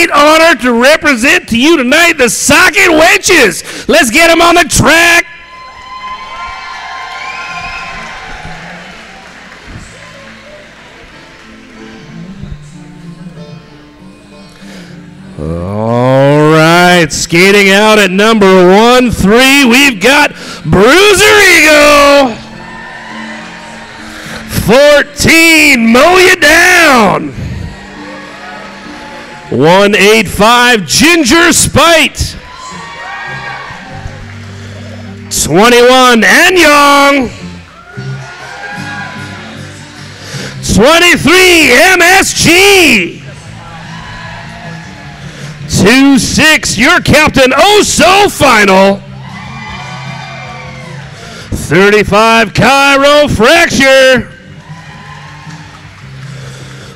great honor to represent to you tonight the Socket Wenches. Let's get them on the track. All right, skating out at number 1-3, we've got Bruiser Ego. 14, Mow You Down. 185, Ginger Spite. 21, Anyong. 23, MSG. 2-6, your captain, oh so final. 35, Cairo Fracture.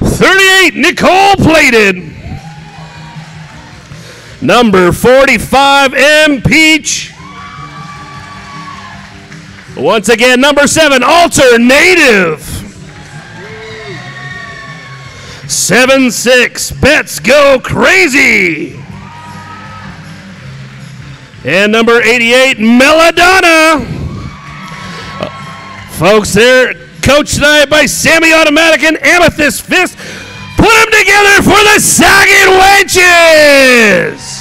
38, Nicole Plated. Number 45, M Peach. Once again, number 7, Alternative. 7-6, Bets Go Crazy. And number 88, Melodonna. Folks, they're coached tonight by Sammy Automatic and Amethyst Fist. Put them together for the Socket Wenches.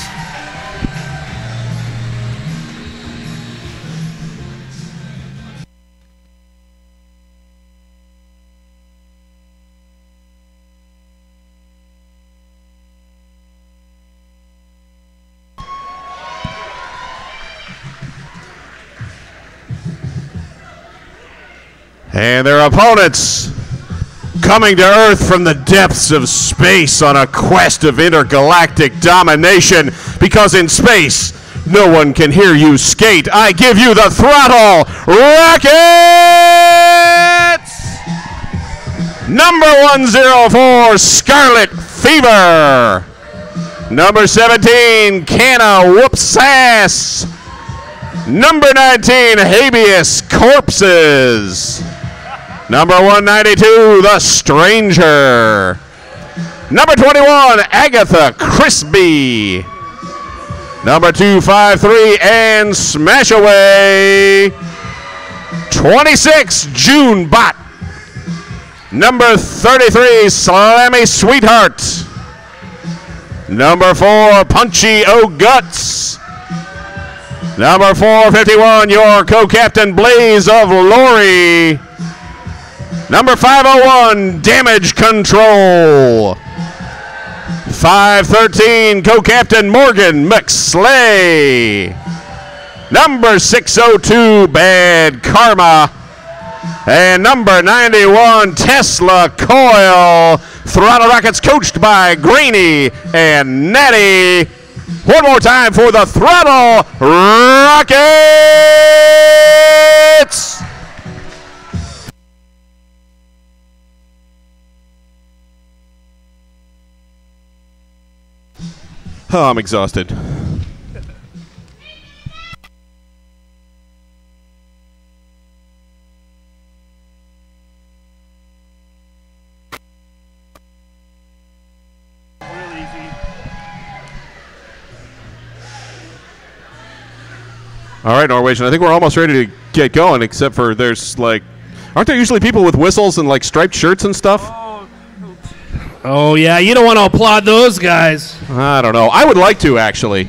And their opponents coming to Earth from the depths of space on a quest of intergalactic domination, because in space, no one can hear you skate. I give you the Throttle Rockets! Number 104, Scarlet Fever. Number 17, Canna Whoops Ass. Number 19, Habeas Corpses. Number 192, The Stranger. Number 21, Agatha Crispy. Number 253, and Smash Away. 26, June Bot. Number 33, Slammy Sweetheart. Number 4, Punchy O Guts. Number 451, your co-captain Blaze of Lori. Number 501, Damage Control. 513, co-captain Morgan McSlay. Number 602, Bad Karma. And number 91, Tesla Coil. Throttle Rockets coached by Greeny and Natty. One more time for the Throttle Rockets! Oh, I'm exhausted. All right, Norwegian, I think we're almost ready to get going, except for there's, like, aren't there usually people with whistles and, like, striped shirts and stuff? Oh, yeah, you don't want to applaud those guys. I don't know. I would like to, actually,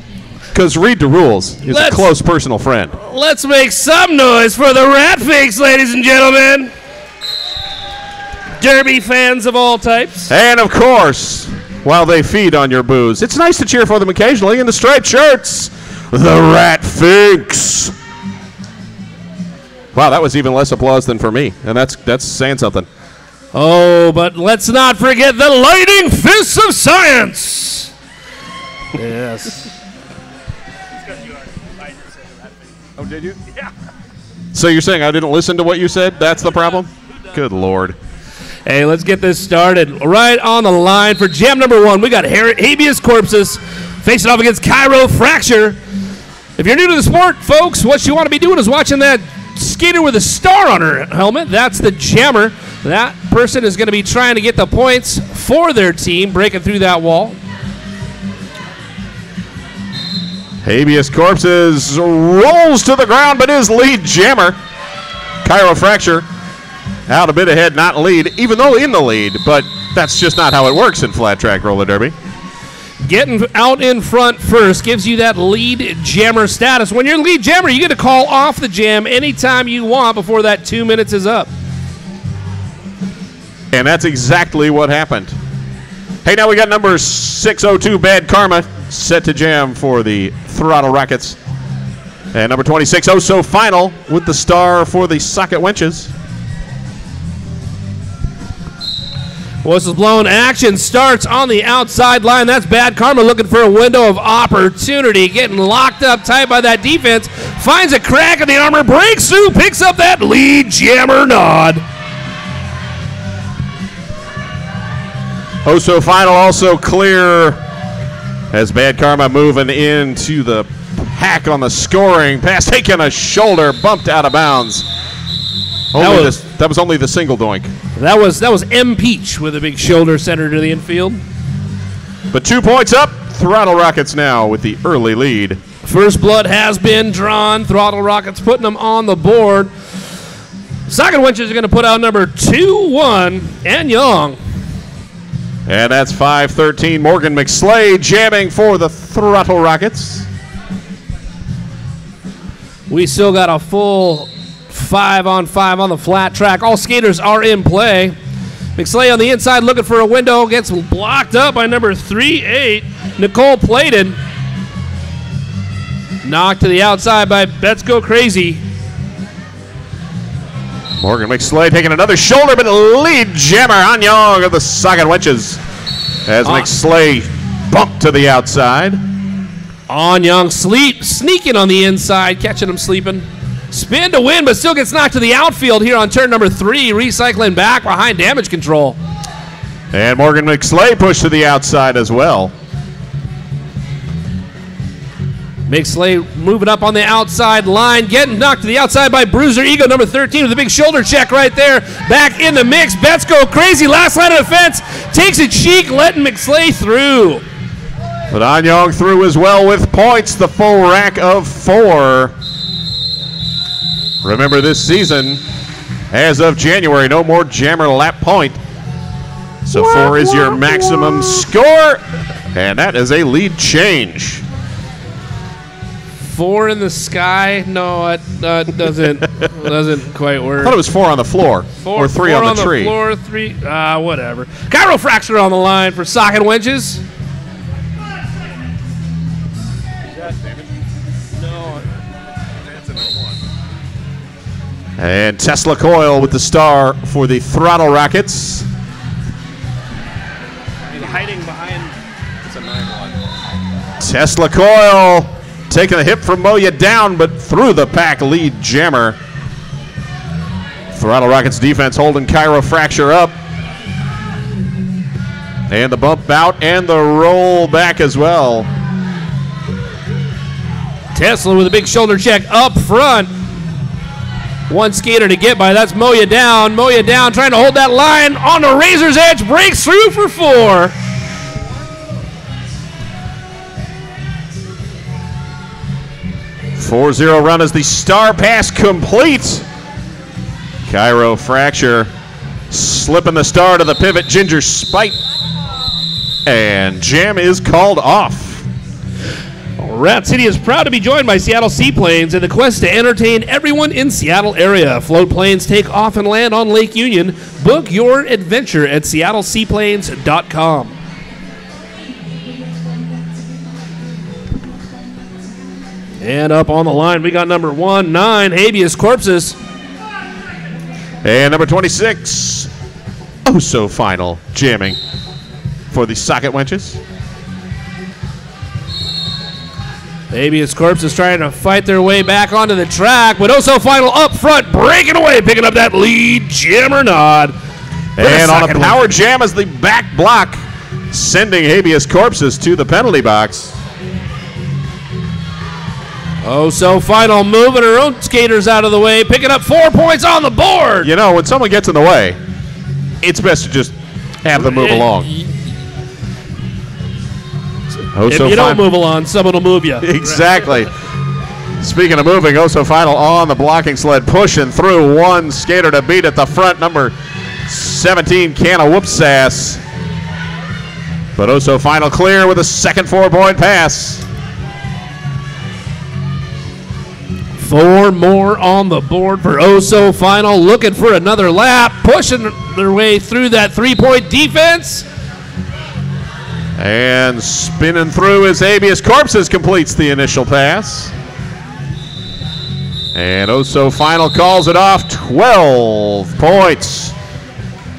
because Read the Rules is a close personal friend. Let's make some noise for the Rat Fakes, ladies and gentlemen. Derby fans of all types. And, of course, while they feed on your booze, it's nice to cheer for them occasionally in the striped shirts. The Rat Finks. Wow, that was even less applause than for me, and that's saying something. Oh, but let's not forget the Lightning Fists of Science. Yes. Oh, did you? Yeah. So you're saying I didn't listen to what you said? That's the problem? Good Lord. Hey, let's get this started. Right on the line for jam number 1, we got Habeas Corpses facing off against Cairo Fracture. If you're new to the sport, folks, what you want to be doing is watching that skater with a star on her helmet. That's the jammer. That person is going to be trying to get the points for their team, breaking through that wall. Habeas Corpses rolls to the ground, but is lead jammer. Chirofracture out a bit ahead, not lead, even though in the lead, but that's just not how it works in flat track roller derby. Getting out in front first gives you that lead jammer status. When you're lead jammer, you get to call off the jam anytime you want before that 2 minutes is up. And that's exactly what happened. Hey, now we got number 602, Bad Karma, set to jam for the Throttle Rockets. And number 26, Oh So Final, with the star for the Socket Wenches. Whistle's blown. Action starts on the outside line. That's Bad Karma looking for a window of opportunity. Getting locked up tight by that defense. Finds a crack in the armor. Breaks through. Picks up that lead jammer nod. Oh So Final also clear as Bad Karma moving into the pack on the scoring pass. Taking a shoulder. Bumped out of bounds. That was only the single doink. That was M. Peach with a big shoulder center to the infield. But 2 points up. Throttle Rockets now with the early lead. First blood has been drawn. Throttle Rockets putting them on the board. Socket Wenches are going to put out number 2-1 and Young. And that's 5-13. Morgan McSlade jamming for the Throttle Rockets. We still got a full 5-on-5 on the flat track. All skaters are in play. McSlay on the inside looking for a window. Gets blocked up by number 3-8, Nicole Pladen. Knocked to the outside by Let's Go Crazy. Morgan McSlay taking another shoulder, but the lead jammer on Young of the Socket Wenches as McSlay bumped to the outside. On Young sneaking on the inside, catching him sleeping. Spin to win, but still gets knocked to the outfield here on turn number 3, recycling back behind damage control. And Morgan McSlay pushed to the outside as well. McSlay moving up on the outside line, getting knocked to the outside by Bruiser Ego, number 13, with a big shoulder check right there. Back in the mix, Bets Go Crazy, last line of defense, takes it chic, letting McSlay through. But Anyong through as well with points, the full rack of 4. Remember this season, as of January, no more jammer lap point. So 4 is your maximum score, and that is a lead change. 4 in the sky? No, it doesn't quite work. I thought it was 4 on the floor, or 3 on the tree. 4 on the floor, 3, whatever. Chirofracture on the line for Socket Wenches. And Tesla Coil with the star for the Throttle Rockets. He's hiding behind. It's a 9-1. Tesla Coil taking a hit from Moya down, but through the pack lead jammer. Throttle Rockets defense holding Chirofracture up. And the bump out and the roll back as well. Tesla with a big shoulder check up front. One skater to get by. That's Moya down. Moya down, trying to hold that line on the razor's edge. Breaks through for 4. .40 run as the star pass complete. Chirofracture slipping the star to the pivot. Ginger Spite. And jam is called off. Rat City is proud to be joined by Seattle Seaplanes in the quest to entertain everyone in Seattle area. Float planes take off and land on Lake Union. Book your adventure at seattleseaplanes.com. And up on the line, we got number 19, Habeas Corpses. And number 26, Oh So Final, jamming for the Socket Wenches. Habeas Corpses trying to fight their way back onto the track, but Oh So Final up front, breaking away, picking up that lead jammer nod. And on a power jam as the back block, sending Habeas Corpses to the penalty box. Oh So Final moving her own skaters out of the way, picking up 4 points on the board. You know, when someone gets in the way, it's best to just have them move along. If you don't move along, someone will move you. Exactly. Speaking of moving, Oh So Final on the blocking sled, pushing through. One skater to beat at the front, number 17, Canna Whoopsass. But Oh So Final clear with a second 4-point pass. 4 more on the board for Oh So Final, looking for another lap, pushing their way through that 3-point defense. And spinning through as Habeas Corpses completes the initial pass. And Oh So Final calls it off, 12 points.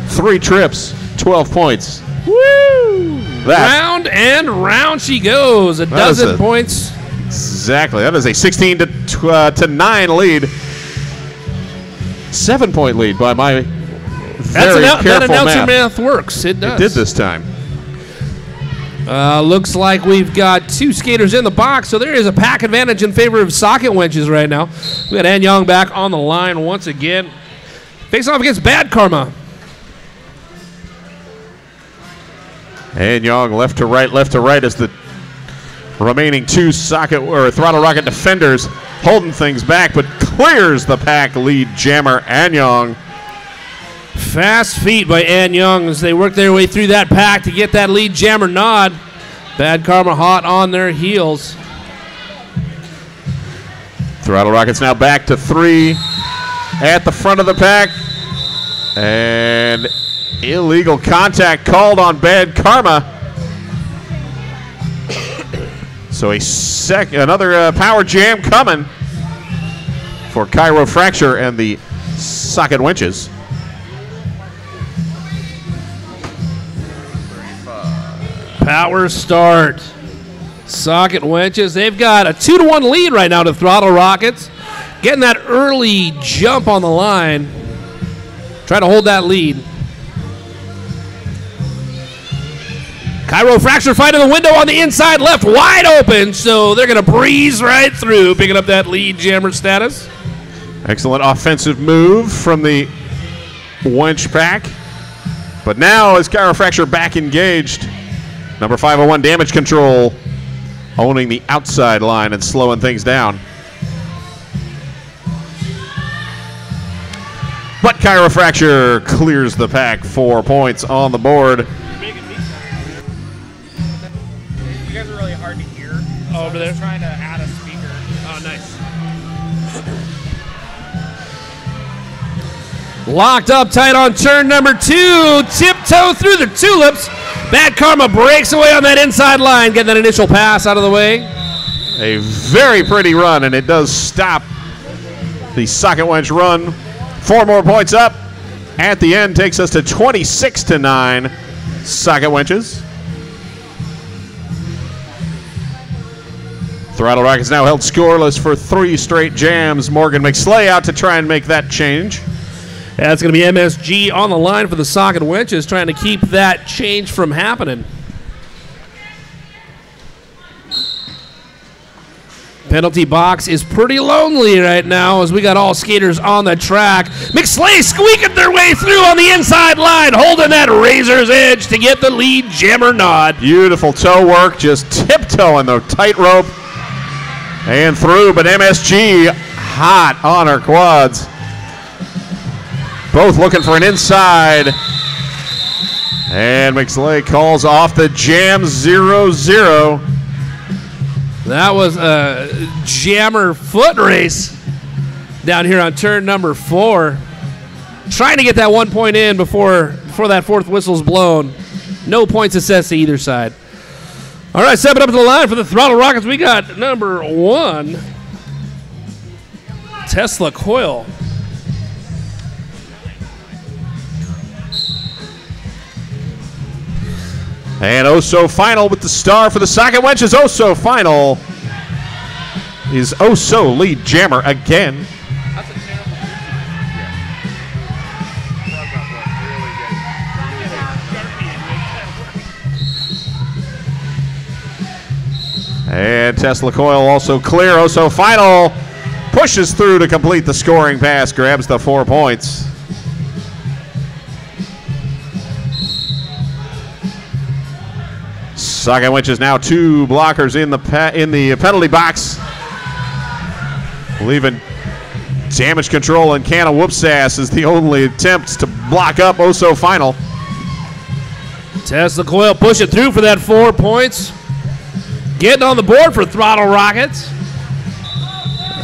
3 trips, 12 points. Woo! Round and round she goes, a dozen points. Exactly, that is a 16 to 9 lead. 7-point lead by my very careful that announcer math. math works, it does. It did this time. Looks like we've got 2 skaters in the box, so there is a pack advantage in favor of Socket Wenches right now. We got Ann Young back on the line once again. Facing off against Bad Karma. Ann Young left to right as the remaining 2 Socket or Throttle Rocket defenders holding things back, but clears the pack lead jammer Ann Young. Fast feet by Ann Young as they work their way through that pack to get that lead jammer nod. Bad Karma hot on their heels. Throttle Rockets now back to 3 at the front of the pack. And illegal contact called on Bad Karma. So another power jam coming for Cairo Fracture and the Socket Wenches. Power start. Socket Wenches, they've got a 2-1 lead right now to Throttle Rockets. Getting that early jump on the line. Try to hold that lead. Cairo Fracture finding the window on the inside left, wide open, so they're going to breeze right through, picking up that lead jammer status. Excellent offensive move from the Wench pack. But now is Cairo Fracture back engaged. Number 501 Damage Control owning the outside line and slowing things down. But Cairo Fracture clears the pack, 4 points on the board. You guys are really hard to hear. So over there? I'm trying to add a speaker. Oh, nice. Locked up tight on turn number 2. Tiptoe through the tulips. Bad Karma breaks away on that inside line, getting that initial pass out of the way. A very pretty run, and it does stop the Socket Wench run. 4 more points up. At the end, takes us to 26 to 9. Socket Wenches. Throttle Rockets now held scoreless for 3 straight jams. Morgan McSlay out to try and make that change. That's going to be MSG on the line for the Socket Wenches, trying to keep that change from happening. Penalty box is pretty lonely right now as we got all skaters on the track. McSlay squeaking their way through on the inside line, holding that razor's edge to get the lead jammer nod. Beautiful toe work, just tiptoeing the tightrope and through, but MSG hot on her quads. Both looking for an inside. And McSlay calls off the jam 0-0. That was a jammer foot race down here on turn number 4. Trying to get that 1 point in before that 4th whistle's blown. No points assessed to either side. All right, stepping up to the line for the Throttle Rockets, we got number 1, Tesla Coil. And Oh So Final with the star for the Socket Wenches. Oh So Final is Oh So lead jammer again. And Tesla Coil also clear. Oh So Final pushes through to complete the scoring pass, grabs the 4 points. Socket Winches now 2 blockers in the penalty box, leaving Damage Control and Can of Whoopsass is the only attempt to block up Oso Final. Tesla Coil push it through for that 4 points. Getting on the board for Throttle Rockets.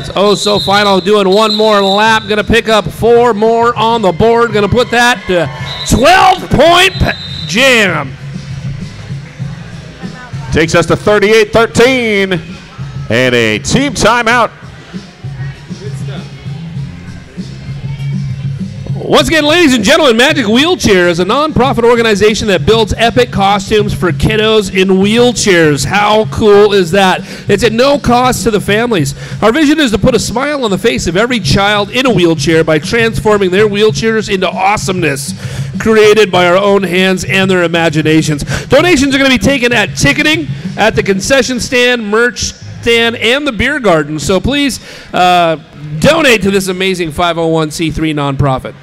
It's Oso Final doing one more lap. Going to pick up 4 more on the board. Going to put that to 12-point jam. Takes us to 38-13 and a team timeout. Once again, ladies and gentlemen, Magic Wheelchair is a non-profit organization that builds epic costumes for kiddos in wheelchairs. How cool is that? It's at no cost to the families. Our vision is to put a smile on the face of every child in a wheelchair by transforming their wheelchairs into awesomeness created by our own hands and their imaginations. Donations are going to be taken at ticketing, at the concession stand, merch stand, and the beer garden. So please donate to this amazing 501c3 nonprofit.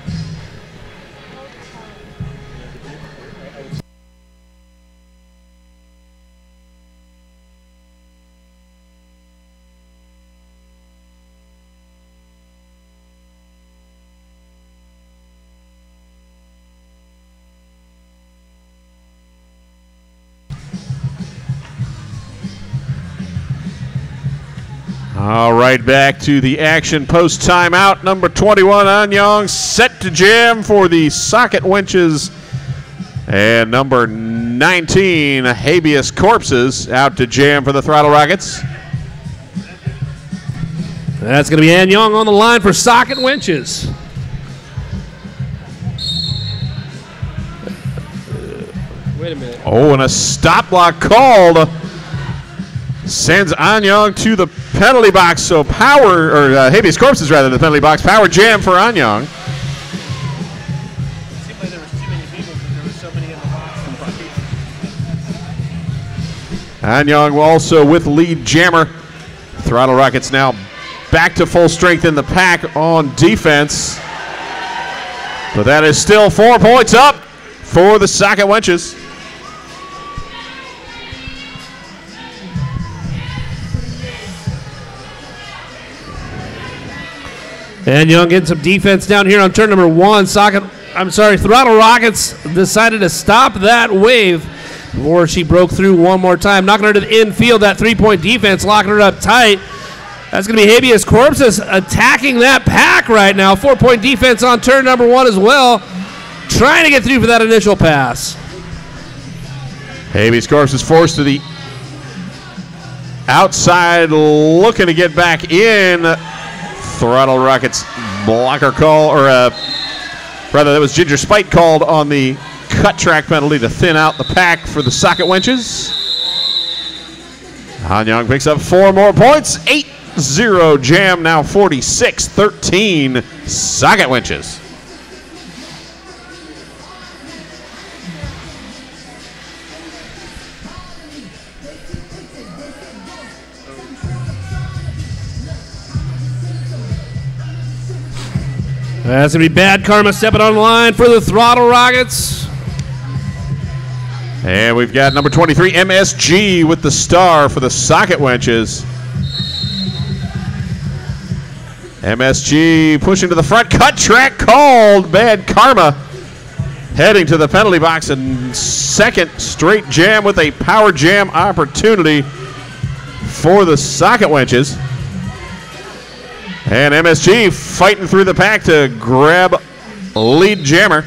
All right, back to the action post timeout. Number 21, Anyang, set to jam for the Socket Winches. And number 19, Habeas Corpses, out to jam for the Throttle Rockets. That's going to be Anyang on the line for Socket Winches. Wait a minute. Oh, and a stop block called. Sends Anyang to the penalty box, so Habeas Corpses rather than the penalty box. Power jam for Anyang. It seemed like there was too many people because there was so many in the box. Anyang also with lead jammer. Throttle Rockets now back to full strength in the pack on defense. But that is still 4 points up for the Socket Winches. Anyang getting some defense down here on turn number 1. Throttle Rockets decided to stop that wave before she broke through one more time, knocking her to the infield. That 3-point defense, locking her up tight. That's going to be Habeas Corpses attacking that pack right now. 4-point defense on turn number 1 as well, trying to get through for that initial pass. Habeas Corpses forced to the outside, looking to get back in. Throttle Rockets blocker call, or rather that was Ginger Spite called on the cut track penalty to thin out the pack for the Socket Winches. Anyang picks up 4 more points. 8-0 jam, now 46-13 Socket Winches. That's going to be Bad Karma stepping on the line for the Throttle Rockets. And we've got number 23, MSG, with the star for the Socket Winches. MSG pushing to the front. Cut track called. Bad Karma heading to the penalty box, and second straight jam with a power jam opportunity for the Socket Winches. And MSG fighting through the pack to grab lead jammer.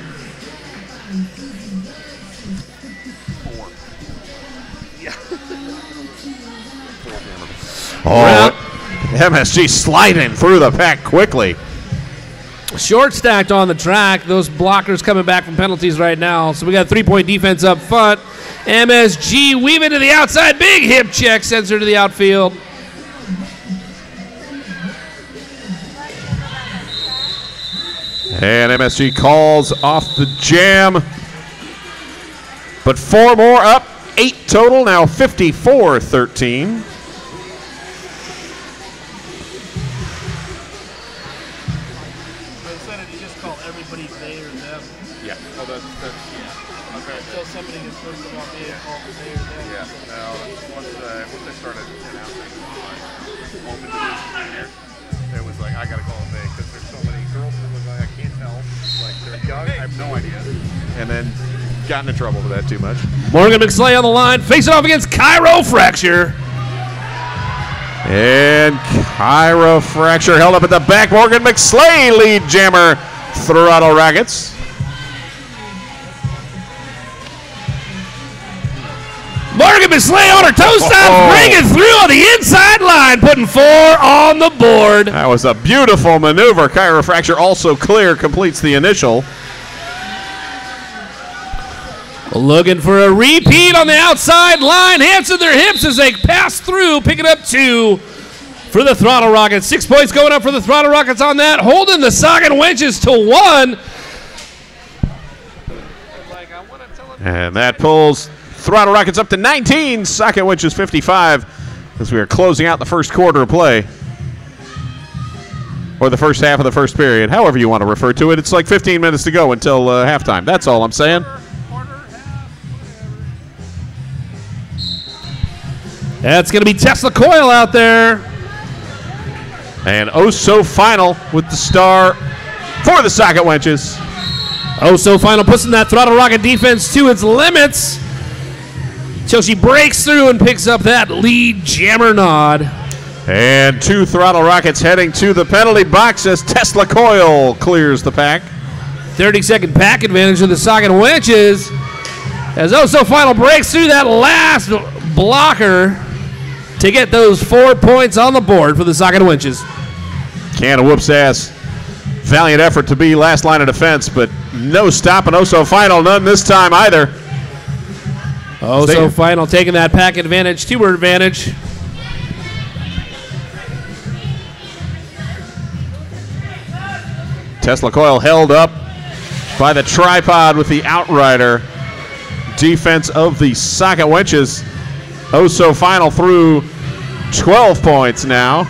MSG sliding through the pack quickly. Short stacked on the track. Those blockers coming back from penalties right now. So we got 3-point defense up front. MSG weaving to the outside. Big hip check sends her to the outfield. And MSG calls off the jam. But 4 more up. 8 total, now 54-13. Instead of you just call everybody they or them. Yeah. Oh, that's yeah. Until somebody gets posted about being called the day or day. Yeah, no, once they started announcing open division here, it was like, I gotta call it day, because there's so many girls that look like I can't tell. Like, they're young, I have no idea. And then got into trouble with that too much. Morgan McSlay on the line, facing off against Fracture. And Fracture held up at the back. Morgan McSlay, lead jammer, Throttle Rockets. Morgan McSlay on her toe stop, bringing through on the inside line, putting 4 on the board. That was a beautiful maneuver. Fracture also clear, completes the initial. Looking for a repeat on the outside line. Hands to their hips as they pass through, picking up 2 for the Throttle Rockets. 6 points going up for the Throttle Rockets on that, holding the Socket Wenches to 1. And that pulls Throttle Rockets up to 19. Socket Wenches 55 as we are closing out the first quarter of play. Or the first half of the first period, however you want to refer to it. It's like 15 minutes to go until halftime. That's all I'm saying. That's going to be Tesla Coil out there. And oh so final with the star for the Socket Wenches. Oh so final, pushing that Throttle Rocket defense to its limits till she breaks through and picks up that lead jammer nod. And 2 Throttle Rockets heading to the penalty box as Tesla Coil clears the pack. 30-second pack advantage of the Socket Wenches as oh so final breaks through that last blocker to get those 4 points on the board for the Socket Wenches. Can of whoops ass. Valiant effort to be last line of defense, but no stopping oh so final, none this time either. Oh so final, taking that pack advantage to her advantage. Tesla Coil held up by the tripod with the outrider. Defense of the Socket Wenches. Oh so final through 12 points now.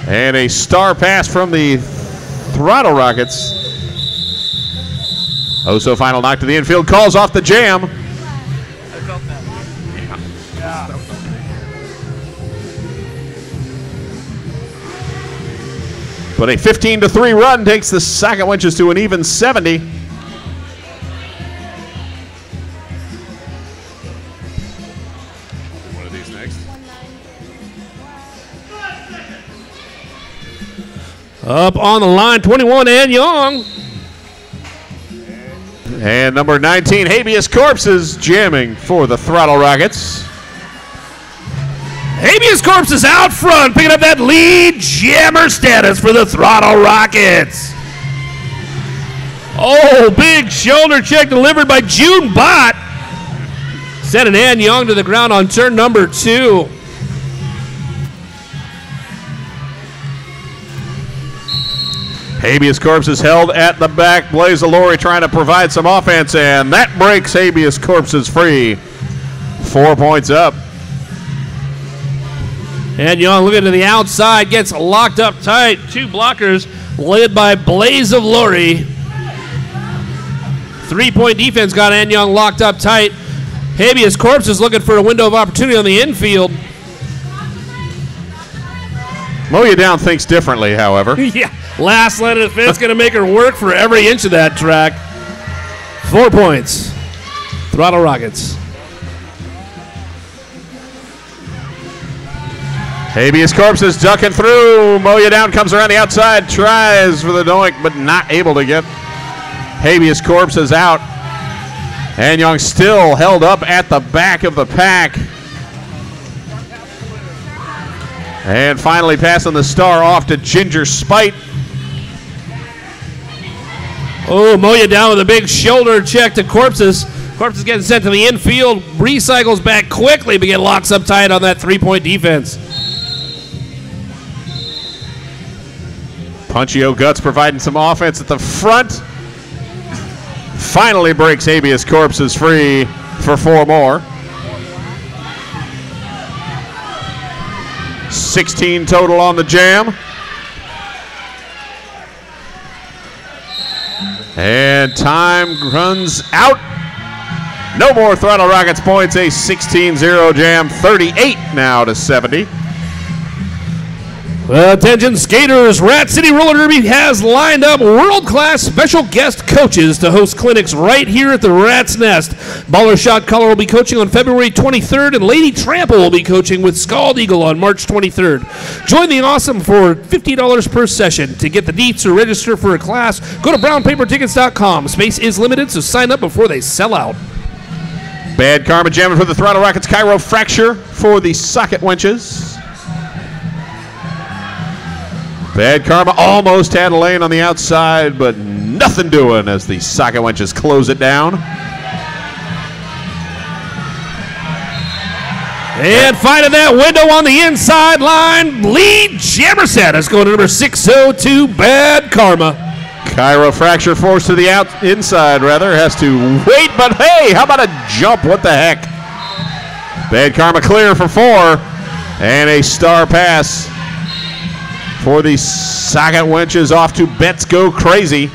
And a star pass from the Throttle Rockets. Oh so final knock to the infield, calls off the jam. I felt that. Yeah. But a 15-3 run takes the Socket Wenches to an even 70. One of these next. Up on the line, 21, Ann Young. And number 19, Habeas Corpses, jamming for the Throttle Rockets. Habeas Corpse is out front, picking up that lead jammer status for the Throttle Rockets. Oh, big shoulder check delivered by June Bott. Sending Ann Young to the ground on turn number 2. Habeas Corpses held at the back. Blaze Allure trying to provide some offense, and that breaks Habeas Corpses free. 4 points up. And Young looking to the outside, gets locked up tight. 2 blockers led by Blaze of Lori. 3-point defense got Ann Young locked up tight. Habeas Corpse is looking for a window of opportunity on the infield. Mow You Down thinks differently, however. Yeah, last line of defense going to make her work for every inch of that track. 4 points. Throttle Rockets. Habeas Corpses ducking through. Mow You Down comes around the outside, tries for the doink, but not able to get Habeas Corpses out. Ann Young still held up at the back of the pack. And finally passing the star off to Ginger Spite. Oh, Mow You Down with a big shoulder check to Corpses. Corpses getting sent to the infield. Recycles back quickly, but get locks up tight on that 3-point defense. Punchio Guts providing some offense at the front. Finally breaks Habeas Corpses free for 4 more. 16 total on the jam. And time runs out. No more Throttle Rockets points. A 16-0 Jam. 38 now to 70. Well, attention skaters, Rat City Roller Derby has lined up world-class special guest coaches to host clinics right here at the Rat's Nest. Baller Shot Color will be coaching on February 23rd, and Lady Trample will be coaching with Scald Eagle on March 23rd. Join the awesome for $50 per session. To get the deets or register for a class, go to brownpapertickets.com. Space is limited, so sign up before they sell out. Bad Karma jamming for the Throttle Rockets. Cairo Fracture for the Socket Wenches. Bad Karma almost had a lane on the outside, but nothing doing as the Socket Wenches close it down. And finding that window on the inside line, lead Jammerset is going to number 602, Bad Karma. Cairo Fracture forced to the inside, has to wait, but hey, how about a jump? What the heck? Bad Karma clear for 4, and a star pass for the Socket Wenches off to Bets Go Crazy.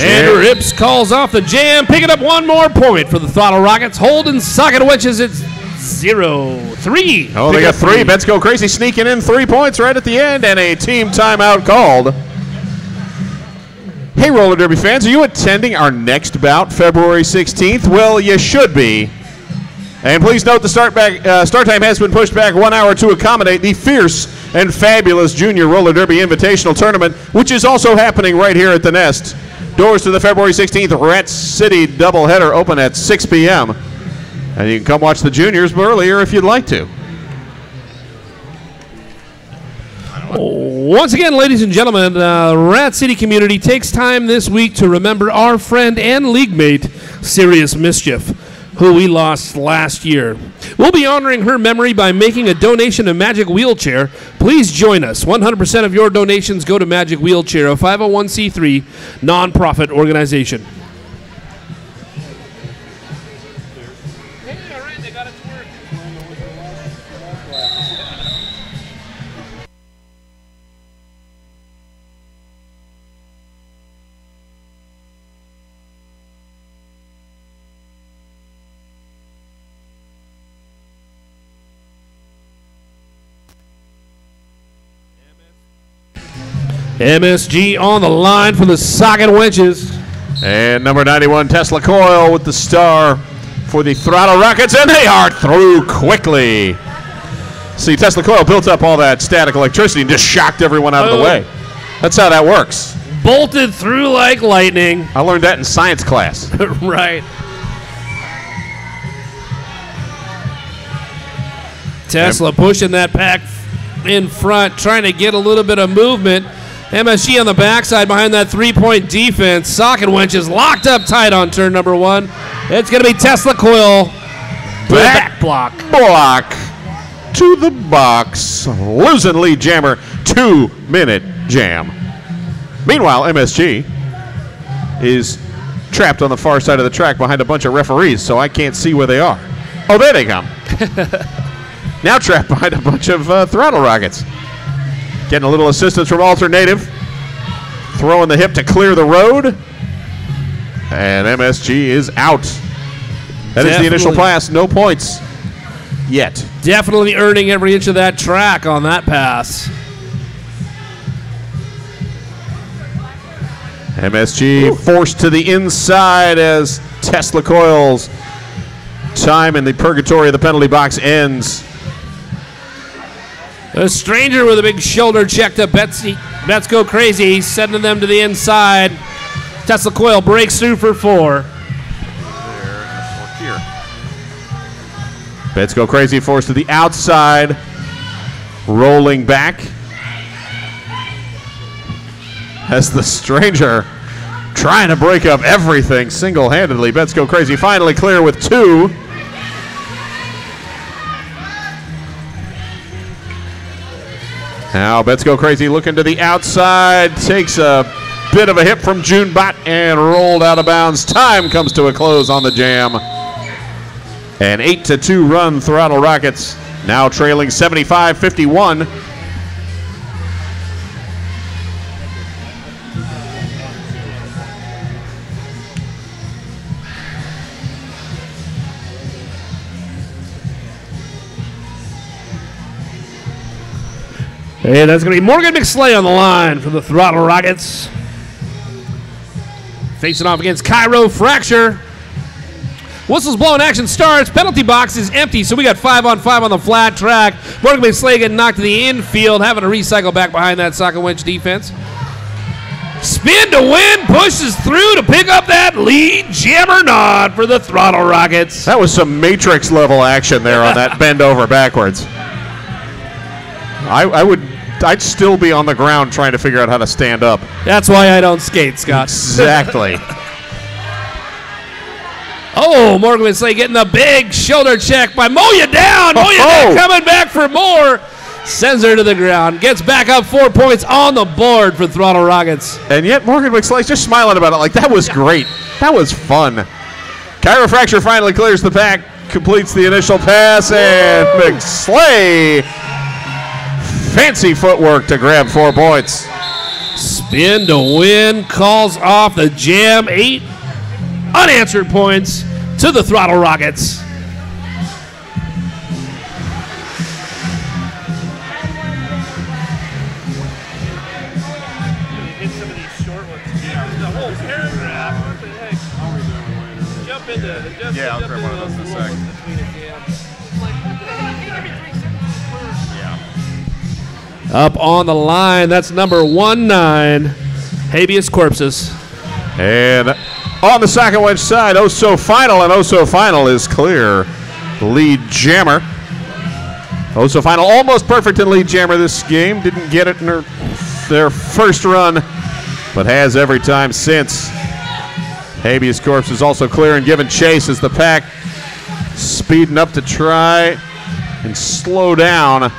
And Rips calls off the jam, picking up one more point for the Throttle Rockets, holding Socket Wenches at 0-3. Oh, they got 3. Bets Go Crazy sneaking in 3 points right at the end, and a team timeout called. Hey, Roller Derby fans, are you attending our next bout, February 16th? Well, you should be. And please note the start time has been pushed back 1 hour to accommodate the fierce and fabulous Junior Roller Derby Invitational Tournament, which is also happening right here at the Nest. Doors to the February 16th Rat City doubleheader open at 6 p.m. And you can come watch the juniors earlier if you'd like to. Once again, ladies and gentlemen, Rat City community takes time this week to remember our friend and league mate, Serious Mischief, who we lost last year. We'll be honoring her memory by making a donation to Magic Wheelchair. Please join us. 100% of your donations go to Magic Wheelchair, a 501c3 nonprofit organization. Hey, all right, they got it to work. MSG on the line for the Socket Wenches. And number 91, Tesla Coil with the star for the Throttle Rockets, and they are through quickly. See, Tesla Coil built up all that static electricity and just shocked everyone out of the way. That's how that works. Bolted through like lightning. I learned that in science class. Right. Tesla pushing that pack in front, trying to get a little bit of movement. MSG on the backside behind that three-point defense. Socket Wenches locked up tight on turn number 1. It's going to be Tesla Coil. Back block To the box. Losing lead jammer. 2-minute jam. Meanwhile, MSG is trapped on the far side of the track behind a bunch of referees, so I can't see where they are. Oh, there they come. Now trapped behind a bunch of Throttle Rockets. Getting a little assistance from Alternative. Throwing the hip to clear the road. And MSG is out. That is the initial pass. No points yet. Definitely earning every inch of that track on that pass. MSG forced to the inside as Tesla Coil's time in the purgatory of the penalty box ends. A stranger with a big shoulder check to Betsy. Bets Go Crazy. He's sending them to the inside. Tesla Coil breaks through for 4. Bets Go Crazy forced to the outside. Rolling back. As the stranger trying to break up everything single-handedly. Bets Go Crazy finally clear with 2. Now Bets Go Crazy looking to the outside, takes a bit of a hit from June Bot and rolled out of bounds. Time comes to a close on the jam. An 8-2 run, Throttle Rockets now trailing 75-51. Hey, that's going to be Morgan McSlay on the line for the Throttle Rockets. Facing off against Cairo Fracture. Whistles blowing, action starts. Penalty box is empty, so we got 5-on-5 on the flat track. Morgan McSlay getting knocked to the infield, having to recycle back behind that socket winch defense. Spin to win, pushes through to pick up that lead jammer nod for the Throttle Rockets. That was some Matrix level action there on that bend over backwards. I'd still be on the ground trying to figure out how to stand up. That's why I don't skate, Scott. Exactly. Oh, Morgan McSlay getting a big shoulder check by Moya down. Moya down, coming back for more. Sends her to the ground. Gets back up 4 points on the board for Throttle Rockets. And yet Morgan McSlay's just smiling about it like, that was great. That was fun. Cairo Fracture finally clears the pack, completes the initial pass, and McSlay, fancy footwork to grab 4 points. Spin to win, calls off the jam. 8 unanswered points to the Throttle Rockets. Hit some of these short ones. The whole paragraph. What the heck? I'll redo it later. Jump into. Yeah, I'll grab one of those in a sec. Between a jam. Up on the line, that's number 19, Habeas Corpses. And on the second wedge side, Oh So Final, and Oh So Final is clear. Lead jammer. Oh So Final almost perfect in lead jammer this game. Didn't get it in their first run, but has every time since. Habeas Corpse is also clear and giving chase as the pack speeding up to try and slow down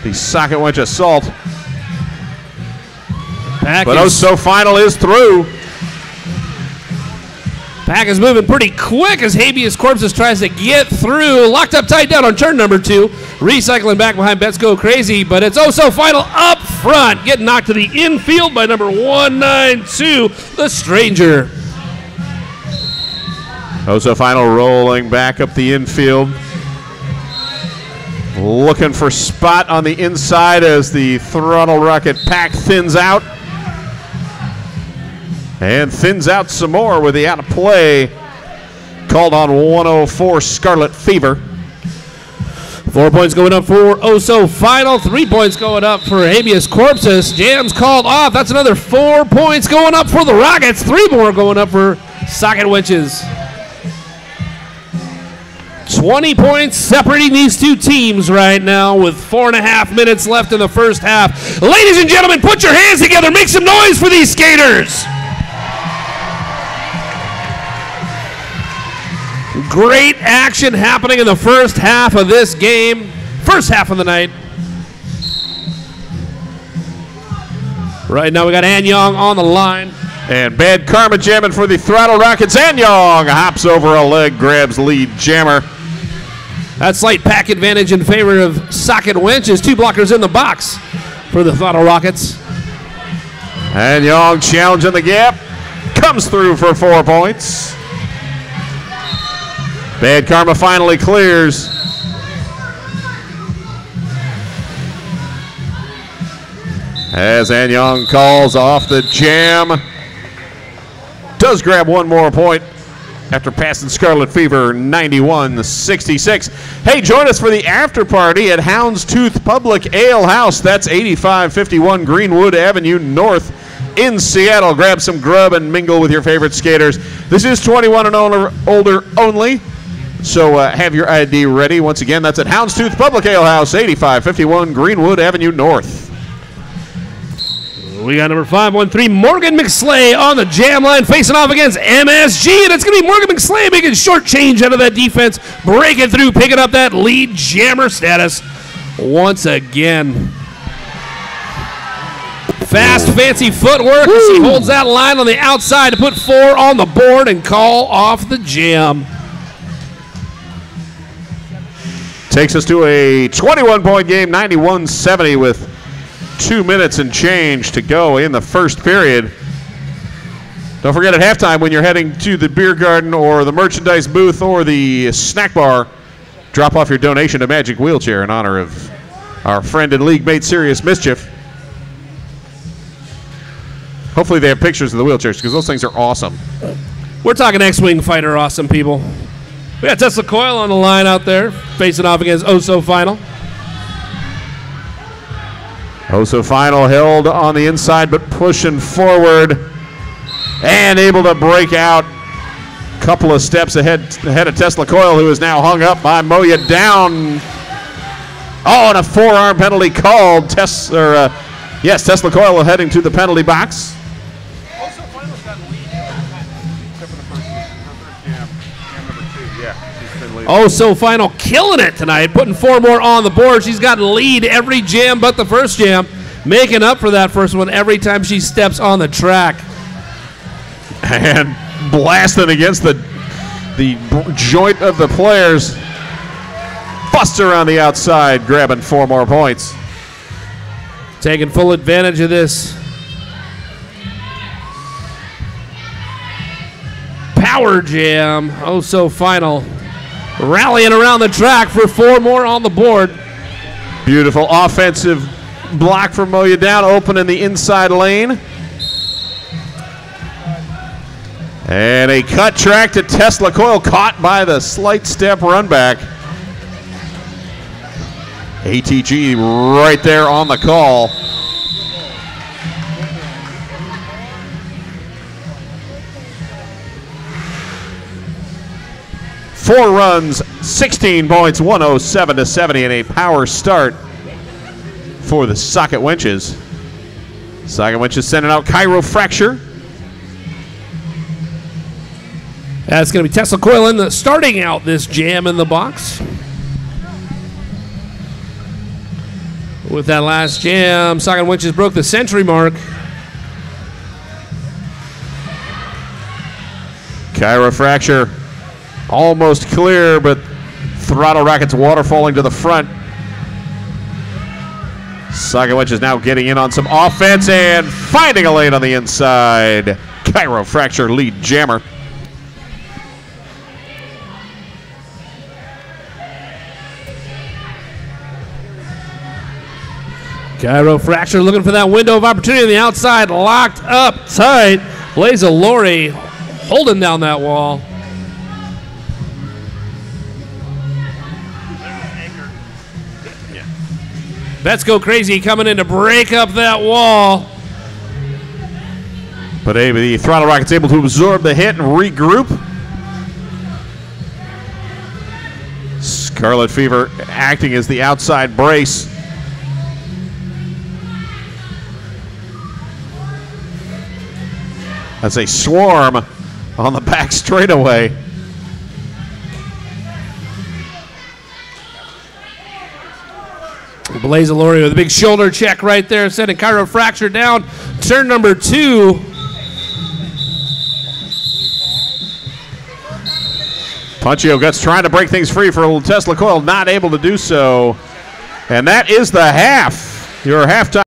the socket winch assault. But Oh So Final is through. Pack is moving pretty quick as Habeas Corpses tries to get through. Locked up tight down on turn number 2. Recycling back behind Bets Go Crazy, but it's Oh So Final up front. Getting knocked to the infield by number 192, The Stranger. Oh So Final rolling back up the infield. Looking for spot on the inside as the Throttle Rocket pack thins out. And thins out some more with the out of play called on 104 Scarlet Fever. 4 points going up for Oh So Final. 3 points going up for Habeas Corpses. Jam's called off. That's another 4 points going up for the Rockets. 3 more going up for Socket Winches. 20 points separating these two teams right now with 4.5 minutes left in the first half. Ladies and gentlemen, put your hands together. Make some noise for these skaters. Great action happening in the first half of this game. First half of the night. Right now we got Anyong on the line. And bad karma jamming for the Throttle Rockets. Anyong hops over a leg, grabs lead jammer. That slight pack advantage in favor of Socket Winches. 2 blockers in the box for the Throttle Rockets. Anyong challenging the gap. Comes through for 4 points. Bad karma finally clears. As Anyong calls off the jam. Does grab 1 more point after passing Scarlet Fever 91-66. Hey, join us for the after party at Houndstooth Public Ale House. That's 8551 Greenwood Avenue North in Seattle. Grab some grub and mingle with your favorite skaters. This is 21 and older only, so have your ID ready. Once again, that's at Houndstooth Public Ale House, 8551 Greenwood Avenue North. We got number 513, Morgan McSlay on the jam line, facing off against MSG, and it's going to be Morgan McSlay making short change out of that defense, breaking through, picking up that lead jammer status once again. Fast, fancy footwork as he holds that line on the outside to put 4 on the board and call off the jam. Takes us to a 21-point game, 91-70 with 2 minutes and change to go in the first period. Don't forget at halftime when you're heading to the beer garden or the merchandise booth or the snack bar, drop off your donation to Magic Wheelchair in honor of our friend and league mate Serious Mischief. Hopefully they have pictures of the wheelchairs because those things are awesome. We're talking X-Wing Fighter awesome, people. We got Tesla Coil on the line out there, facing off against Oso Final. Oso Final held on the inside but pushing forward and able to break out a couple of steps ahead of Tesla Coil, who is now hung up by Moya Down. Oh, and a forearm penalty called. Tesla Coil heading to the penalty box. Also, Final's got lead. Except for the first jam. Jam number 2. Yeah, she's been leading. Oso Final killing it tonight, putting 4 more on the board. She's got lead every jam but the first jam, making up for that first one every time she steps on the track. And blasting against the joint of the players. Buster on the outside, grabbing 4 more points. Taking full advantage of this. Power jam. Oso Final rallying around the track for 4 more on the board. Beautiful offensive block from Moya Down, opening the inside lane. And a cut track to Tesla Coil, caught by the slight step run back. ATG right there on the call. Four runs, 16 points, 107-70, and a power start for the Socket Wenches. Socket Wenches sending out Chiropractor. That's going to be Tesla Coil starting out this jam in the box. With that last jam, Socket Wenches broke the century mark. Chiropractor almost clear, but Throttle Rocket's water falling to the front. Socket Wenches now getting in on some offense and finding a lane on the inside. Chiropractor lead jammer. Chiropractor looking for that window of opportunity on the outside, locked up tight. Blaza Lori holding down that wall. Let's Go Crazy coming in to break up that wall. But the Throttle Rocket's able to absorb the hit and regroup. Scarlet Fever acting as the outside brace. That's a swarm on the back straightaway. Blaza Lori with a big shoulder check right there, sending Chiropractor down. Turn number 2. Punchio Guts trying to break things free for Tesla Coil, not able to do so. And that is the half. Your halftime.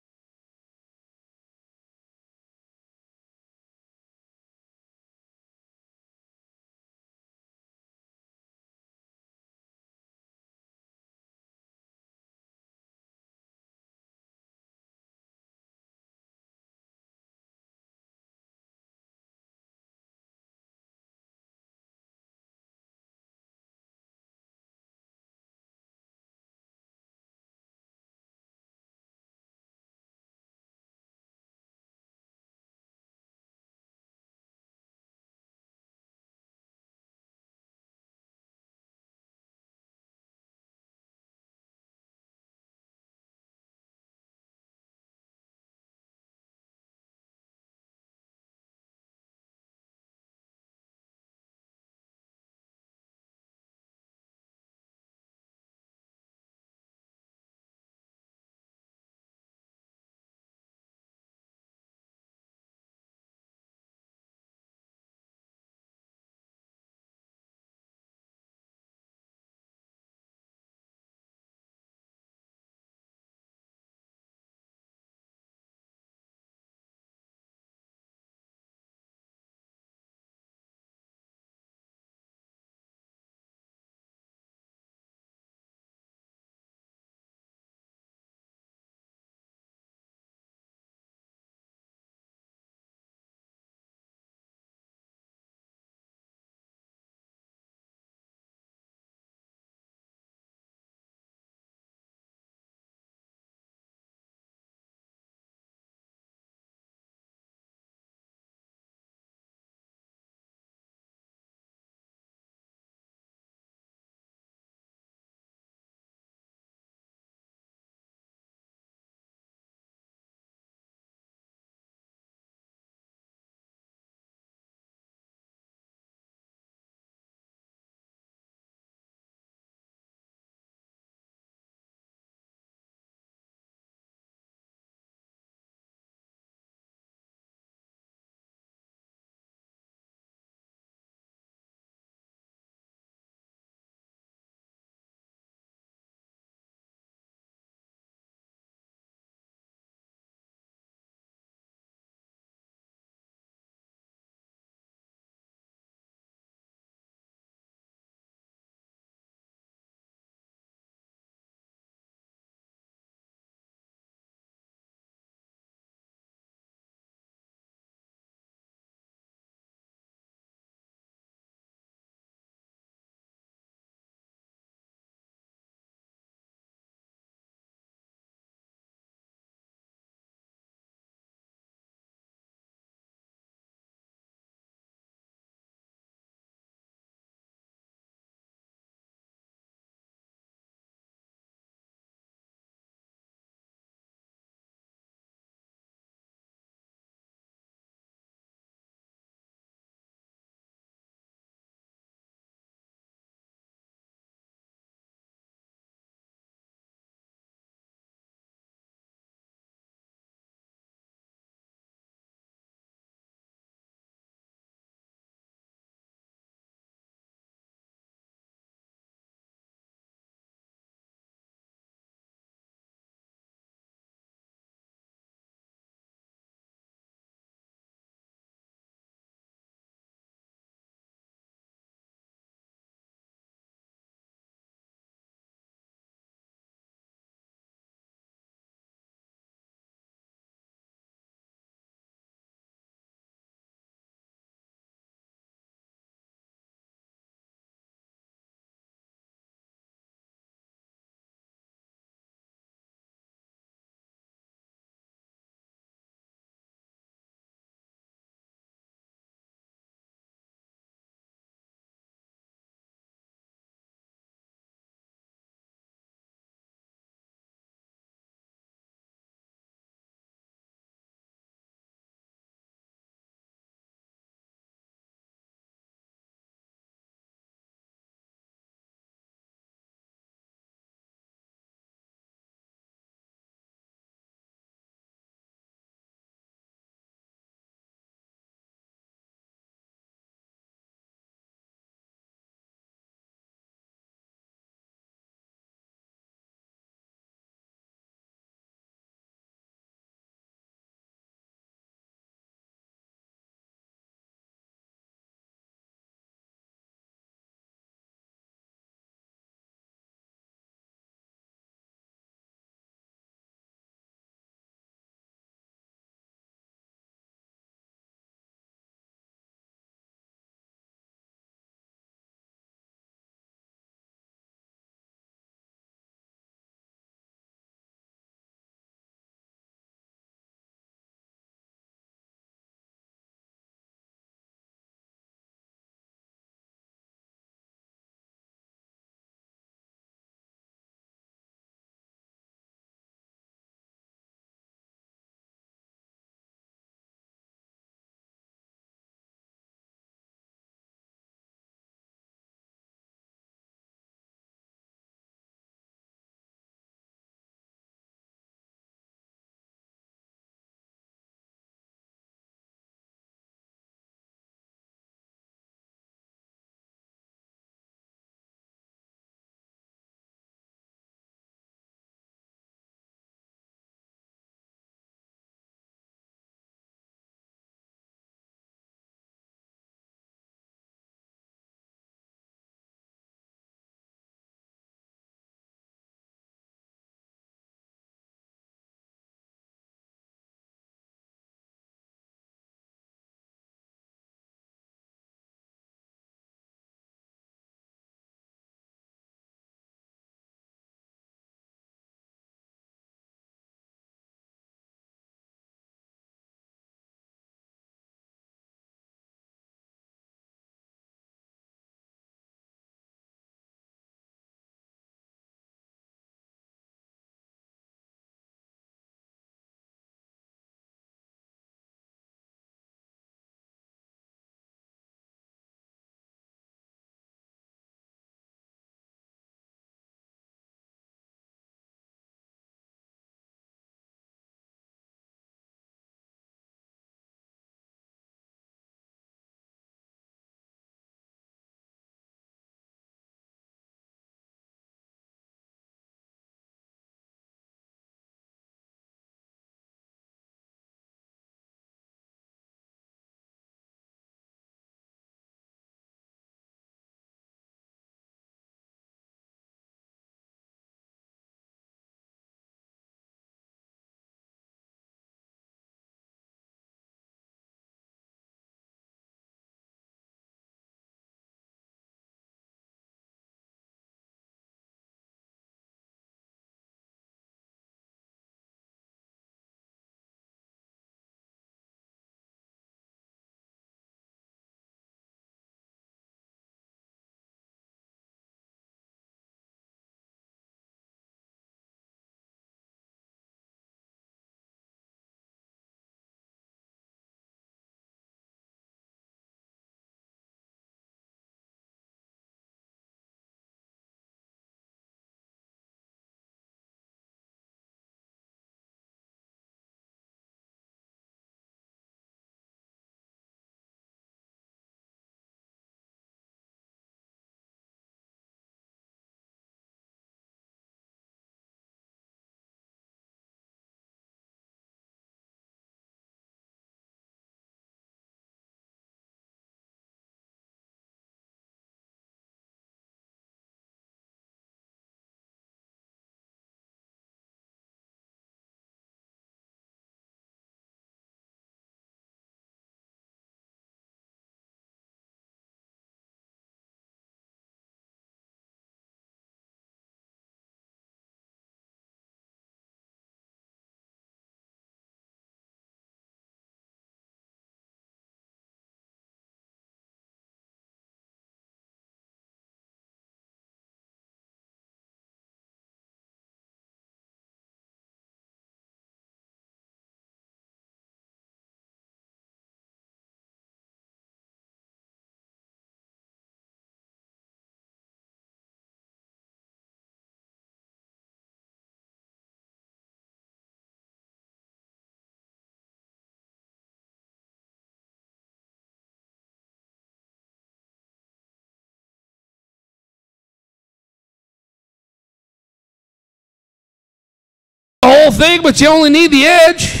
whole thing, but you only need the edge.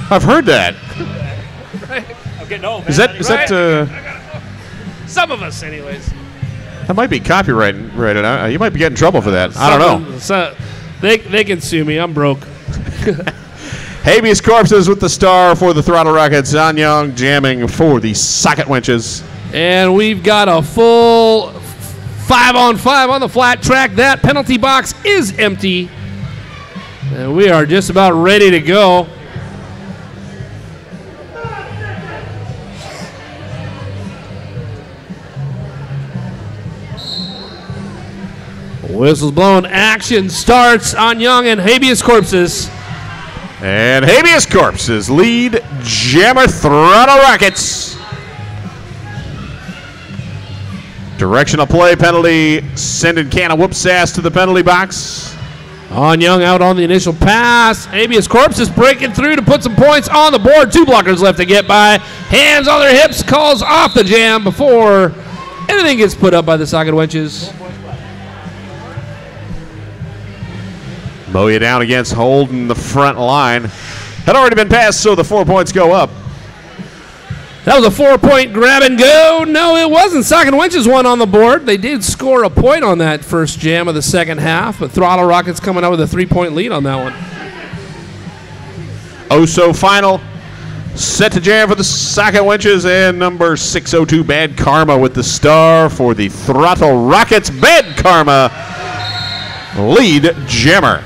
I've heard that. I'm getting old, man. Is that Some of us, anyways. that might be copyright rated. You might be getting in trouble for that. I don't know. So, they can sue me. I'm broke. Habeas Corpses with the star for the Throttle Rockets. On Young jamming for the Socket Winches. And we've got a full 5-on-5 on the flat track. That penalty box is empty. And we are just about ready to go. Whistles blown. Action starts on Young and Habeas Corpses. And Habeas Corpses lead Jammer Throttle Rockets. Directional play penalty. Sending can of whoops ass to the penalty box. On Young out on the initial pass. Habeas Corpses breaking through to put some points on the board. 2 blockers left to get by. Hands on their hips. Calls off the jam before anything gets put up by the Socket Wenches. Mow you down against holding the front line. Had already been passed, so the 4 points go up. That was a 4-point grab and go. No, it wasn't. Socket Wenches won on the board. They did score a point on that first jam of the second half, but Throttle Rockets coming out with a 3-point lead on that one. Oh-so final. Set to jam for the Socket Wenches, and number 602, Bad Karma, with the star for the Throttle Rockets. Bad Karma lead jammer.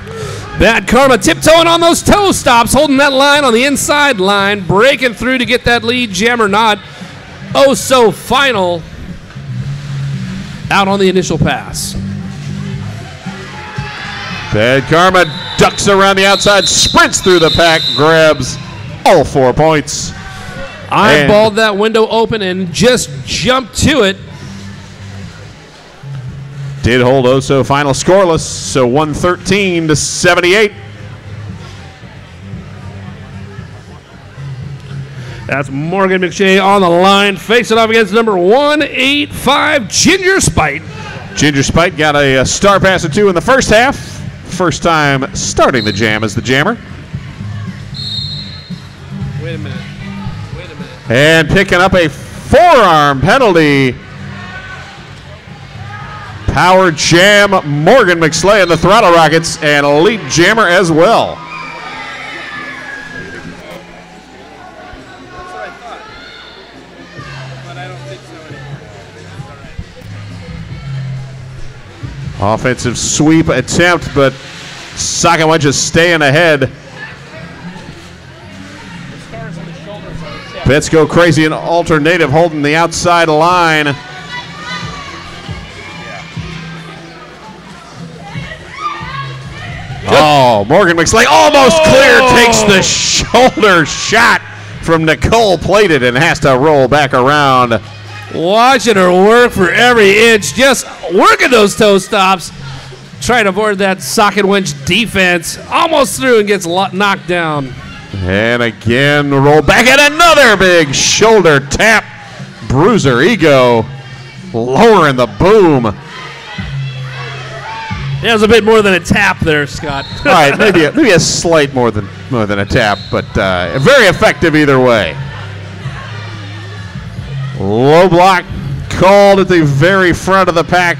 Bad Karma tiptoeing on those toe stops, holding that line on the inside line, breaking through to get that lead jammer not. Oh, so final. Out on the initial pass. Bad Karma ducks around the outside, sprints through the pack, grabs all 4 points. Eyeballed that window open and just jumped to it. Did hold oh-so final scoreless, so 113-78. That's Morgan McShay on the line, facing off against number 185, Ginger Spite. Ginger Spite got a star pass or 2 in the first half. First time starting the jam as the jammer. Wait a minute. And picking up a forearm penalty. Power jam, Morgan McSlay and the Throttle Rockets, and a lead jammer as well. That's what I thought. But I don't think so anymore. Offensive sweep attempt, but Socket Wenches staying ahead. Bets go crazy, an alternative holding the outside line. Oh, Morgan McSlay almost clear, takes the shoulder shot from Nicole Plated and has to roll back around. Watching her work for every inch, just working those toe stops, trying to avoid that Socket Wench defense. Almost through and gets knocked down. And again, roll back and another big shoulder tap. Bruiser ego lowering the boom. Yeah, it was a bit more than a tap there, Scott. All right, maybe a slight more than a tap, but very effective either way. Low block called at the very front of the pack.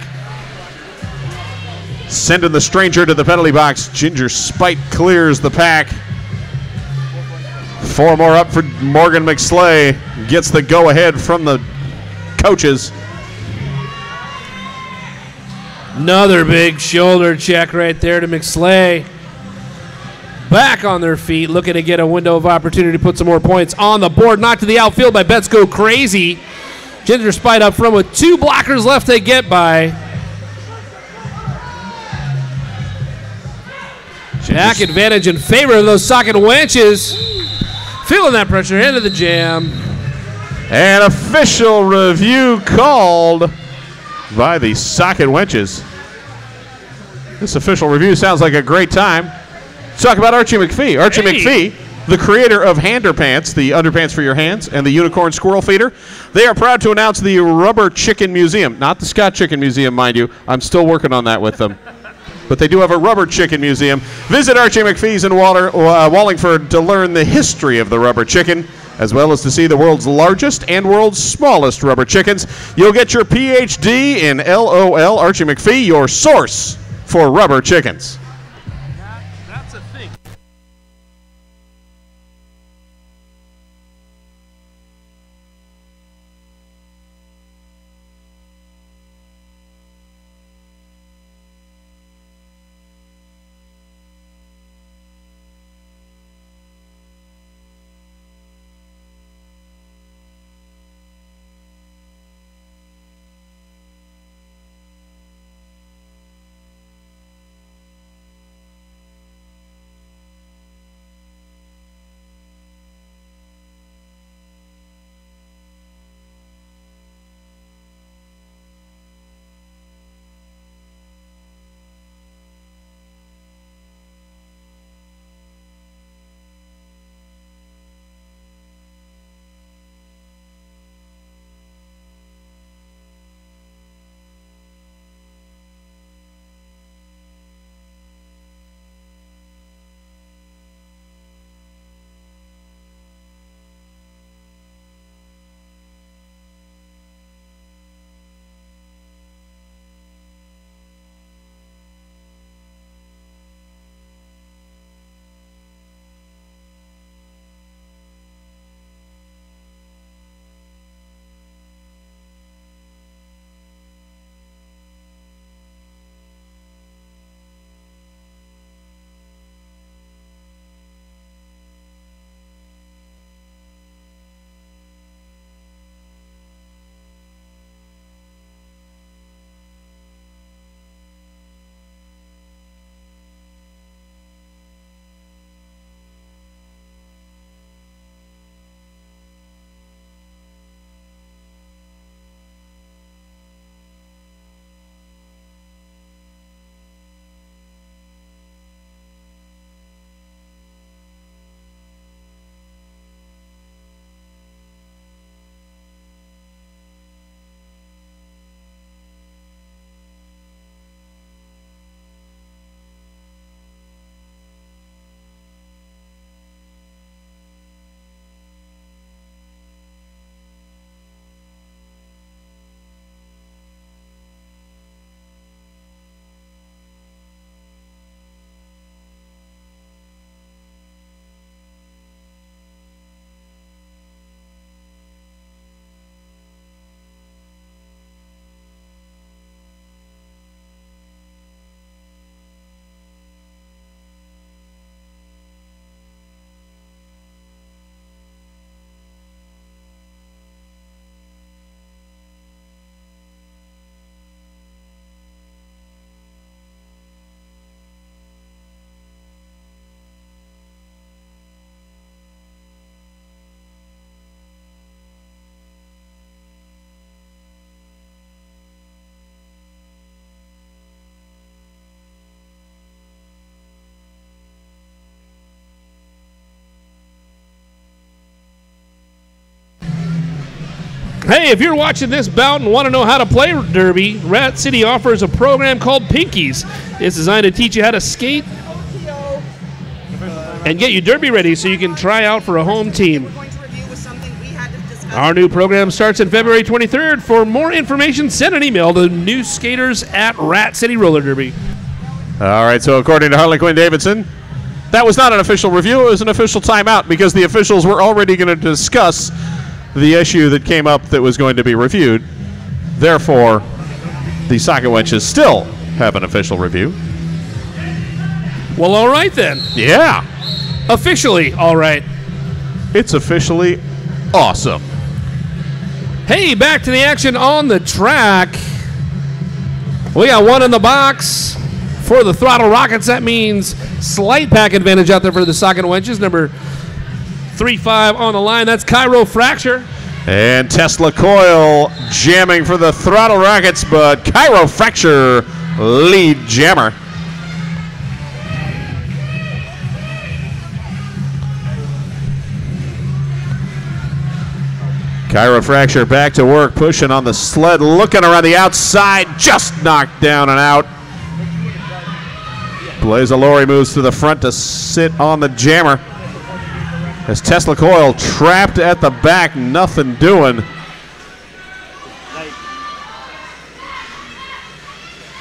Sending the stranger to the penalty box. Ginger Spite clears the pack. 4 more up for Morgan McSlay. Gets the go-ahead from the coaches. Another big shoulder check right there to McSlay. Back on their feet, looking to get a window of opportunity to put some more points on the board. Knocked to the outfield by Bets Go Crazy. Ginger Spite up front with 2 blockers left to get by. Back advantage in favor of those Socket Wenches. Feeling that pressure into the jam. An official review called by the Socket Wenches. This official review sounds like a great time. Let's talk about Archie McPhee. Archie McPhee, the creator of Handerpants, the underpants for your hands, and the Unicorn Squirrel Feeder. They are proud to announce the Rubber Chicken Museum. Not the Scott Chicken Museum, mind you. I'm still working on that with them. but they do have a rubber chicken museum. Visit Archie McPhee's in Wallingford to learn the history of the rubber chicken, as well as to see the world's largest and world's smallest rubber chickens. You'll get your PhD in LOL. Archie McPhee, your source for rubber chickens. That's a thing. Hey, if you're watching this bout and want to know how to play Derby, Rat City offers a program called Pinkies. It's designed to teach you how to skate and get you Derby ready so you can try out for a home team. Our new program starts on February 23rd. For more information, send an email to newskaters@Rat City Roller Derby. All right, so according to Harley Quinn Davidson, that was not an official review. It was an official timeout because the officials were already going to discuss the issue that came up that was going to be reviewed. Therefore, the socket wenches still have an official review. Well, all right then. Yeah. Officially, all right. It's officially awesome. Hey, back to the action on the track. We got one in the box for the Throttle Rockets. That means slight pack advantage out there for the socket wenches. Number 3-5 on the line. That's Cairo Fracture. And Tesla Coil jamming for the Throttle Rockets, but Cairo Fracture lead jammer. Cairo Fracture back to work, pushing on the sled, looking around the outside, just knocked down and out. Blaze Lori moves to the front to sit on the jammer. As Tesla Coil trapped at the back, nothing doing.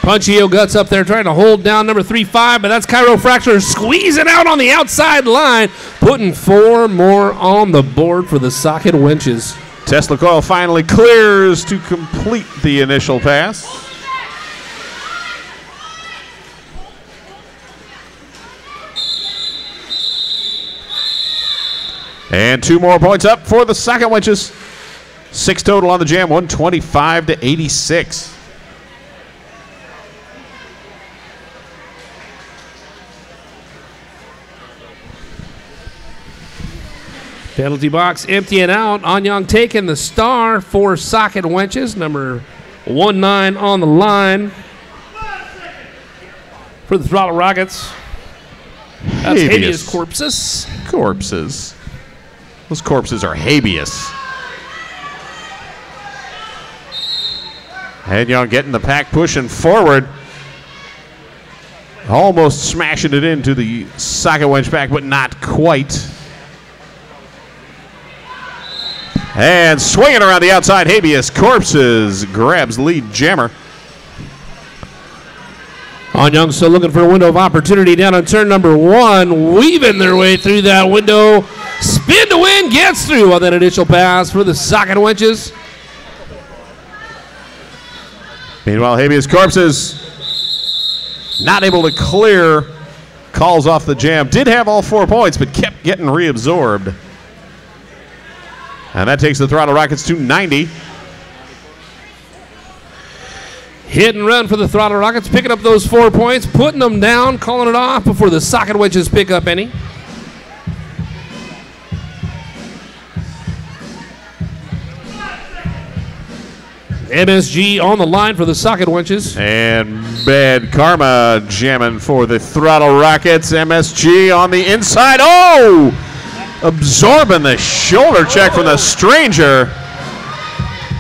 Punchio Guts up there trying to hold down number 3-5, but that's Chiropractor squeezing out on the outside line, putting 4 more on the board for the Socket Wenches. Tesla Coil finally clears to complete the initial pass. And 2 more points up for the Socket Wenches. 6 total on the jam, 125-86. Penalty box emptying out. Anyang taking the star for Socket Wenches. Number 19 on the line for the Throttle Rockets. That's habeas corpses. Corpses. Those corpses are habeas. Anyang getting the pack pushing forward. Almost smashing it into the Socket Wench pack, but not quite. And swinging around the outside, habeas corpses grabs lead jammer. Anyang still looking for a window of opportunity down on turn number 1, weaving their way through that window. Spin to win, gets through on that initial pass for the Socket Wenches. Meanwhile, habeas corpses not able to clear, calls off the jam. Did have all 4 points, but kept getting reabsorbed. And that takes the Throttle Rockets to 90. Hit and run for the Throttle Rockets, picking up those 4 points, putting them down, calling it off before the Socket Wenches pick up any. MSG on the line for the Socket Wenches. And Bad Karma jamming for the Throttle Rockets. MSG on the inside. Oh! Absorbing the shoulder check from the stranger.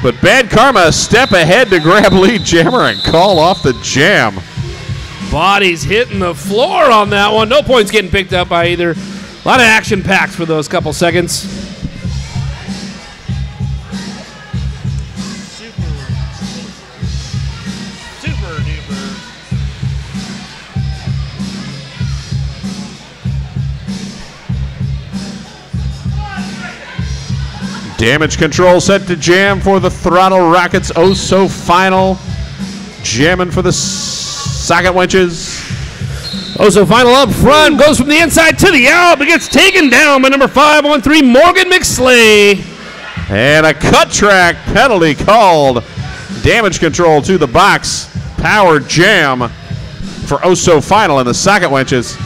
But Bad Karma a step ahead to grab lead jammer and call off the jam. Bodies hitting the floor on that one. No points getting picked up by either. A lot of action packs for those couple seconds. Damage control set to jam for the Throttle Rockets. Oh, so final. Jamming for the Socket Wenches. Oh, so final up front. Goes from the inside to the out, but gets taken down by number 513, Morgan McSlay. And a cut track penalty called. Damage control to the box. Power jam for oh so final in the Socket Wenches.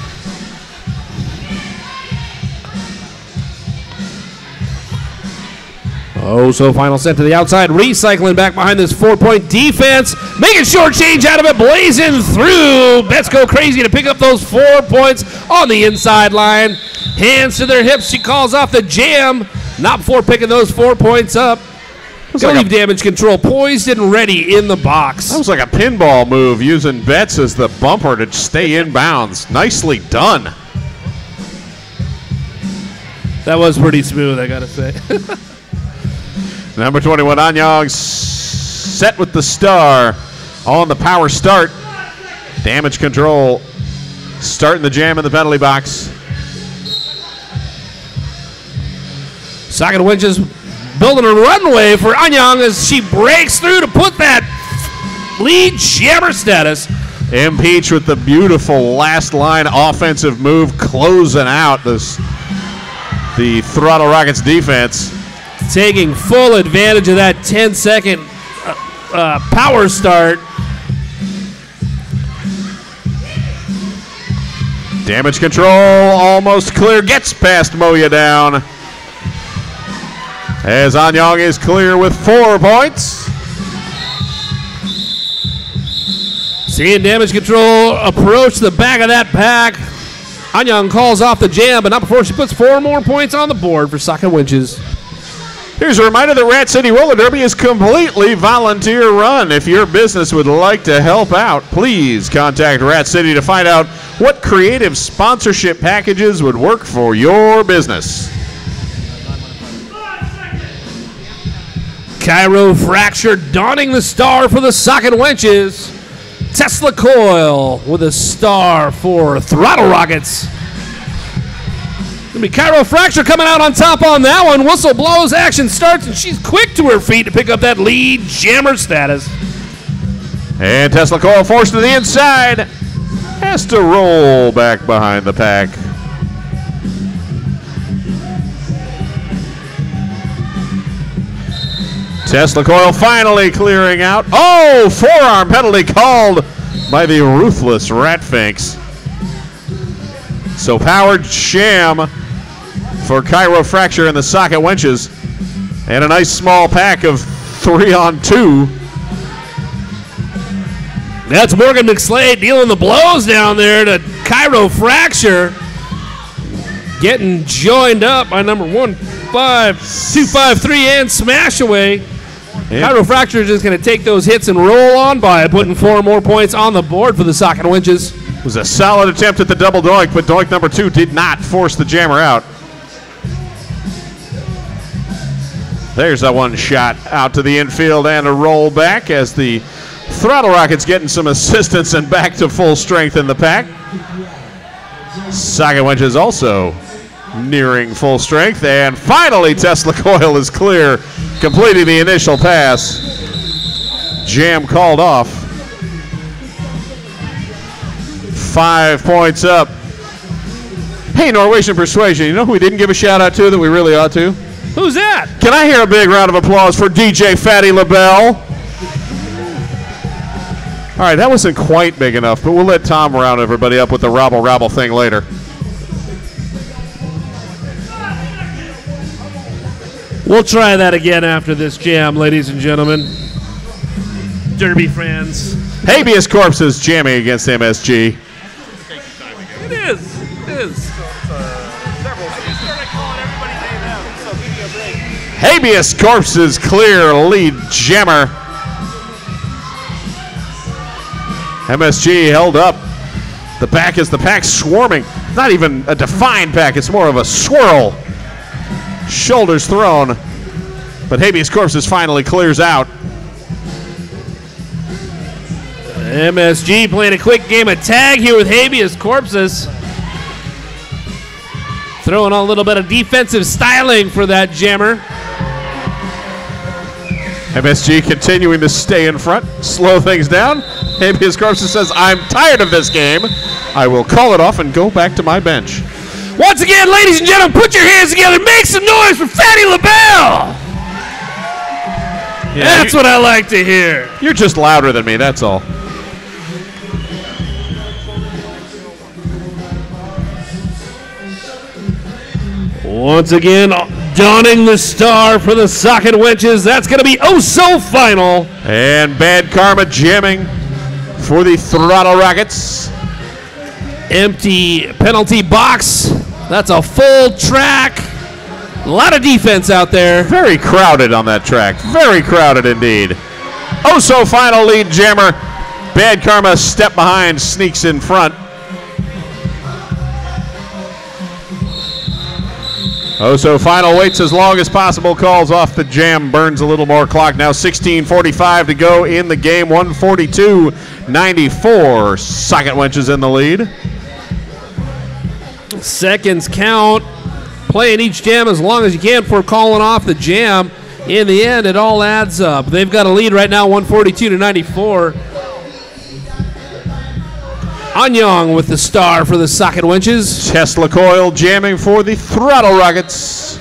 Oh, so final set to the outside. Recycling back behind this 4-point defense. Making short change out of it. Blazing through. Bets go crazy to pick up those 4 points on the inside line. Hands to their hips. She calls off the jam. Not before picking those 4 points up. Gonna leave damage control poised and ready in the box. That was like a pinball move, using Betts as the bumper to stay in bounds. Nicely done. That was pretty smooth, I gotta say. Number 21, Anyang set with the star on the power start. Damage control starting the jam in the penalty box. Socket Wenches building a runway for Anyang as she breaks through to put that lead jammer status. Impeach with the beautiful last line offensive move, closing out the Throttle Rockets defense. Taking full advantage of that 10-second power start. Damage control almost clear, gets past Moya down. As Anyang is clear with 4 points. Seeing damage control approach the back of that pack. Anyang calls off the jam, but not before she puts 4 more points on the board for Socket Wenches. Here's a reminder that Rat City Roller Derby is completely volunteer run. If your business would like to help out, please contact Rat City to find out what creative sponsorship packages would work for your business. Fracture donning the star for the Socket Wenches. Tesla Coil with a star for Throttle Rockets. Gonna be Fracture coming out on top on that one. Whistle blows, action starts, and she's quick to her feet to pick up that lead jammer status. And Tesla Coil forced to the inside. Has to roll back behind the pack. Tesla Coil finally clearing out. Oh, forearm penalty called by the ruthless Ratfinks. So powered sham for Fracture and the Socket Wenches. And a nice small pack of 3-on-2. That's Morgan McSlade dealing the blows down there to Fracture. Getting joined up by number 15253 and Smash Away. Fracture is just going to take those hits and roll on by, putting 4 more points on the board for the Socket Wenches. It was a solid attempt at the double doink, but doink number 2 did not force the jammer out. There's that one shot out to the infield and a roll back as the Throttle Rockets getting some assistance and back to full strength in the pack. Socket Wenches also nearing full strength, and finally Tesla Coil is clear, completing the initial pass. Jam called off. 5 points up. Hey, Norwegian Persuasion, you know who we didn't give a shout out to that we really ought to? Who's that? Can I hear a big round of applause for DJ Fatty LaBelle? All right, that wasn't quite big enough, but we'll let Tom round everybody up with the rabble thing later. We'll try that again after this jam, ladies and gentlemen. Derby fans. Habeas Corpses jamming against MSG. It is. Habeas Corpses clear lead jammer. MSG held up. The pack is the pack swarming. Not even a defined pack, it's more of a swirl. Shoulders thrown. But Habeas Corpses finally clears out. MSG playing a quick game of tag here with Habeas Corpses. Throwing on a little bit of defensive styling for that jammer. MSG continuing to stay in front, slow things down. Habeas Corpses says, I'm tired of this game. I will call it off and go back to my bench. Once again, ladies and gentlemen, put your hands together. Make some noise for Fatty LaBelle. Yeah, that's what I like to hear. You're just louder than me, that's all. Once again, donning the star for the Socket Wenches. That's going to be oh so final. And Bad Karma jamming for the Throttle Rockets. Empty penalty box. That's a full track. A lot of defense out there. Very crowded on that track. Very crowded indeed. Oh so final lead jammer. Bad Karma step behind, sneaks in front. Oh so final waits as long as possible, calls off the jam, burns a little more clock. Now 16:45 to go in the game. 142-94. Socket Wenches in the lead. Seconds count. Playing each jam as long as you can before calling off the jam. In the end, it all adds up. They've got a lead right now, 142-94. Anyang with the star for the Socket Wenches. Tesla Coil jamming for the Throttle Rockets.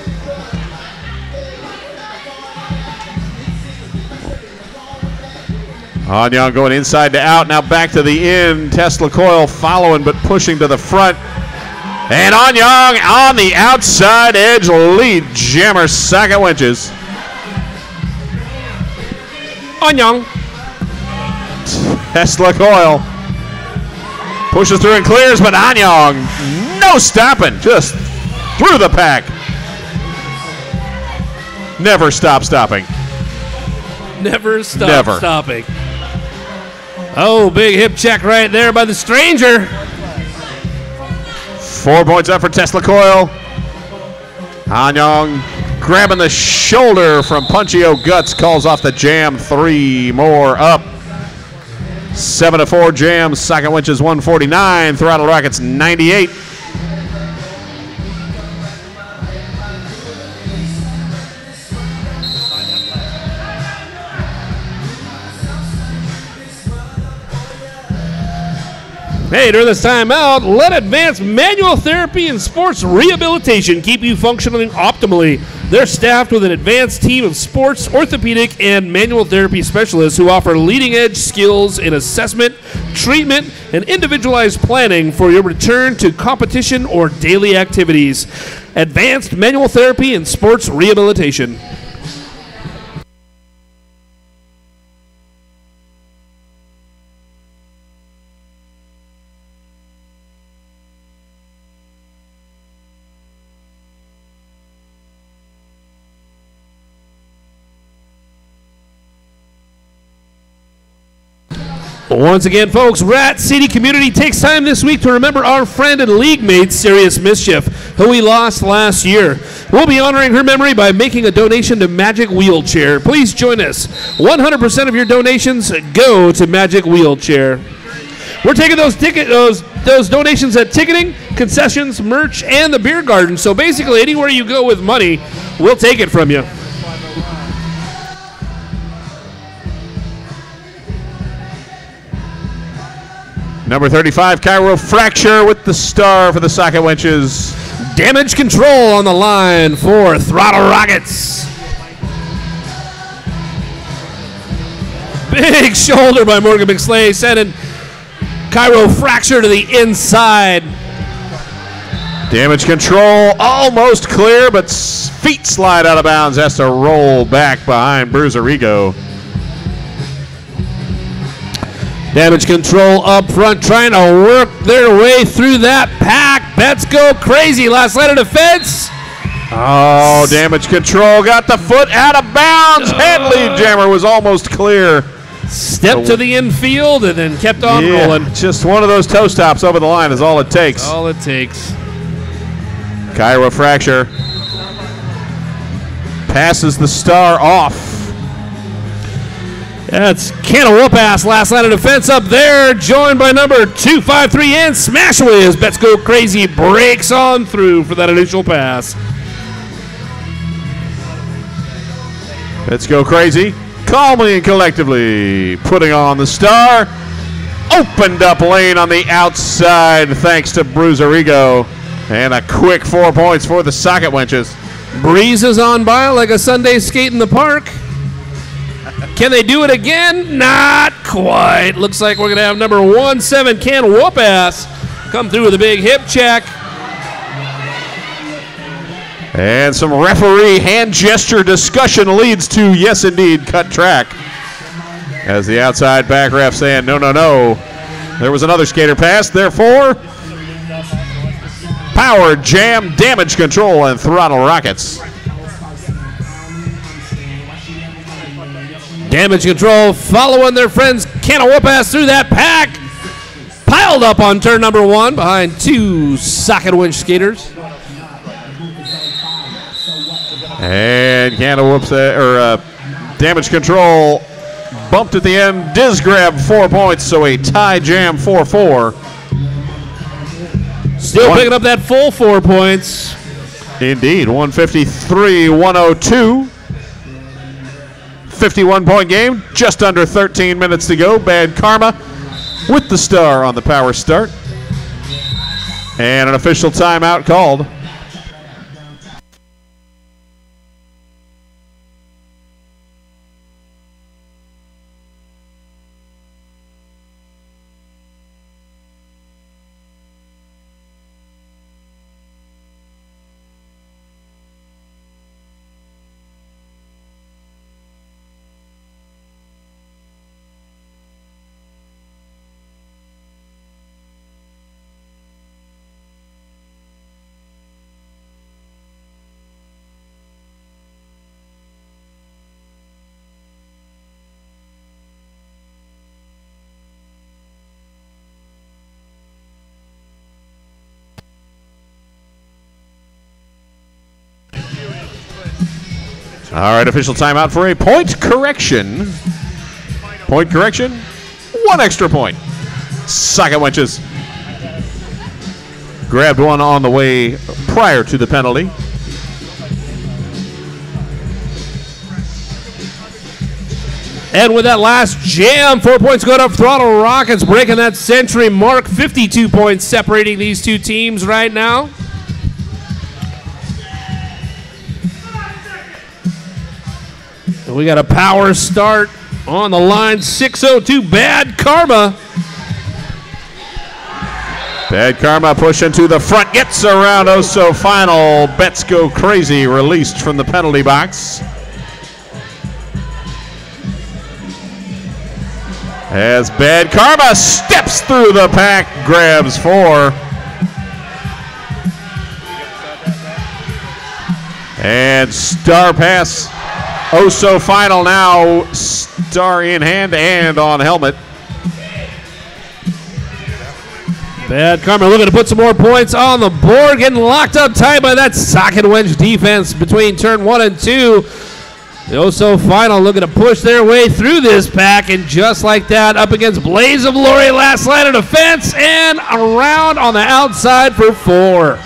Anyang going inside to out, now back to the in. Tesla Coil following but pushing to the front. And Anyang on the outside edge, lead jammer Socket Wenches. Anyang. Tesla Coil pushes through and clears, but Anyang, no stopping, just through the pack. Never stop stopping. Never stop Never. stopping. Oh, big hip check right there by the stranger. 4 points up for Tesla Coil. Hanyong grabbing the shoulder from Punchy O'Guts, calls off the jam. 3 more up. 7-4 jam. Socket Winches 149. Throttle Rockets 98. Hey, during this timeout, let Advanced Manual Therapy and Sports Rehabilitation keep you functioning optimally. They're staffed with an advanced team of sports, orthopedic, and manual therapy specialists who offer leading-edge skills in assessment, treatment, and individualized planning for your return to competition or daily activities. Advanced Manual Therapy and Sports Rehabilitation. Once again, folks, Rat City community takes time this week to remember our friend and league mate, Serious Mischief, who we lost last year. We'll be honoring her memory by making a donation to Magic Wheelchair. Please join us. 100% of your donations go to Magic Wheelchair. We're taking those donations at ticketing, concessions, merch, and the beer garden. So basically, anywhere you go with money, we'll take it from you. Number 35, Chiropractor with the star for the Socket Winches. Damage control on the line for Throttle Rockets. Big shoulder by Morgan McSlay, sending Chiropractor to the inside. Damage control almost clear, but feet slide out of bounds. Has to roll back behind Bruiserigo. Damage control up front, trying to work their way through that pack. Bets go crazy. Last line of defense. Oh, damage control got the foot out of bounds. Head lead jammer was almost clear. Stepped to the infield and then kept on rolling. Just one of those toe stops over the line is all it takes. All it takes. Chiropractor passes the star off. That's Can of Whoop-Ass, last line of defense up there, joined by number 253 and Smash Away as Bets Go Crazy breaks on through for that initial pass. Let's Go Crazy, calmly and collectively putting on the star. Opened up lane on the outside thanks to Bruiserigo. And a quick 4 points for the Socket Winches. Breezes on by like a Sunday skate in the park. Can they do it again? Not quite. Looks like we're going to have number 17, Can Whoop-Ass, come through with a big hip check. And some referee hand gesture discussion leads to, yes, indeed, cut track. As the outside back ref saying, no, no, no. There was another skater pass, therefore, power, jam, damage control, and Throttle Rockets. Damage control following their friends Can of Whoop-Ass through that pack. Piled up on turn number 1 behind 2 Socket Winch skaters. And Can of damage control bumped at the end. Diz grabbed 4 points, so a tie jam 4-4. Still picking up that full 4 points. Indeed, 153-102. 51-point game, just under 13 minutes to go. Bad Karma with the star on the power start. And an official timeout called. All right, official timeout for a point correction. Point correction, 1 extra point. Socket Wenches grabbed one on the way prior to the penalty. And with that last jam, 4 points going up. Throttle Rockets breaking that century mark. 52 points separating these two teams right now. And we got a power start on the line. 6:02, Bad Karma. Bad Karma pushing to the front, gets around Oso Final. Bets Go Crazy released from the penalty box. As Bad Karma steps through the pack, grabs 4. And Star Pass, Oso Final now, Star in hand and on helmet. Bad Karma looking to put some more points on the board, getting locked up tight by that socket wedge defense between turn 1 and 2. The Oso Final looking to push their way through this pack, and just like that, up against Blaze of Glory, last line of defense, and around on the outside for 4.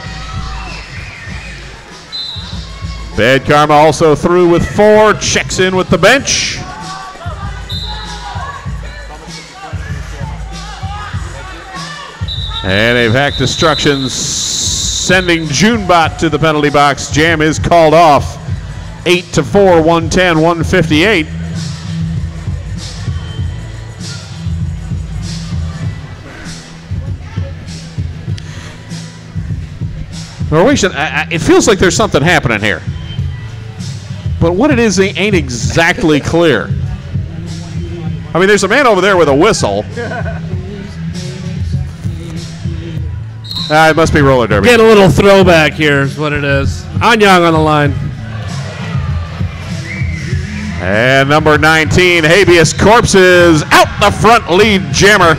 Bad Karma also through with 4, checks in with the bench. And a Vac Destruction sending Junebot to the penalty box. Jam is called off. 8-4, 110, 158. Norwegian, it feels like there's something happening here. But what it is ain't exactly clear. I mean, there's a man over there with a whistle. It must be roller derby. Get a little throwback here is what it is. Anyang on the line. And number 19, Habeas Corpses, out the front, lead jammer.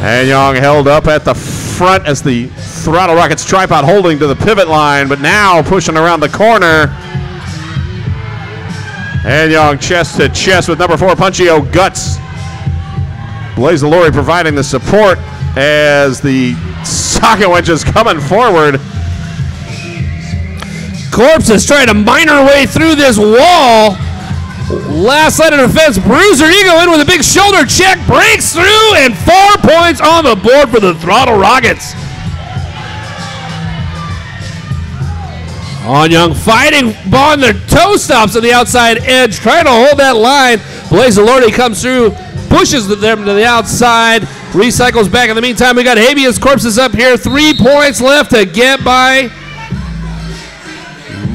Anyang held up at the front as the Throttle Rockets tripod holding to the pivot line, but now pushing around the corner. Anyang chest to chest with number 4, Punchio Guts. Blaze the Lorry providing the support as the socket wench is coming forward. Corpse is trying to mine her way through this wall. Last line of defense, Bruiser Ego in with a big shoulder check, breaks through, and 4 points on the board for the Throttle Rockets. Anyang fighting on their toe stops on the outside edge, trying to hold that line. Blaze Lordy comes through, pushes them to the outside, recycles back. In the meantime, we got Habeas Corpses up here. 3 points left to get by.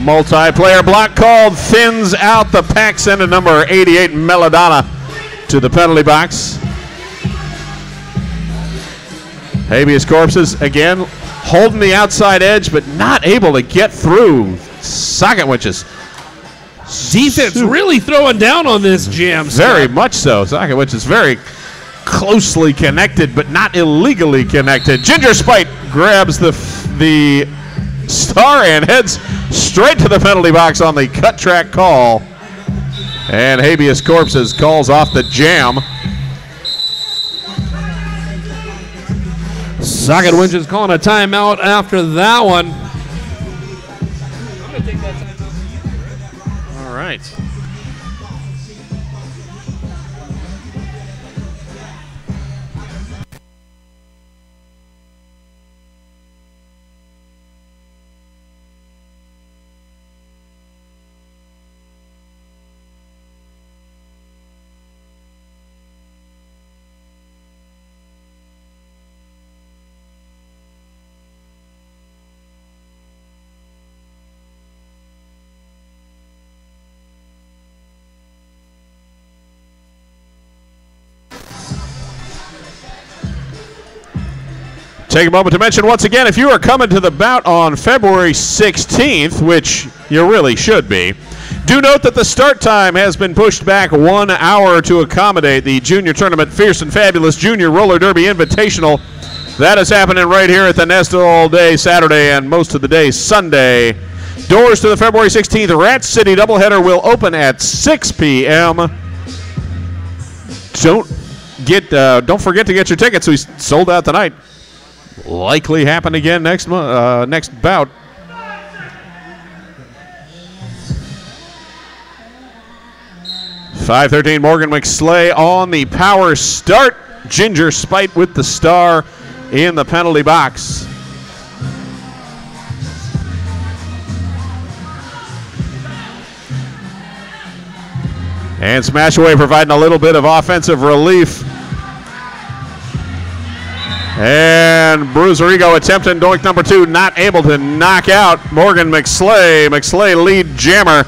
Multiplayer block called, thins out the pack, sending number 88, Melodonna, to the penalty box. Habeas Corpses, again, holding the outside edge, but not able to get through. Socket Witches. Defense really throwing down on this jam. Very much so. Socket Witches very closely connected, but not illegally connected. Ginger Spite grabs the star and heads straight to the penalty box on the cut track call. And Habeas Corpses calls off the jam. Socket Winch is calling a timeout after that one. All right. Take a moment to mention once again, if you are coming to the bout on February 16th, which you really should be, Do note that the start time has been pushed back 1 hour to accommodate the junior tournament Fierce and Fabulous Junior Roller Derby Invitational. That is happening right here at the Nest all day Saturday and most of the day Sunday. Doors to the February 16th Rat City doubleheader will open at 6 p.m. Don't forget to get your tickets. We sold out tonight. Likely happen again next bout. .513 Morgan McSlay on the power start. Ginger Spite with the star in the penalty box. And Smashaway providing a little bit of offensive relief. And Bruiserigo attempting doink number 2, not able to knock out Morgan McSlay. McSlay lead jammer.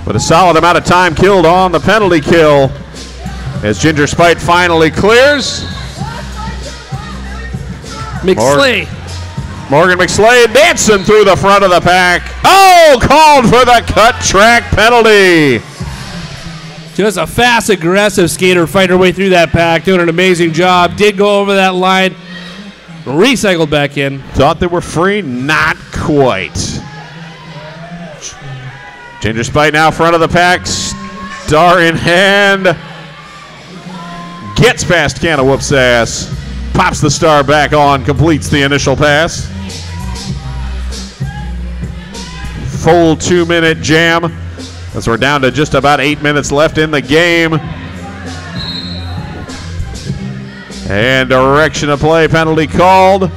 But a solid amount of time killed on the penalty kill as Ginger Spite finally clears. McSlay. Morgan McSlay dancing through the front of the pack. Oh, called for the cut track penalty. Just a fast, aggressive skater fighting her way through that pack, doing an amazing job. Did go over that line, recycled back in. Thought they were free, not quite. Ginger Spite now front of the pack, star in hand. Gets past Canna Whoop's ass, pops the star back on, completes the initial pass. Full 2-minute jam, as we're down to just about 8 minutes left in the game. And direction of play penalty called.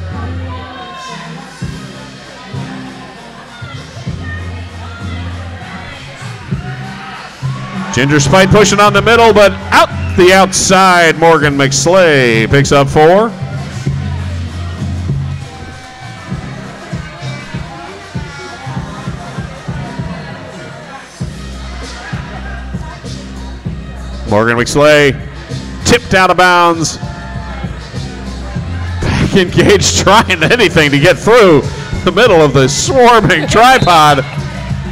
Ginger Spite pushing on the middle, but out the outside. Morgan McSlay picks up 4. Morgan McSlay tipped out of bounds. Back engaged, trying anything to get through the middle of the swarming tripod.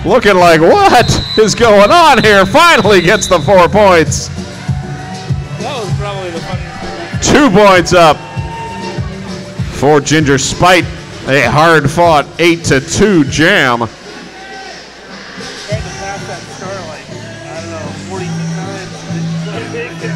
Looking like, what is going on here? Finally gets the 4 points. That was probably the funniest. 2 points up for Ginger Spite. A hard-fought 8-2 jam. Tried to pass that star like, I don't know, 42 times. Didn't make it.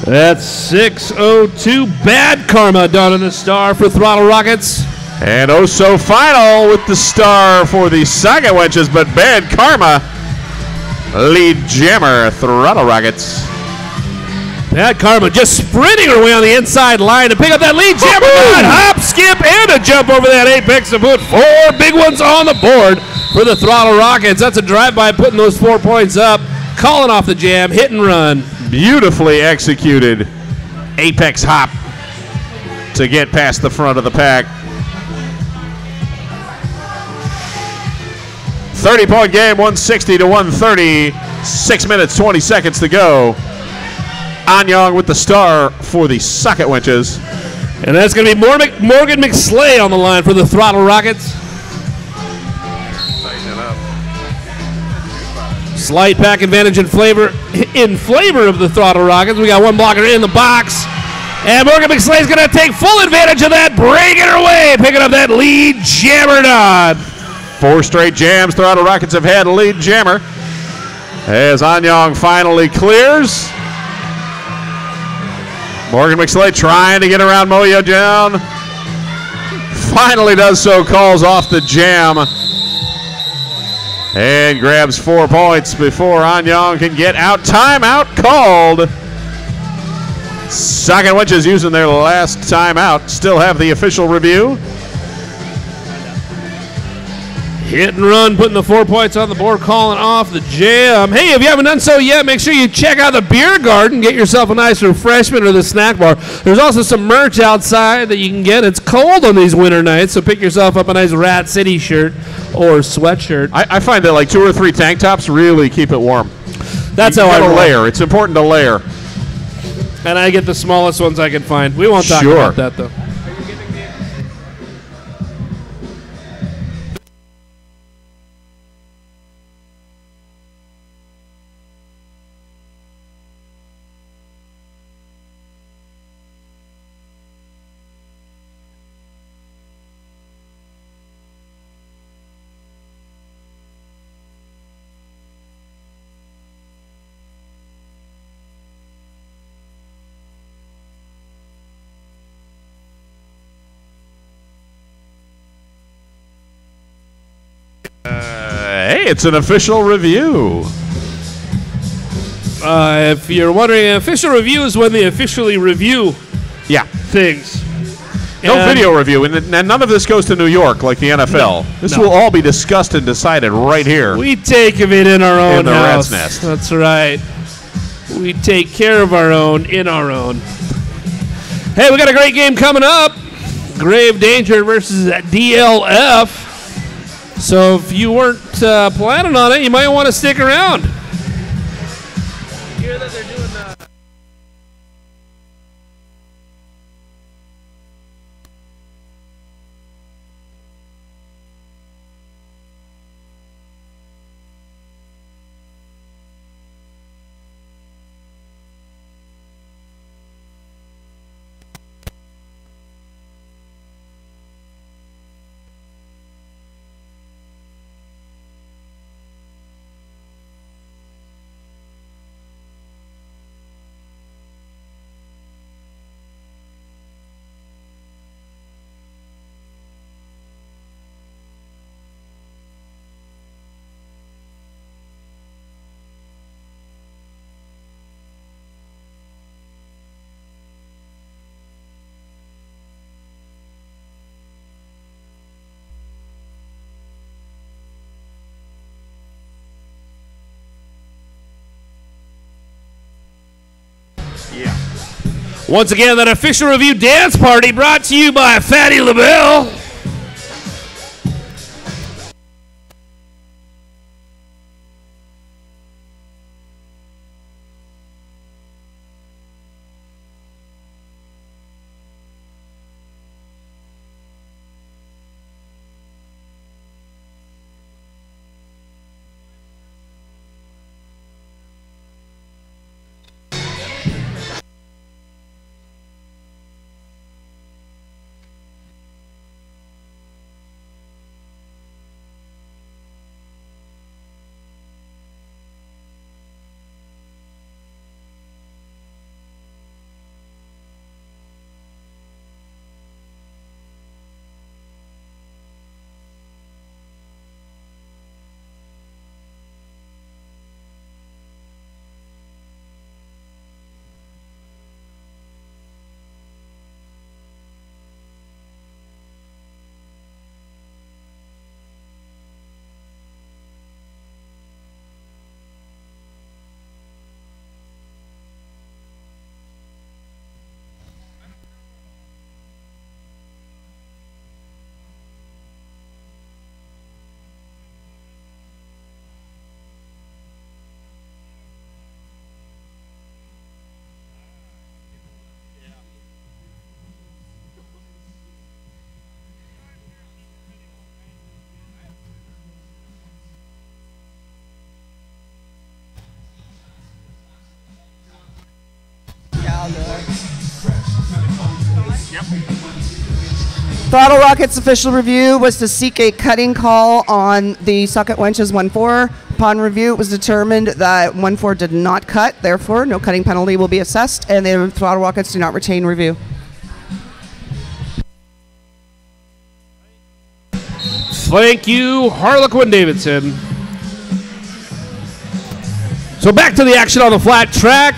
That's 6:02. Bad karma done in the star for Throttle Rockets. And oh so final with the star for the Saga Wenches, but Bad Karma lead jammer Throttle Rockets. Bad Karma just sprinting her way on the inside line to pick up that lead jammer. Hop, skip, and a jump over that apex to put 4 big ones on the board for the Throttle Rockets. That's a drive-by putting those 4 points up, calling off the jam, hit and run. Beautifully executed apex hop to get past the front of the pack. 30-point game, 160-130. 6 minutes, 20 seconds to go. Anyang with the star for the Socket Wenches. And that's going to be Morgan McSlay on the line for the Throttle Rockets. Slight pack advantage in favor of the Throttle Rockets. We got one blocker in the box. And Morgan McSlay is going to take full advantage of that, breaking her way, picking up that lead jammer nod. 4 straight jams Throttle Rockets have had a lead jammer. As Anyang finally clears. Morgan McSlay trying to get around Moyo down. Finally does so, calls off the jam. And grabs 4 points before Anyang can get out. Timeout called. Socket Wenches using their last timeout. Still have the official review. Hit and run, putting the 4 points on the board, calling off the jam. Hey, if you haven't done so yet, make sure you check out the beer garden. Get yourself a nice refreshment or the snack bar. There's also some merch outside that you can get. It's cold on these winter nights, so pick yourself up a nice Rat City shirt or sweatshirt. I find that like 2 or 3 tank tops really keep it warm. That's you how I gotta roll. layer. It's important to layer. And I get the smallest ones I can find. We won't talk about that, though. Hey, it's an official review. If you're wondering, an official review is when they officially review things. No video review, and none of this goes to New York like the NFL. This will all be discussed and decided right here. We take of it in our own in the house. Rat's Nest. That's right. We take care of our own in our own. Hey, we got a great game coming up. Grave Danger versus DLF. So if you weren't planning on it, you might want to stick around. Hear that they're doing Once again, that official review dance party brought to you by Fatty LaBelle. Throttle Rocket's official review was to seek a cutting call on the socket wenches 1-4. Upon review, it was determined that 1-4 did not cut. Therefore, no cutting penalty will be assessed, and the Throttle Rockets do not retain review. Thank you, Harlequin Davidson. So back to the action on the flat track.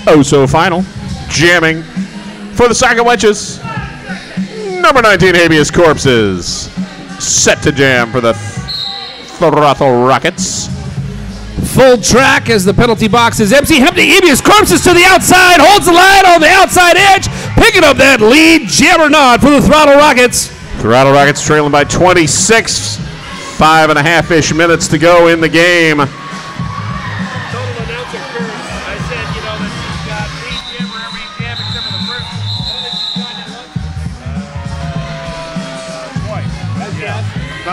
Oh, so final. Jamming for the socket wenches. Number 19 Habeas Corpses. Set to jam for the Throttle Rockets. Full track as the penalty box is empty. Habeas Corpses to the outside. Holds the line on the outside edge. Picking up that lead. Jabbernaut for the Throttle Rockets. Throttle Rockets trailing by 26. 5.5-ish minutes to go in the game. Total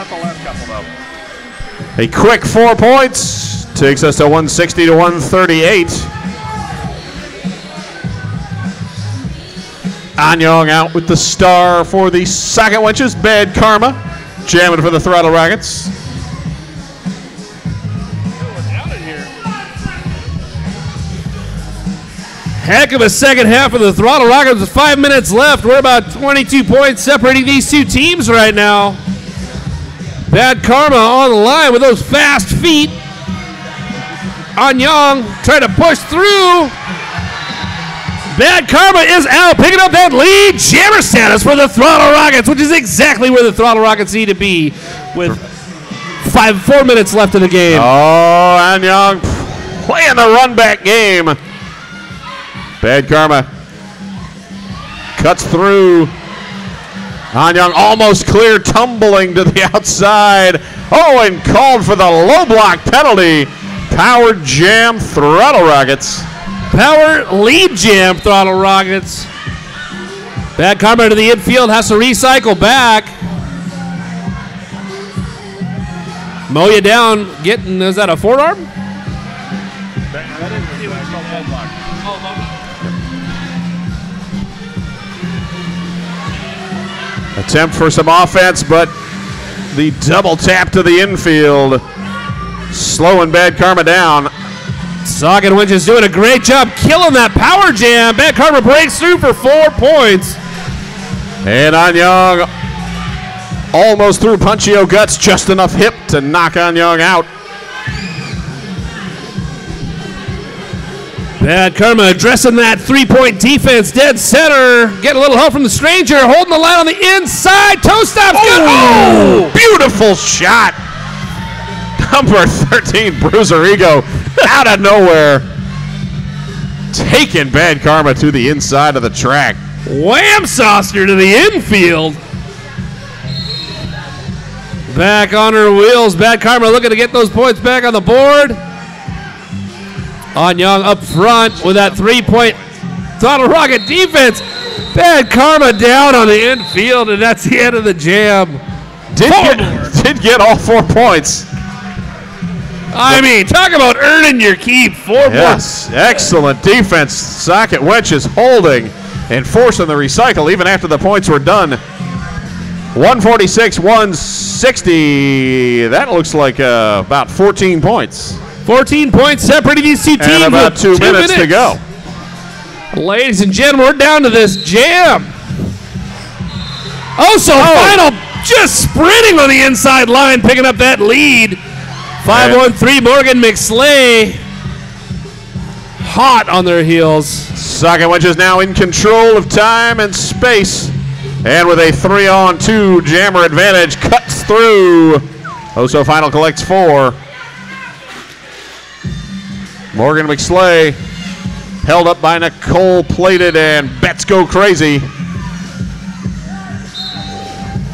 Not the last couple, though. A quick 4 points takes us to 160 to 138. Anyong out with the star for the Socket Wenches. Bad Karma jamming for the Throttle Rockets. Heck of a second half of the Throttle Rockets with 5 minutes left. We're about 22 points separating these two teams right now. Bad Karma on the line with those fast feet. Anyong trying to push through. Bad Karma is out, picking up that lead jammer status for the Throttle Rockets, which is exactly where the Throttle Rockets need to be with 4 minutes left in the game. Oh, Anyong playing the run back game. Bad Karma cuts through. Anyong almost clear, tumbling to the outside. Oh, and called for the low block penalty. Power jam Throttle Rockets. Power lead jam Throttle Rockets. Bad Karma to the infield, has to recycle back. Mow you down, getting, is that a forearm? Attempt for some offense, but the double tap to the infield, slowing Bad Karma down. Socket Wenches doing a great job killing that power jam. Bad Karma breaks through for 4 points. And Anyong almost through Punchio Guts, just enough hip to knock Anyong out. Bad Karma addressing that 3-point defense, dead center. Getting a little help from the stranger, holding the line on the inside. Toe stop's good. Oh, beautiful shot. Number 13, Bruiser Ego, out of nowhere, taking Bad Karma to the inside of the track. Wham saucer to the infield. Back on her wheels. Bad Karma looking to get those points back on the board. Anyong up front with that 3-point Throttle Rocket defense. Bad Karma down on the infield, and that's the end of the jam. Did get all 4 points. I mean, talk about earning your keep. 4 points. Yes, excellent defense. Socket Wenches holding and forcing the recycle even after the points were done. 146-160. That looks like about 14 points. 14 points separating these two teams. And about 2 minutes to go. Ladies and gentlemen, we're down to this jam. Final just sprinting on the inside line, picking up that lead. 5-1-3 Morgan McSlay. Hot on their heels. Socket Wenches now in control of time and space. And with a 3-on-2 jammer advantage, cuts through. Oso Final collects 4. Morgan McSlay held up by Nicole Plated, and bets go crazy.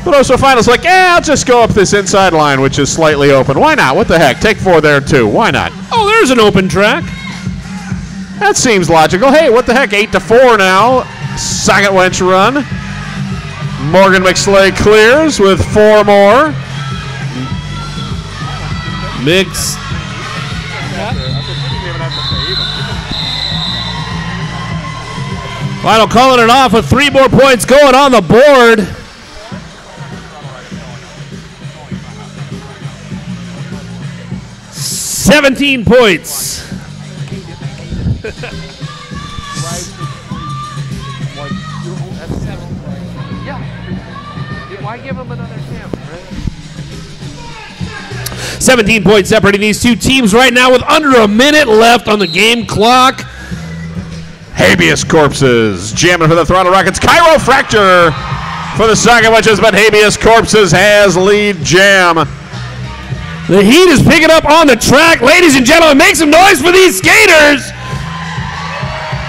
But Oso Final's like, I'll just go up this inside line, which is slightly open. Why not? What the heck? Take 4 there, too. Why not? Oh, there's an open track. That seems logical. Hey, what the heck? 8-4 now. Socket Wench run. Morgan McSlay clears with 4 more. Mix. Final calling it off with 3 more points going on the board. $17 points. Why give him another chance, right? 17 points separating these two teams right now with under a minute left on the game clock. Habeas Corpses jamming for the Throttle Rockets. Chiropractor for the Socket Wenches, but Habeas Corpses has lead jam. The heat is picking up on the track. Ladies and gentlemen, make some noise for these skaters.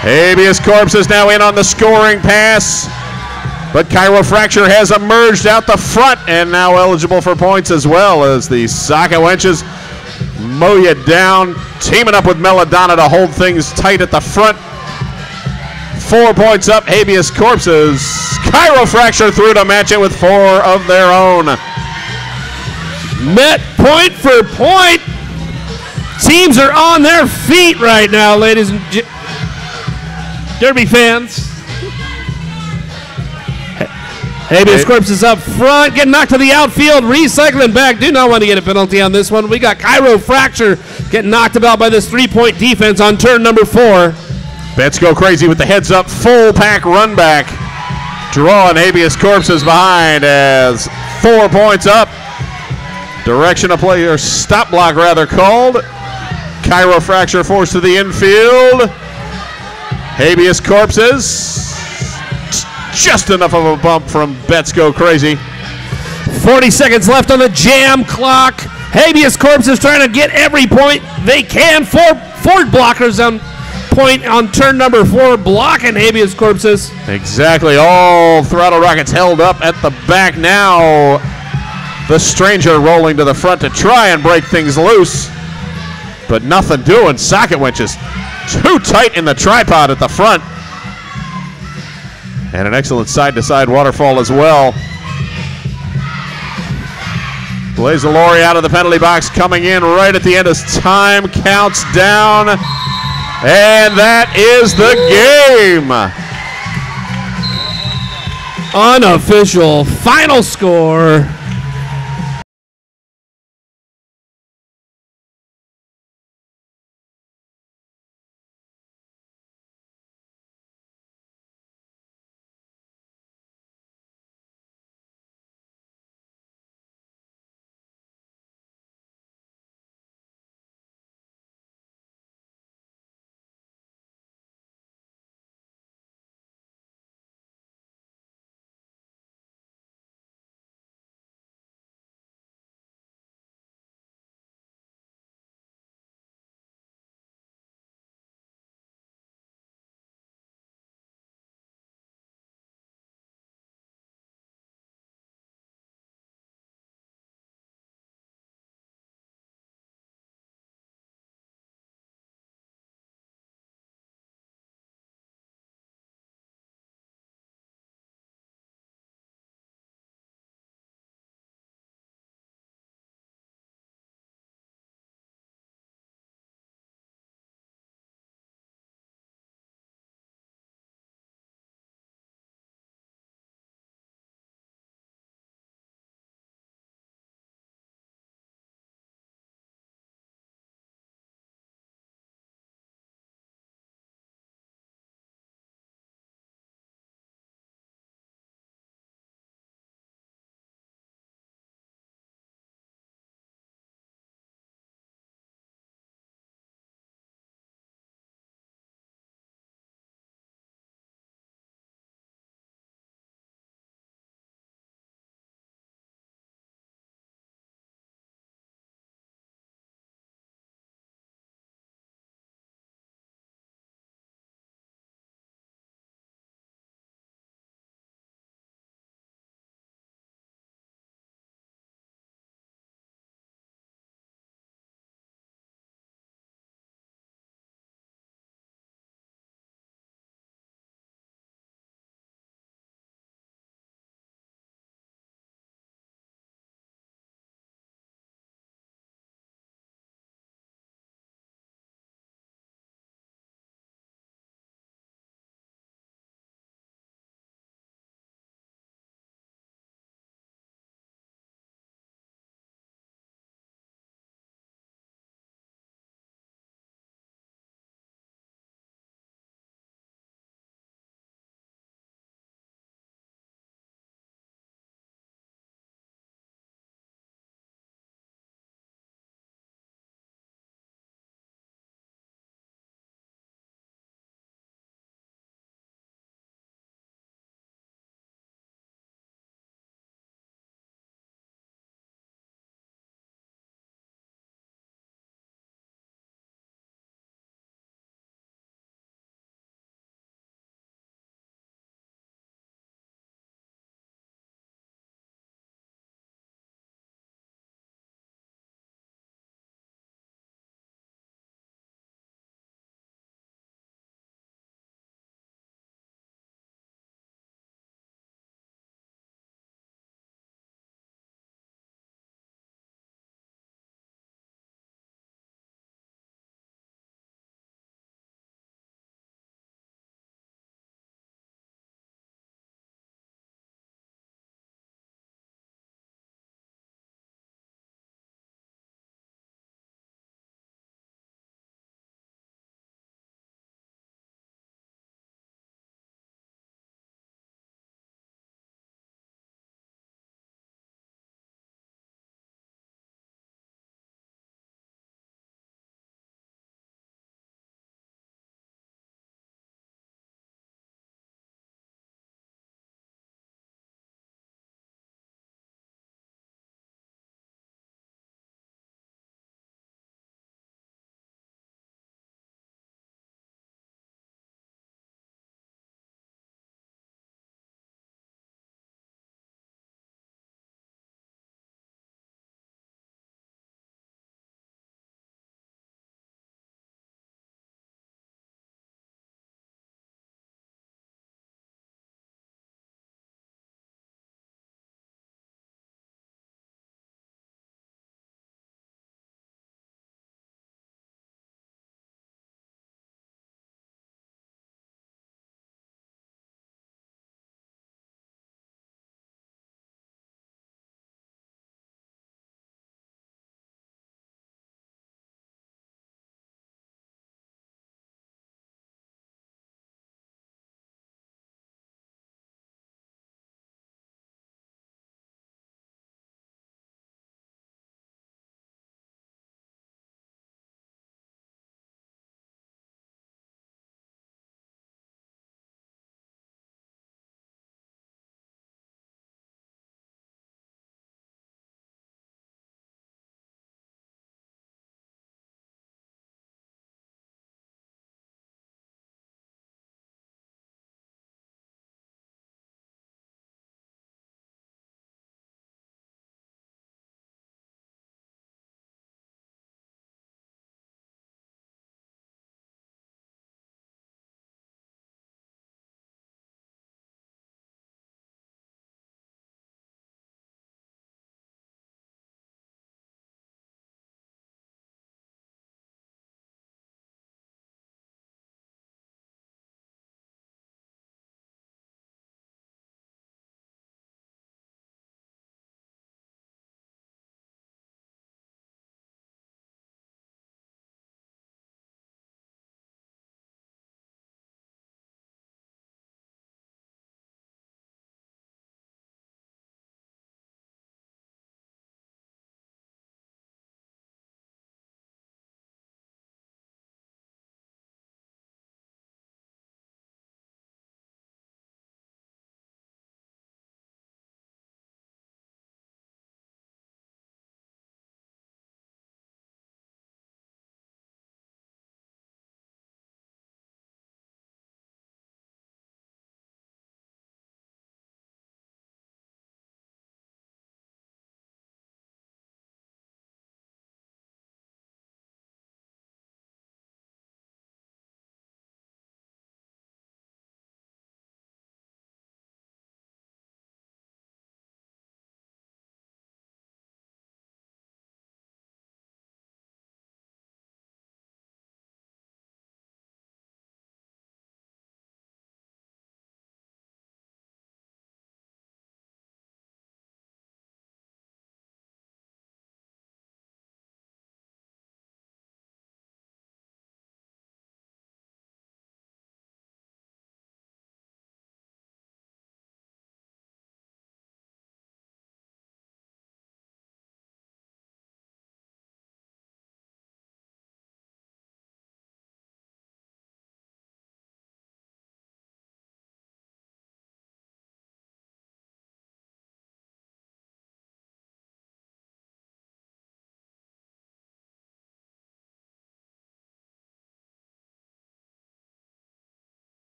Habeas Corpses now in on the scoring pass, but Chiropractor has emerged out the front and now eligible for points as well as the Socket Wenches mow you down, teaming up with Melodonna to hold things tight at the front. 4 points up, Habeas Corpses. Chiropractor through to match it with 4 of their own. Met point for point. Teams are on their feet right now, ladies and Derby fans. Habeas Corpse is up front, getting knocked to the outfield, recycling back. Do not want to get a penalty on this one. We got Chirofracture getting knocked about by this 3-point defense on turn number 4. Bets go crazy with the heads up, full pack run back. Drawing Habeas Corpses behind as 4 points up. Direction of play, or stop block rather called. Chirofracture forced to the infield. Habeas Corpses. Just enough of a bump from Bets Go Crazy. 40 seconds left on the jam clock. Habeas Corpses trying to get every point they can. Four blockers on point on turn number 4, blocking Habeas Corpses. Exactly. All throttle rockets held up at the back now. The Stranger rolling to the front to try and break things loose. But nothing doing. Socket winches too tight in the tripod at the front. And an excellent side-to-side waterfall as well. Blaze Lori out of the penalty box, coming in right at the end as time counts down. And that is the game. Unofficial final score.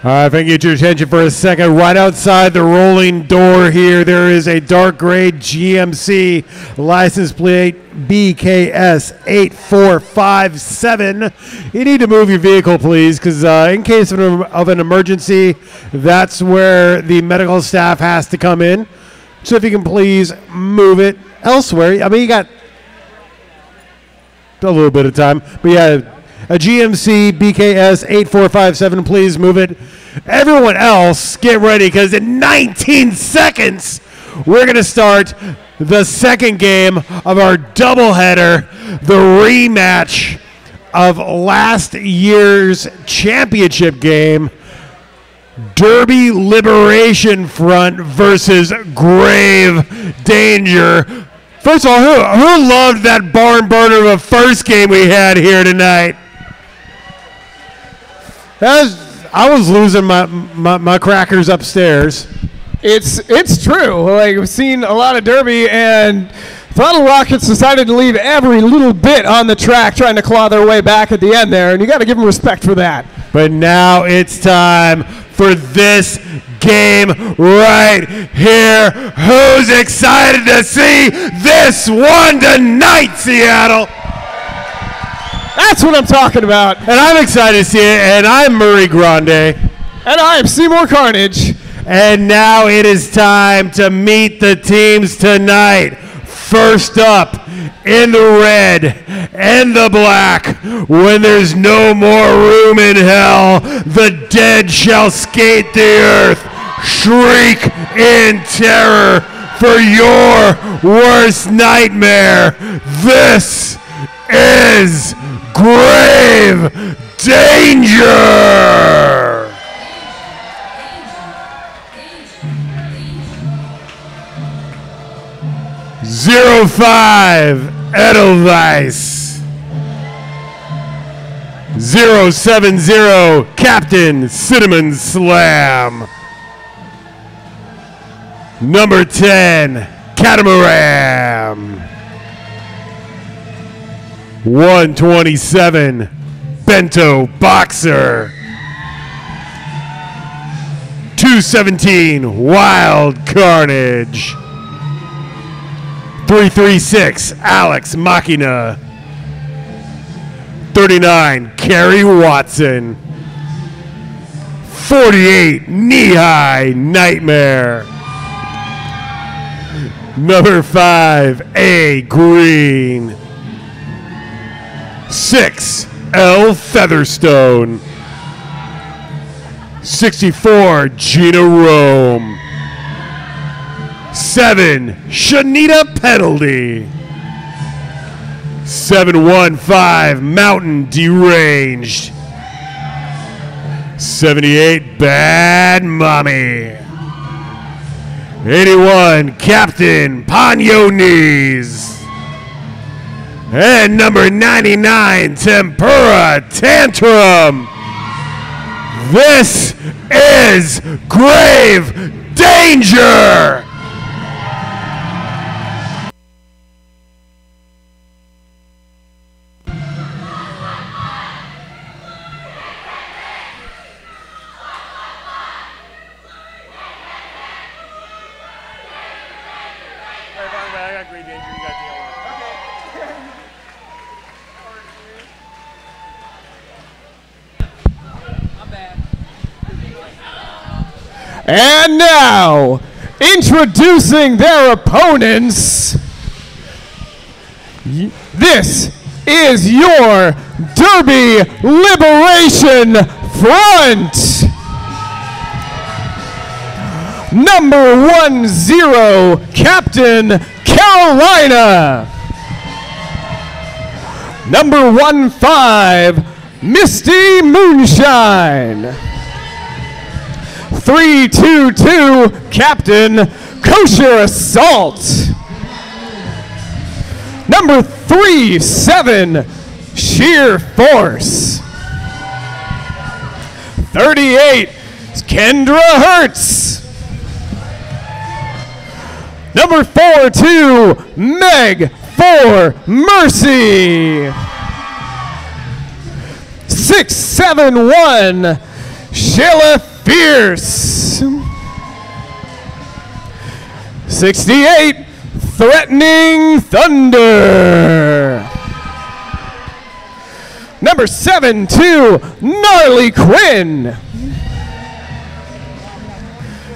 All right, if I can get your attention for a second, right outside the rolling door here, there is a dark gray GMC license plate BKS 8457. You need to move your vehicle, please, because in case of an emergency, that's where the medical staff has to come in. So if you can please move it elsewhere. I mean, you got a little bit of time, but yeah, a GMC BKS 8457, please move it. Everyone else, get ready, because in 19 seconds, we're going to start the second game of our doubleheader, the rematch of last year's championship game, Derby Liberation Front versus Grave Danger. First of all, who loved that barn burner of a first game we had here tonight? I was losing my crackers upstairs. It's true. Like, we've seen a lot of Derby, and Throttle Rockets decided to leave every little bit on the track trying to claw their way back at the end there, and you got to give them respect for that. But now it's time for this game right here. Who's excited to see this one tonight, Seattle? That's what I'm talking about. And I'm excited to see it, and I'm Murray Grande. And I'm Seymour Carnage. And now it is time to meet the teams tonight. First up, in the red and the black, when there's no more room in hell, the dead shall skate the earth, shriek in terror for your worst nightmare. This is Grave Danger! 05 Edelweiss. 070 Captain Cinnamon Slam. Number 10 Catamaran. 127 Bento Boxer. 217 Wild Carnage. 336 Alex Machina. 39 Kerry Watson. 48 Knee-High Nightmare. Number 5 A Green. 6 L Featherstone. 64 Gina Rome. 7 Shanita Penalty. 715 Mountain Deranged. 78 Bad Mommy. 81 Captain Ponyo Knees. And number 99 Tempura Tantrum. This is Grave Danger! And now, introducing their opponents, this is your Derby Liberation Front. Number 10, Captain Carolina. Number 15, Misty Moonshine. 322, Captain Kosher Assault. Number 37, Sheer Force. 38, Kendra Hertz. Number 42, Meg for Mercy. 671, Shayla Fierce. 68, Threatening Thunder. Number 72, Gnarly Quinn.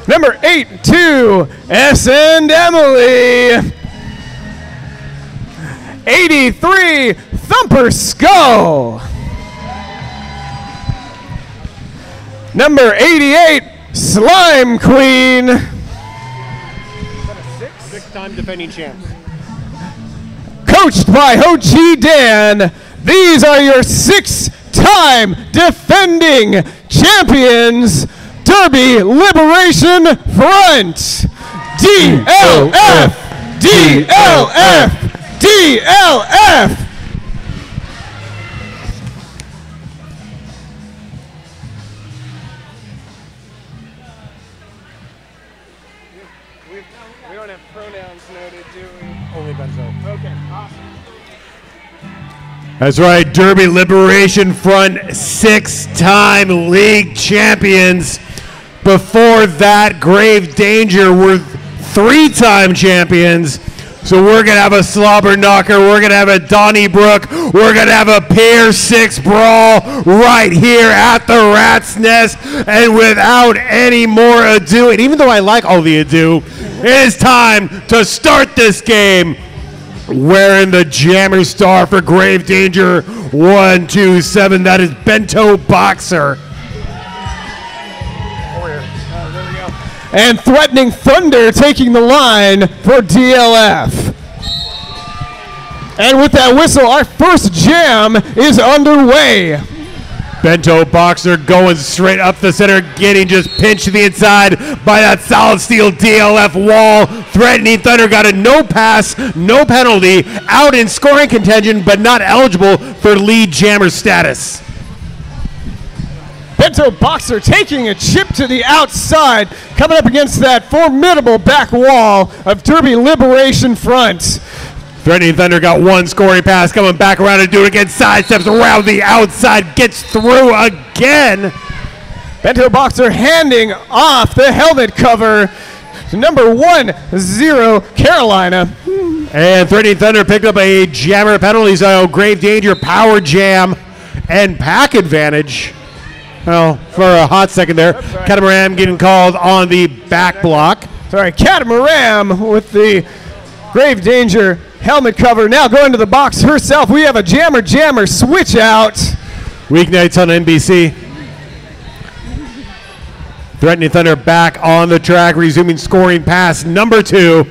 Number 82, S and Emily. 83, Thumper Skull. Number 88, Slime Queen. Six-time defending champs. Coached by Ho Chi Dan, these are your 6-time defending champions, Derby Liberation Front. DLF! DLF! DLF! We don't have pronouns noted, do we? Only Benzo. Okay, awesome. That's right, Derby Liberation Front, 6-time league champions. Before that, Grave Danger were 3-time champions. So we're going to have a slobber knocker. We're going to have a Donnybrook. We're going to have a Pier 6 brawl right here at the Rat's Nest. And without any more ado, and even though I like all the ado, it is time to start this game. Wearing the Jammer Star for Grave Danger 127. That is Bento Boxer. And Threatening Thunder taking the line for DLF. And with that whistle, our first jam is underway. Bento Boxer going straight up the center, getting just pinched to the inside by that solid steel DLF wall. Threatening Thunder got a no pass, no penalty, out in scoring contention, but not eligible for lead jammer status. Bento Boxer taking a chip to the outside, coming up against that formidable back wall of Derby Liberation Front. Threatening Thunder got one scoring pass, coming back around to do it again, sidesteps around the outside, gets through again. Bento Boxer handing off the helmet cover to number 10, Carolina. And Threatening Thunder picked up a jammer penalty zone, Grave Danger, power jam, and pack advantage. Well, for a hot second there, right. Catamaran getting called on the back block. Sorry, Catamaran with the Grave Danger helmet cover. Now going to the box herself. We have a jammer switch out. Weeknights on NBC. Threatening Thunder back on the track, resuming scoring pass. Number 2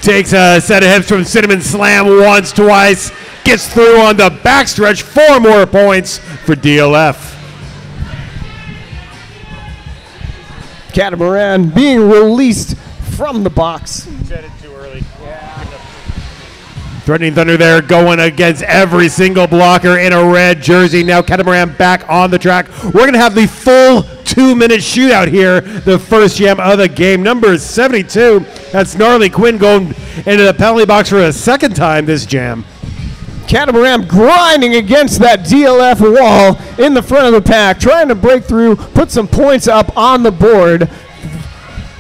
takes a set of hips from Cinnamon Slam once, twice. Gets through on the backstretch. 4 more points for DLF. Catamaran being released from the box. Said it too early. Threatening Thunder there going against every single blocker in a red jersey. Now Catamaran back on the track. We're going to have the full 2-minute shootout here. The first jam of the game. Number 72. That's Gnarly Quinn going into the penalty box for a second time this jam. Catamaran grinding against that DLF wall in the front of the pack, trying to break through, put some points up on the board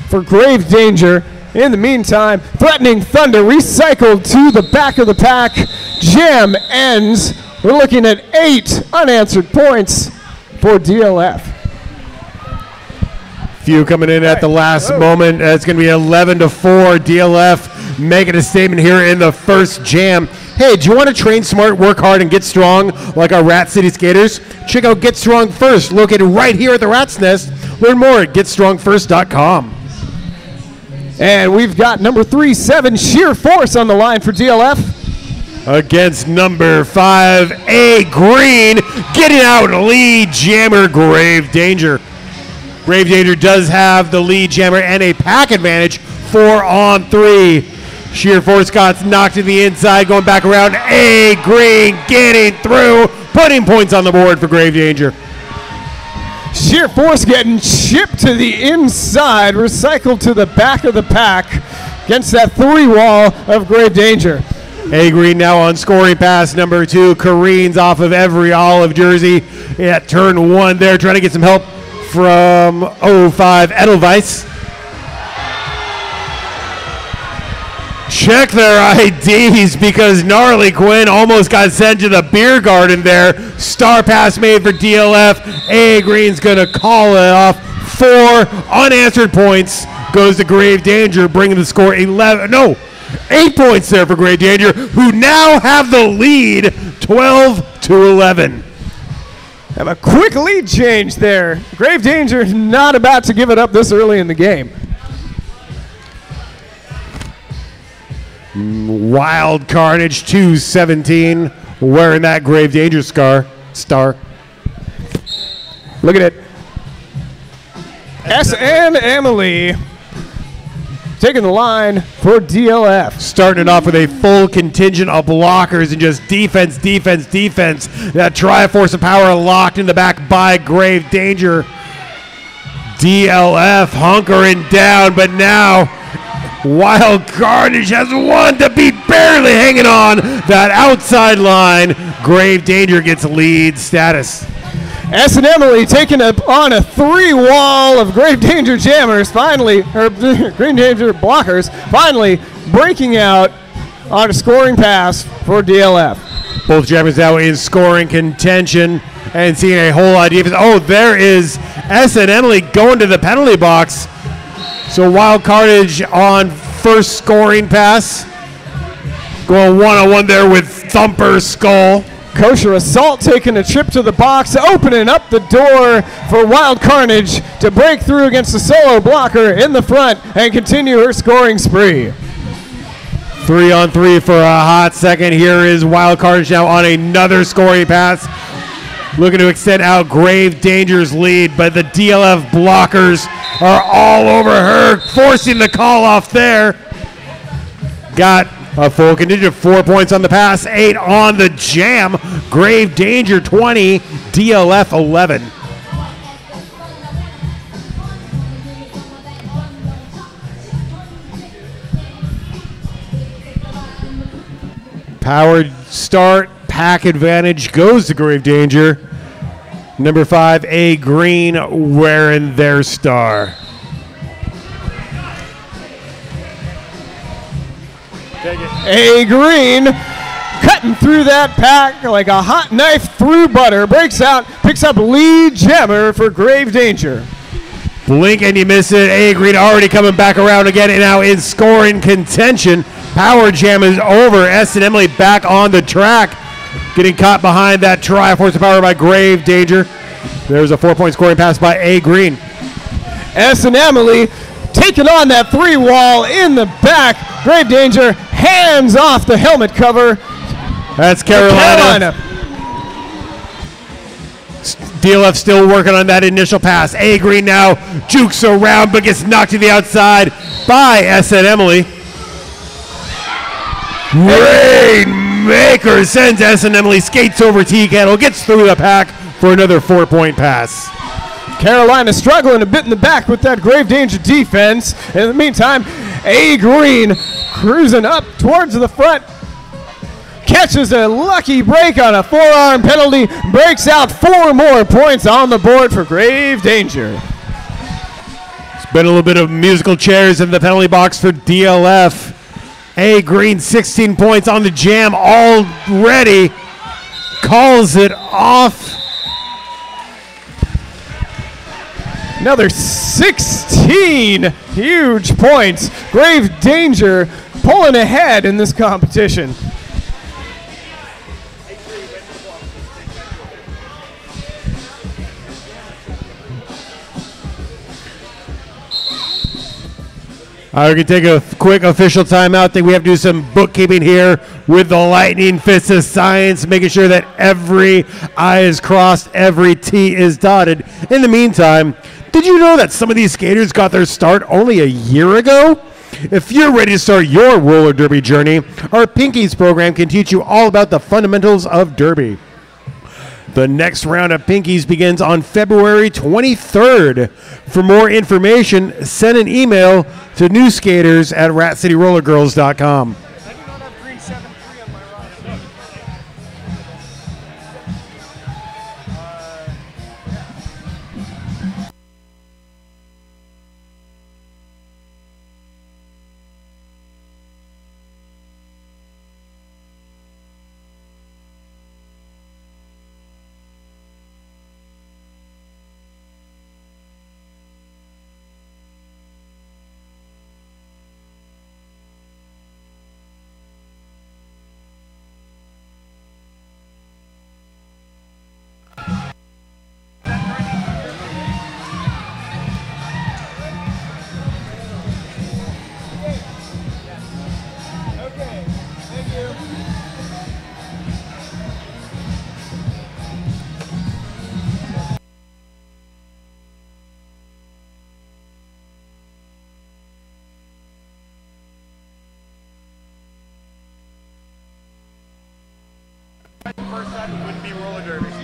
for Grave Danger. In the meantime, Threatening Thunder recycled to the back of the pack. Jam ends. We're looking at 8 unanswered points for DLF. Few coming in at the last moment. It's going to be 11-4. DLF making a statement here in the first jam. Hey, do you want to train smart, work hard, and get strong like our Rat City skaters? Check out Get Strong First, located right here at the Rat's Nest. Learn more at GetStrongFirst.com. And we've got number 37, Sheer Force, on the line for DLF. Against number 5, A Green, getting out lead jammer, Grave Danger. Grave Danger does have the lead jammer and a pack advantage, 4-on-3. Sheer Force got knocked to the inside, going back around. A Green getting through, putting points on the board for Grave Danger. Sheer Force getting chipped to the inside, recycled to the back of the pack against that 3 wall of Grave Danger. A Green now on scoring pass. Number 2 careens off of every olive jersey at turn 1 there, trying to get some help from 05 Edelweiss. Check their IDs because Gnarly Quinn almost got sent to the beer garden there. Star pass made for DLF. A Green's going to call it off. 4 unanswered points goes to Grave Danger, bringing the score 8 points there for Grave Danger, who now have the lead 12-11. Have a quick lead change there. Grave Danger not about to give it up this early in the game. Wild Carnage 217 wearing that Grave Danger star. Look at it. S and Emily taking the line for DLF. Starting it off with a full contingent of blockers and just defense. That Triforce of Power locked in the back by Grave Danger. DLF hunkering down, but now Wild Carnage has one to be barely hanging on that outside line. Grave Danger gets lead status. S and Emily taking up on a 3-wall of Grave Danger jammers, finally, or Grave Danger blockers, finally breaking out on a scoring pass for DLF. Both jammers now in scoring contention and seeing a whole lot of defense. Oh, there is S and Emily going to the penalty box. So Wild Carnage on first scoring pass. Going one-on-one there with Thumper Skull. Kosher Assault taking a trip to the box, opening up the door for Wild Carnage to break through against the solo blocker in the front and continue her scoring spree. 3-on-3 for a hot second. Here is Wild Carnage now on another scoring pass. Looking to extend out Grave Danger's lead, but the DLF blockers are all over her, forcing the call off there. Got a full contingent, 4 points on the pass, 8 on the jam. Grave Danger 20, DLF 11. Powered start, pack advantage goes to Grave Danger. Number 5, A Green wearing their star. A Green cutting through that pack like a hot knife through butter, breaks out, picks up lead jammer for Grave Danger. Blink and you miss it. A Green already coming back around again and now in scoring contention. Power jam is over. S and Emily back on the track. Getting caught behind that Triforce of Power by Grave Danger. There's a 4-point scoring pass by A Green. S and Emily taking on that 3-wall in the back. Grave Danger hands off the helmet cover. That's Carolina. DLF still working on that initial pass. A Green now jukes around but gets knocked to the outside by S and Emily. Rainmaker sends S and Emily, skates over Tea Kettle, gets through the pack for another 4-point pass. Carolina struggling a bit in the back with that Grave Danger defense. In the meantime, A Green cruising up towards the front. Catches a lucky break on a forearm penalty. Breaks out 4 more points on the board for Grave Danger. It's been a little bit of musical chairs in the penalty box for DLF. A Green 16 points on the jam already. Calls it off. Another 16 huge points. Grave Danger pulling ahead in this competition. We're going to take a quick official timeout. I think we have to do some bookkeeping here with the Lightning Fist of Science, making sure that every I is crossed, every T is dotted. In the meantime, did you know that some of these skaters got their start only a year ago? If you're ready to start your roller derby journey, our Pinkies program can teach you all about the fundamentals of derby. The next round of Pinkies begins on February 23rd. For more information, send an email to newskaters@ratcityrollergirls.com. I do not have green 7-3 on my roster. First time it wouldn't be roller derby season.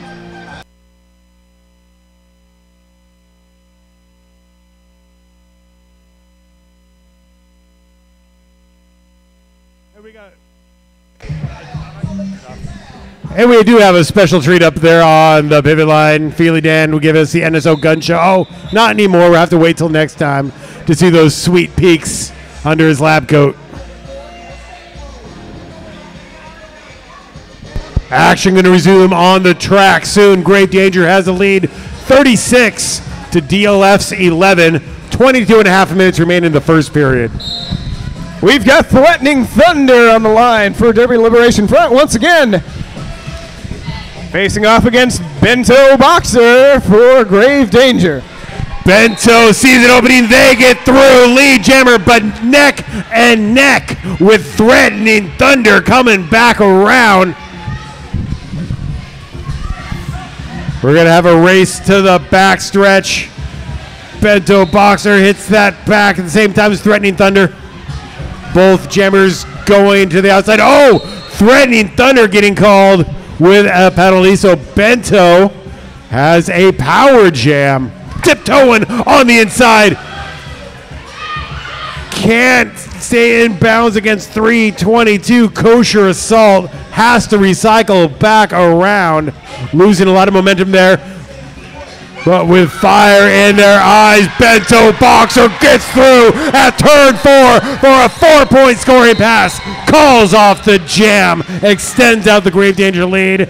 And we do have a special treat up there on the pivot line. Feely Dan will give us the NSO gun show. Oh, not anymore. We'll have to wait till next time to see those sweet peaks under his lab coat. Action going to resume on the track soon. Grave Danger has the lead, 36 to DLF's 11. 22 and a half minutes remain in the first period. We've got Threatening Thunder on the line for Derby Liberation Front once again. Facing off against Bento Boxer for Grave Danger. Bento sees an opening, they get through. Lead Jammer, but neck and neck with Threatening Thunder coming back around. We're going to have a race to the backstretch. Bento Boxer hits that back at the same time as Threatening Thunder. Both Jammers going to the outside. Oh, Threatening Thunder getting called with a penalty. So Bento has a power jam. Tiptoeing on the inside. Can't stay in bounds against 322. Kosher Assault has to recycle back around. Losing a lot of momentum there. But with fire in their eyes, Bento Boxer gets through at turn 4 for a 4-point scoring pass. Calls off the jam, extends out the Grave Danger lead.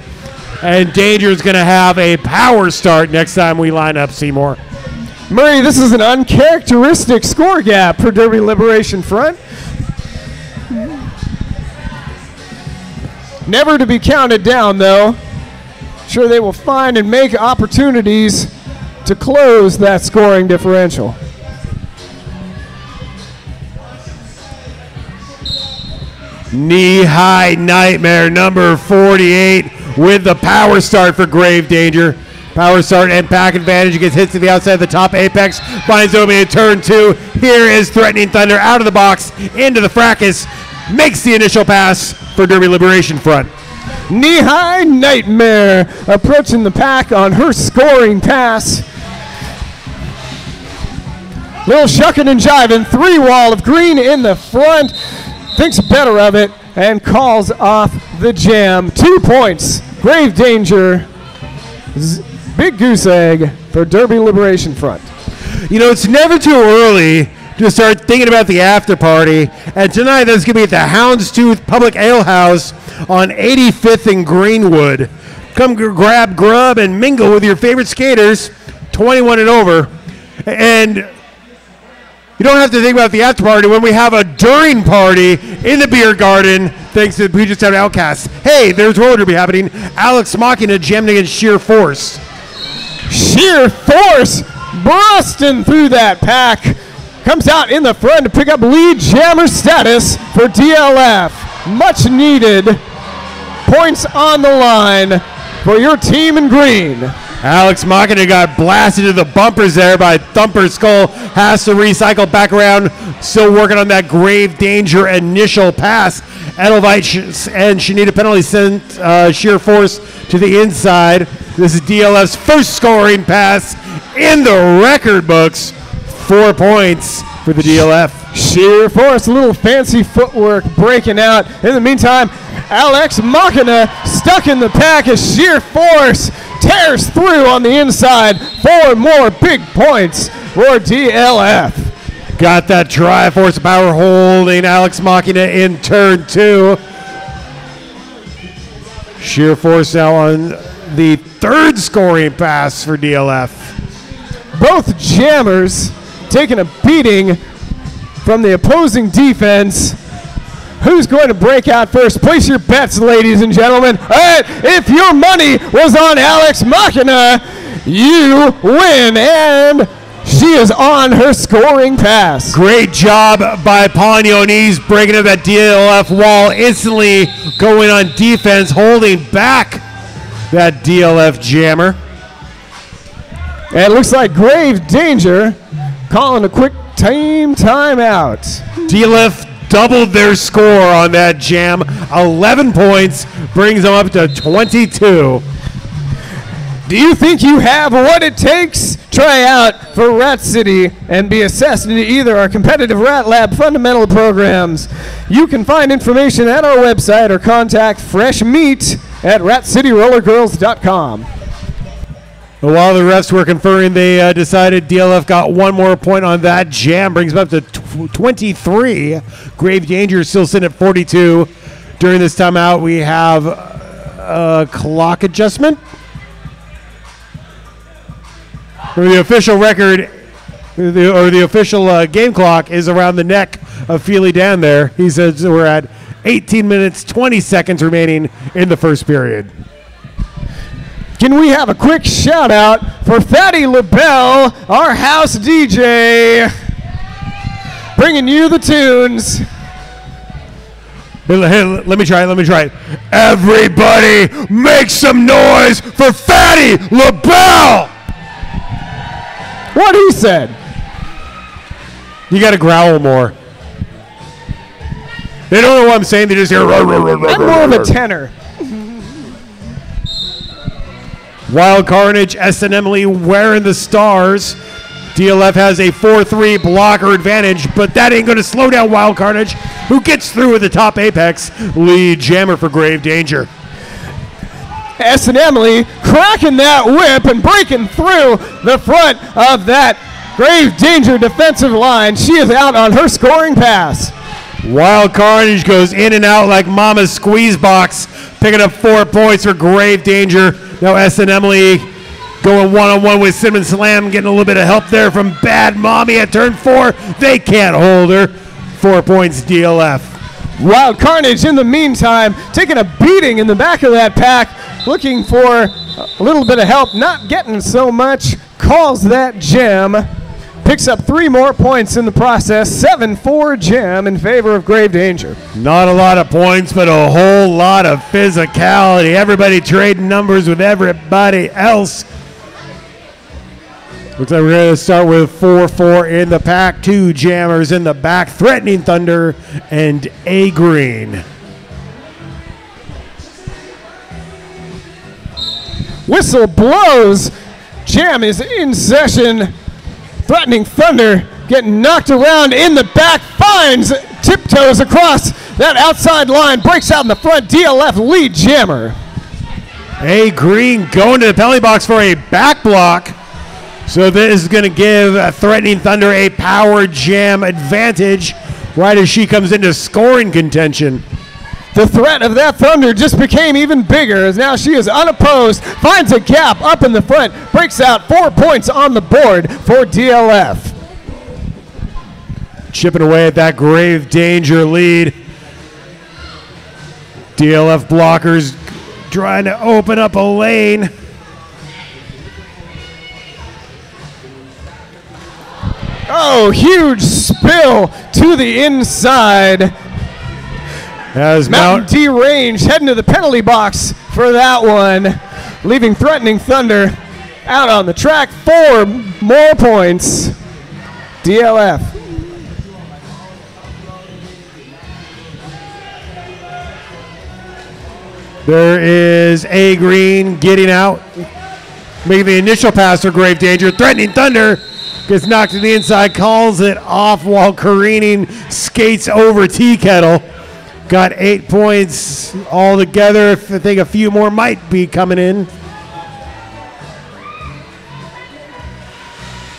And Danger's going to have a power start next time we line up Seymour. Murray, this is an uncharacteristic score gap for Derby Liberation Front. Never to be counted down, though. Sure, they will find and make opportunities to close that scoring differential. Knee-high nightmare, number 48, with the power start for Grave Danger. Power start and pack advantage. He gets hit to the outside of the top apex. Finds opening in turn 2. Here is Threatening Thunder out of the box, into the fracas. Makes the initial pass for Derby Liberation Front. Knee-high nightmare approaching the pack on her scoring pass. Little shucking and jiving, 3-wall of green in the front. Thinks better of it and calls off the jam. 2 points. Grave Danger. Big goose egg for Derby Liberation Front. You know, it's never too early to start thinking about the after party. And tonight, that's going to be at the Houndstooth Public Ale House on 85th and Greenwood. Come grab grub and mingle with your favorite skaters, 21 and over. And you don't have to think about the after party when we have a during party in the beer garden, thanks to Puget Sound Outcasts. Hey, there's roller derby happening. Alex Machina jamming against Sheer Force. Sheer Force busting through that pack. Comes out in the front to pick up lead jammer status for DLF. Much needed points on the line for your team in green. Alex Machina got blasted to the bumpers there by Thumper Skull. Has to recycle back around. Still working on that Grave Danger initial pass. Edelweiss and Shanita penalty sent Sheer Force to the inside. This is DLF's first scoring pass in the record books. 4 points for the DLF. Sheer Force, a little fancy footwork breaking out. In the meantime, Alex Machina stuck in the pack as Sheer Force tears through on the inside. 4 more big points for DLF. Got that Triforce power holding Alex Machina in turn 2. Sheer Force now on the third scoring pass for DLF. Both jammers taking a beating from the opposing defense. Who's going to break out first? Place your bets, ladies and gentlemen. And if your money was on Alex Machina, you win. And she is on her scoring pass. Great job by Pagnoni's breaking up that DLF wall, instantly going on defense, holding back that DLF jammer. And it looks like Grave Danger calling a quick timeout. DLF doubled their score on that jam. 11 points brings them up to 22. Do you think you have what it takes? Try out for Rat City and be assessed into either our competitive Rat Lab fundamental programs. You can find information at our website or contact Fresh Meat at ratcityrollergirls.com. While the refs were conferring, they decided DLF got one more point on that jam, brings them up to 23. Grave Danger still sitting at 42. During this timeout, we have a clock adjustment. Or the official record, or the official game clock is around the neck of Feely Dan there. He says we're at 18 minutes, 20 seconds remaining in the first period. Can we have a quick shout out for Fatty LaBelle, our house DJ, bringing you the tunes. Hey, let me try it. Everybody make some noise for Fatty LaBelle! What he said. You got to growl more. They don't know what I'm saying. They just hear. I'm more of a tenor. Wild Carnage, S and Emily wearing the stars. DLF has a 4-3 blocker advantage, but that ain't going to slow down Wild Carnage, who gets through with the top apex. Lead jammer for Grave Danger. S and Emily cracking that whip and breaking through the front of that Grave Danger defensive line. She is out on her scoring pass. Wild Carnage goes in and out like Mama's squeeze box, picking up 4 points for Grave Danger. Now S and Emily going one-on-one with Cinnamon Slam, getting a little bit of help there from Bad Mommy at turn 4. They can't hold her. 4 points DLF. Wild Carnage, in the meantime, taking a beating in the back of that pack, looking for a little bit of help, not getting so much, calls that gem, picks up 3 more points in the process, 7-4 gem in favor of Grave Danger. Not a lot of points, but a whole lot of physicality. Everybody trading numbers with everybody else. Looks like we're going to start with 4-4 in the pack. 2 jammers in the back, Threatening Thunder and A Green. Whistle blows. Jam is in session. Threatening Thunder getting knocked around in the back, finds tiptoes across that outside line, breaks out in the front. DLF lead jammer. A Green going to the penalty box for a back block. So this is going to give Threatening Thunder a power jam advantage right as she comes into scoring contention. The threat of that Thunder just became even bigger as now she is unopposed, finds a gap up in the front, breaks out 4 points on the board for DLF. Chipping away at that Grave Danger lead. DLF blockers trying to open up a lane. Oh, huge spill to the inside. As Mountain D Range heading to the penalty box for that one, leaving Threatening Thunder out on the track. 4 more points. DLF. There is A Green getting out, making the initial pass for Grave Danger. Threatening Thunder gets knocked to the inside, calls it off while careening, skates over Tea Kettle. Got 8 points altogether. I think a few more might be coming in.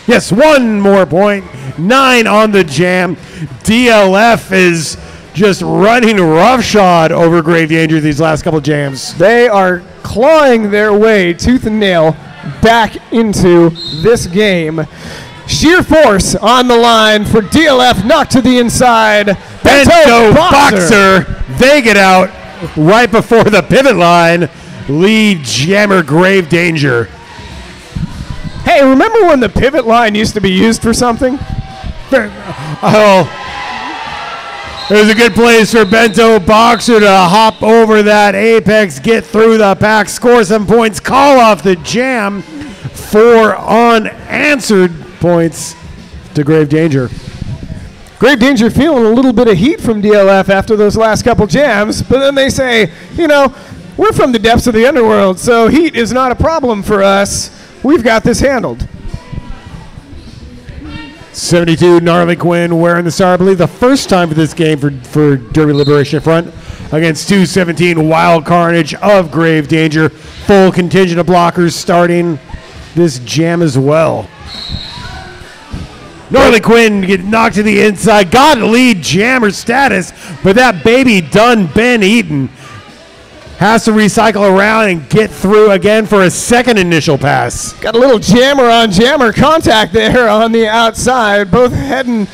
Yes, 1 more point. 9 on the jam. DLF is just running roughshod over Grave Danger these last couple jams. They are clawing their way tooth and nail back into this game. Sheer force on the line for DLF, knocked to the inside. Bento Boxer. They get out right before the pivot line. Lead jammer Grave Danger. Hey, remember when the pivot line used to be used for something? Oh, it was a good place for Bento Boxer to hop over that apex, get through the pack, score some points, call off the jam. 4 unanswered points to Grave Danger. Grave Danger feeling a little bit of heat from DLF after those last couple jams, but then they say, you know, We're from the depths of the underworld, so heat is not a problem for us. We've got this handled. 72 Gnarly Quinn wearing the star, I believe the first time for this game for Derby Liberation Front against 217 Wild Carnage of Grave Danger. Full contingent of blockers starting this jam as well. Gnarly Quinn get knocked to the inside, got lead jammer status, but that baby done been eaten. Has to recycle around and get through again for a second initial pass. Got a little jammer on jammer contact there on the outside. Both heading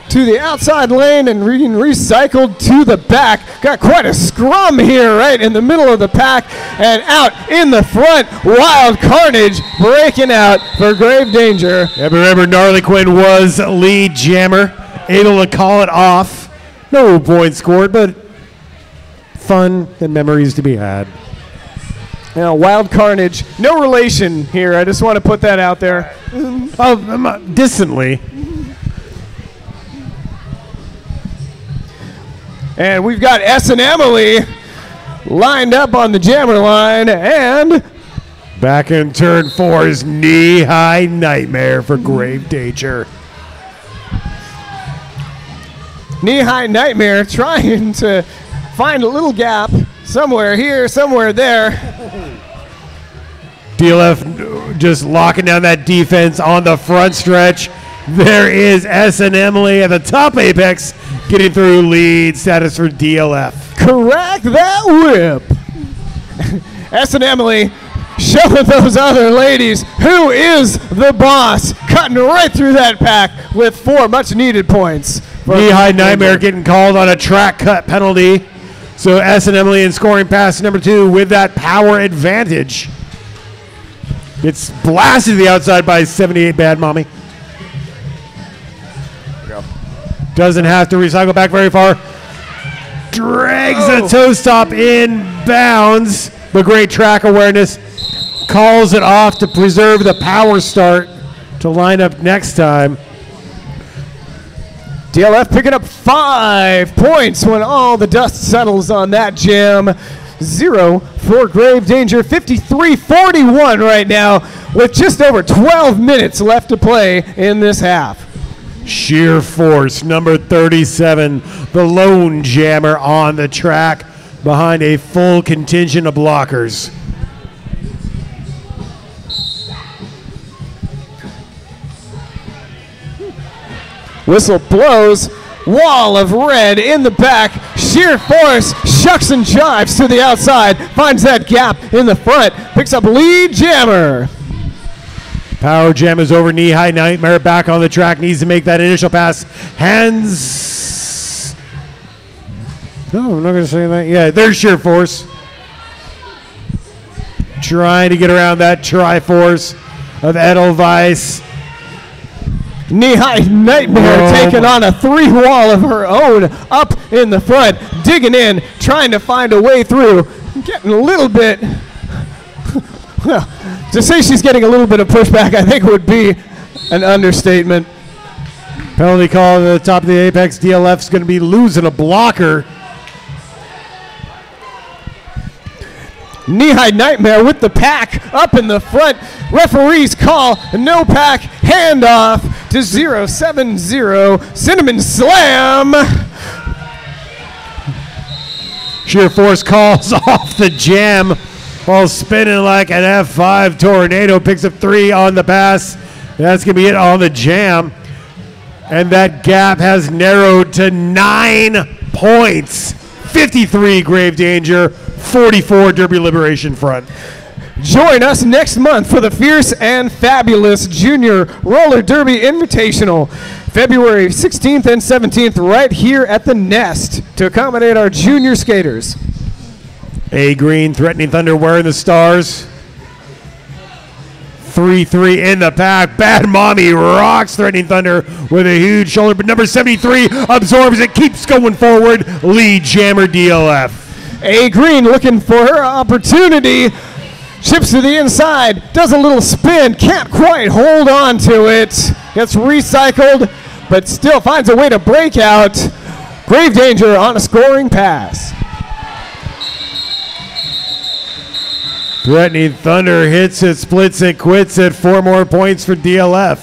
to the outside lane and being recycled to the back. Got quite a scrum here right in the middle of the pack and out in the front. Wild Carnage breaking out for Grave Danger. Yeah, but remember, Gnarly Quinn was lead jammer, able to call it off. No points scored, but fun and memories to be had. Now, Wild Carnage, no relation here. I just want to put that out there. Distantly. And we've got S and Emily lined up on the jammer line, and back in turn 4 is Knee-High Nightmare for Grave Danger. Knee-High Nightmare trying to find a little gap somewhere here, somewhere there. DLF just locking down that defense on the front stretch. There is S and Emily at the top apex, getting through lead status for DLF. Correct that whip. S and Emily showing those other ladies who is the boss, cutting right through that pack with 4 much needed points. Knee-High Nightmare getting called on a track cut penalty. So S and Emily in scoring pass number 2 with that power advantage. Gets blasted to the outside by 78 Bad Mommy. Doesn't have to recycle back very far. Drags a toe stop in bounds. But great track awareness. Calls it off to preserve the power start to line up next time. DLF picking up 5 points when all the dust settles on that jam. 0 for Grave Danger. 53-41 right now with just over 12 minutes left to play in this half. Sheer Force, number 37, the lone jammer on the track behind a full contingent of blockers. Whistle blows, wall of red in the back. Sheer Force shucks and jives to the outside, finds that gap in the front, picks up lead jammer. Power jam is over. Knee-High Nightmare back on the track. Needs to make that initial pass. Hands. No, I'm not going to say that. Yeah, there's Sheer Force. Trying to get around that Triforce of Edelweiss. Knee-High Nightmare taking on a 3-wall of her own up in the front. Digging in, trying to find a way through. Getting a little bit... Well, to say she's getting a little bit of pushback, I think would be an understatement. Penalty call at the top of the apex. DLF's going to be losing a blocker. Knee-High Nightmare with the pack up in the front. Referees call no pack, handoff to 070 Cinnamon Slam. Sheer Force calls off the jam while spinning like an F5 tornado. Picks up 3 on the pass. That's going to be it on the jam. And that gap has narrowed to 9 points. 53 Grave Danger, 44 Derby Liberation Front. Join us next month for the Fierce and Fabulous Junior Roller Derby Invitational, February 16th and 17th, right here at the Nest to accommodate our junior skaters. A Green, Threatening Thunder wearing the stars. 3-3 in the pack. Bad Mommy rocks Threatening Thunder with a huge shoulder, but number 73 absorbs it, keeps going forward. Lead jammer DLF. A Green looking for her opportunity. Chips to the inside, does a little spin, can't quite hold on to it. Gets recycled, but still finds a way to break out. Grave Danger on a scoring pass. Threatening Thunder hits it, splits it, quits it. 4 more points for DLF.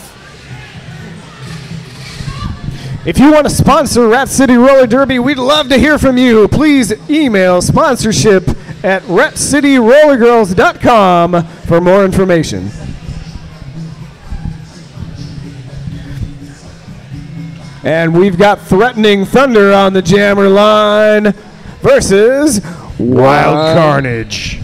If you want to sponsor Rat City Roller Derby, we'd love to hear from you. Please email sponsorship at ratcityrollergirls.com for more information. And we've got Threatening Thunder on the jammer line versus Wild Carnage.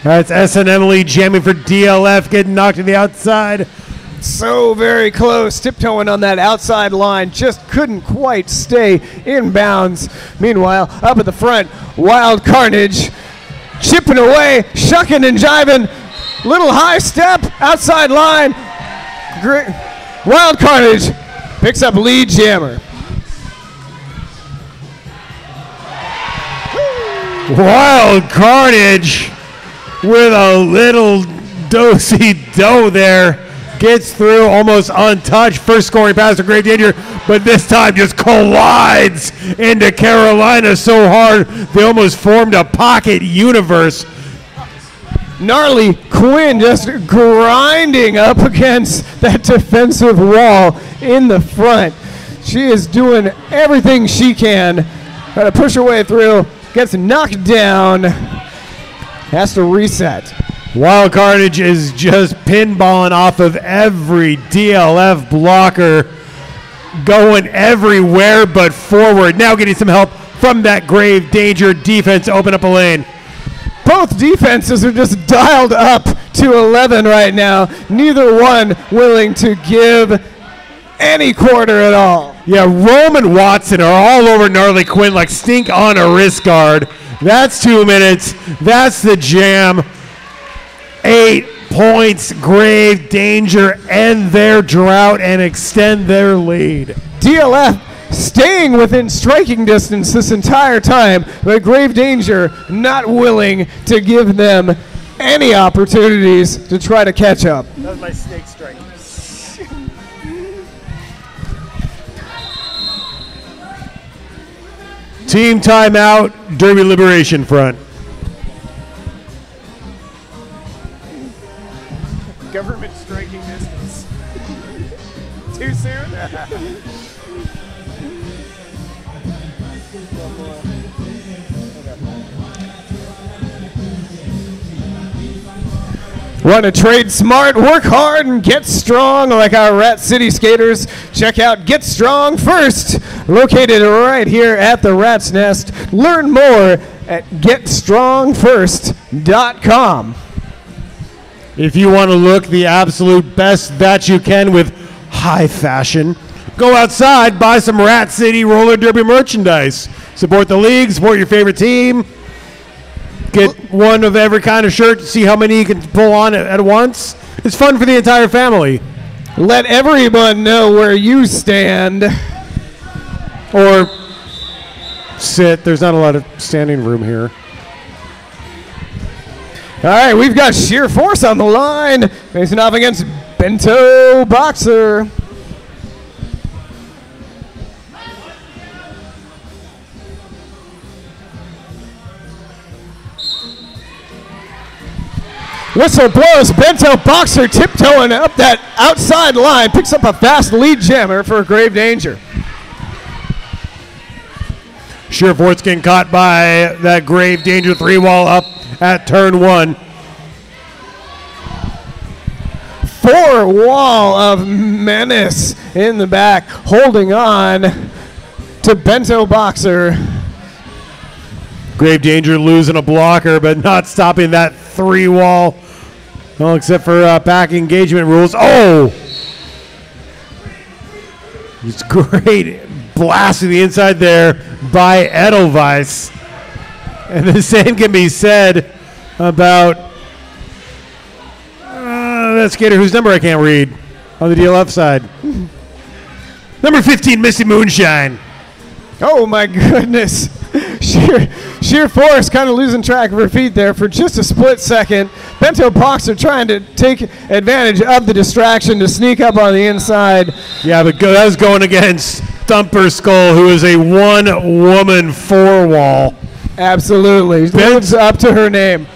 That's S and Emily jamming for DLF, getting knocked to the outside. So very close, tiptoeing on that outside line, just couldn't quite stay in bounds. Meanwhile, up at the front, Wild Carnage chipping away, shucking and jiving. Little high step, outside line. Wild Carnage picks up lead jammer. Wild Carnage with a little do-si-do there. Gets through almost untouched. First scoring pass to Grave Danger, but this time just collides into Carolina so hard they almost formed a pocket universe. Gnarly Quinn just grinding up against that defensive wall in the front. She is doing everything she can. Try to push her way through. Gets knocked down. Has to reset. Wild Carnage is just pinballing off of every DLF blocker, going everywhere but forward. Now getting some help from that Grave Danger defense to open up a lane. Both defenses are just dialed up to 11 right now. Neither one willing to give any quarter at all. Yeah, Rome and Watson are all over Gnarly Quinn like stink on a wrist guard. That's 2 minutes. That's the jam. 8 points. Grave Danger end their drought and extend their lead. DLF staying within striking distance this entire time, but Grave Danger not willing to give them any opportunities to try to catch up. That was my snake strike. Team timeout, Derby Liberation Front. Government striking distance. Too soon? Want to trade smart, work hard, and get strong like our Rat City skaters? Check out Get Strong First, located right here at the Rat's Nest. Learn more at getstrongfirst.com. If you want to look the absolute best that you can with high fashion, go outside, buy some Rat City Roller Derby merchandise. Support the league, support your favorite team. Get one of every kind of shirt, see how many you can pull on at once. It's fun for the entire family. Let everyone know where you stand. Or sit. There's not a lot of standing room here. All right, we've got Sheer Force on the line, facing off against Bento Boxer. Whistle blows. Bento Boxer tiptoeing up that outside line. Picks up a fast lead jammer for Grave Danger. Sheer Force getting caught by that Grave Danger 3-wall up at turn 1. 4-wall of menace in the back. Holding on to Bento Boxer. Grave Danger losing a blocker, but not stopping that 3-wall. Well, except for back engagement rules. Oh! It's great blast to the inside there by Edelweiss. And the same can be said about that skater whose number I can't read on the DLF side. Number 15, Missy Moonshine. Oh my goodness. Sheer Force kind of losing track of her feet there for just a split second. Bento Boxer trying to take advantage of the distraction to sneak up on the inside. Yeah, but that was going against Stumper Skull, who is a one-woman four-wall. Absolutely. Lives up to her name.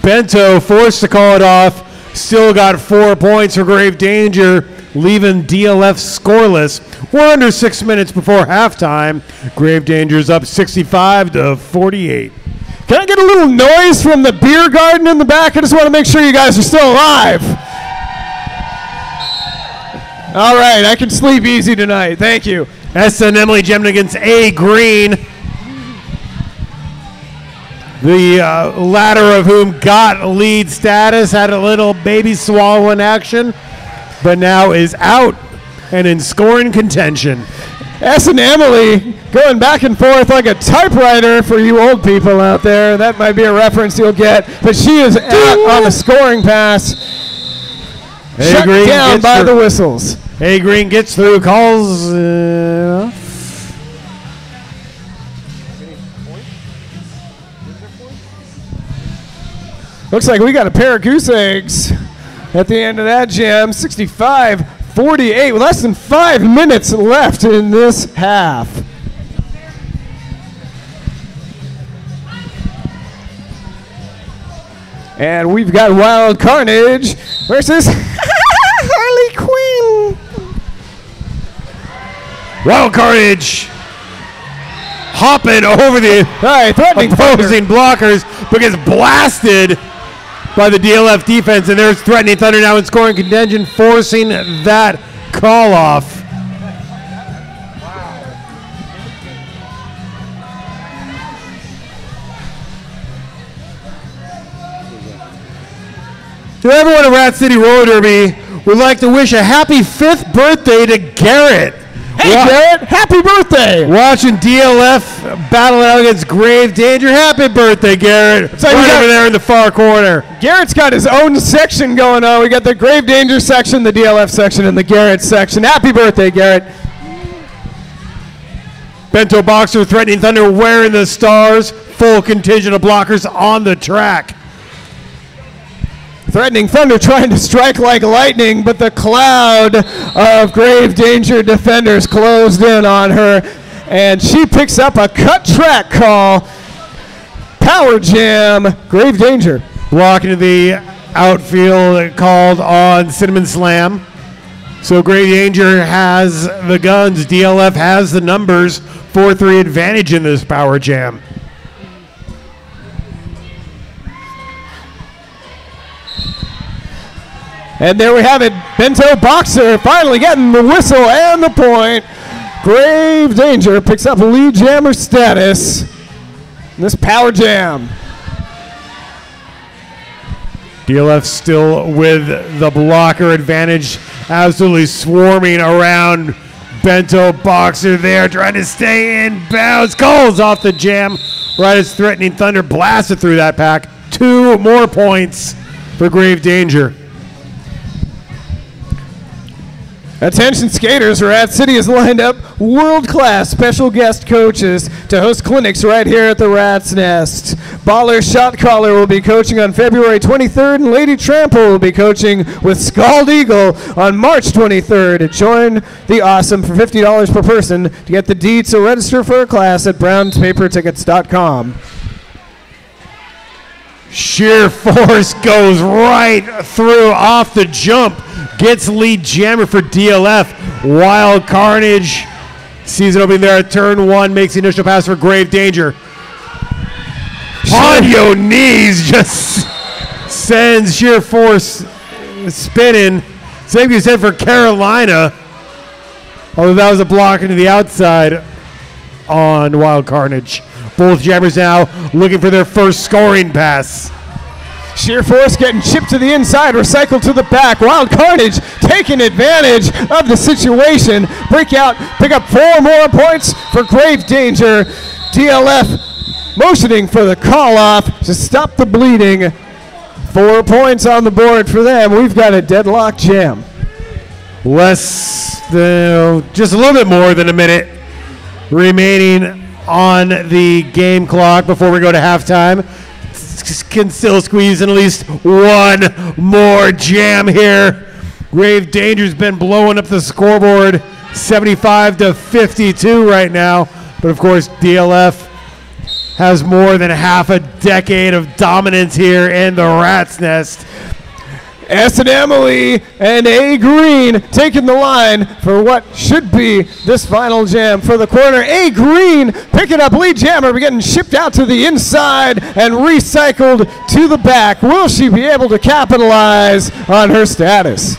Bento forced to call it off. Still got 4 points for Grave Danger, leaving DLF scoreless. We're under 6 minutes before halftime. Grave Danger's up 65-48. Can I get a little noise from the beer garden in the back? I just want to make sure you guys are still alive. All right, I can sleep easy tonight. Thank you. SN Emily Gemini against A Green. The latter of whom got lead status, had a little baby swallow in action, but now is out and in scoring contention. SN Emily going back and forth like a typewriter for you old people out there. That might be a reference you'll get, but she is out on the scoring pass. Shut down by the whistles. A Green gets through, calls. Looks like we got a pair of goose eggs at the end of that jam. 65-48, with less than 5 minutes left in this half. And we've got Wild Carnage versus Harley Quinn. Wild Carnage hopping over the opposing blockers, but gets blasted by the DLF defense, and there's Threatening Thunder now in scoring contention, forcing that call off. To everyone at Rat City Roller Derby, we'd like to wish a happy 5th birthday to Garrett. Hey, Garrett, happy birthday. Watching DLF battle out against Grave Danger. Happy birthday, Garrett. So right over there in the far corner. Garrett's got his own section going on. We got the Grave Danger section, the DLF section, and the Garrett section. Happy birthday, Garrett. Bento Boxer, Threatening Thunder wearing the stars. Full contingent of blockers on the track. Threatening Thunder trying to strike like lightning, but the cloud of Grave Danger defenders closed in on her, and she picks up a cut track call. Power jam, Grave Danger. Blocking to the outfield called on Cinnamon Slam. So Grave Danger has the guns. DLF has the numbers. 4-3 advantage in this power jam. And there we have it. Bento Boxer finally getting the whistle and the point. Grave Danger picks up lead jammer status in this power jam. DLF still with the blocker advantage, absolutely swarming around Bento Boxer there, trying to stay in bounds. Calls off the jam right as Threatening Thunder blasted through that pack. 2 more points for Grave Danger. Attention skaters, Rat City has lined up world-class special guest coaches to host clinics right here at the Rat's Nest. Baller Shot Caller will be coaching on February 23rd, and Lady Trample will be coaching with Scald Eagle on March 23rd. Join the awesome for $50 per person to get the deets or register for a class at brownspapertickets.com. Sheer force goes right through off the jump. Gets lead jammer for DLF. Wild Carnage sees it opening there at turn 1. Makes the initial pass for Grave Danger. On your knees just sends Sheer Force spinning. Same can be said for Carolina. Although that was a block into the outside on Wild Carnage. Both jammers now looking for their first scoring pass. Sheer Force getting chipped to the inside, recycled to the back. Wild Carnage taking advantage of the situation. Break out, pick up 4 more points for Grave Danger. DLF motioning for the call-off to stop the bleeding. 4 points on the board for them. We've got a deadlock jam. Just a little bit more than a minute remaining on the game clock before we go to halftime. Can still squeeze in at least 1 more jam here. Grave Danger's been blowing up the scoreboard 75-52 right now. But of course, DLF has more than half a decade of dominance here in the Rat's Nest. S and Emily and A Green taking the line for what should be this final jam for the corner. A Green picking up lead jammer, getting shipped out to the inside and recycled to the back. Will she be able to capitalize on her status?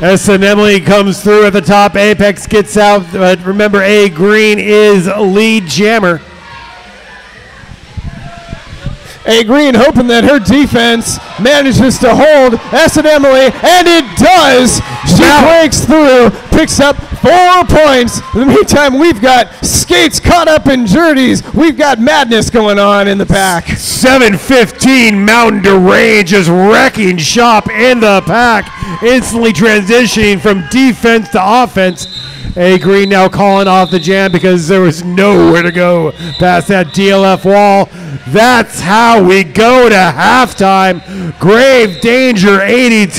S and Emily comes through at the top. Apex gets out. But remember, A Green is lead jammer. A Green hoping that her defense manages to hold S and Emily, and it does. She breaks through, picks up 4 points. In the meantime, we've got skates caught up in jerseys. We've got madness going on in the pack. 7:15 Mountain Derange is wrecking shop in the pack, instantly transitioning from defense to offense. A Green now calling off the jam because there was nowhere to go past that DLF wall. That's how we go to halftime. Grave Danger 82.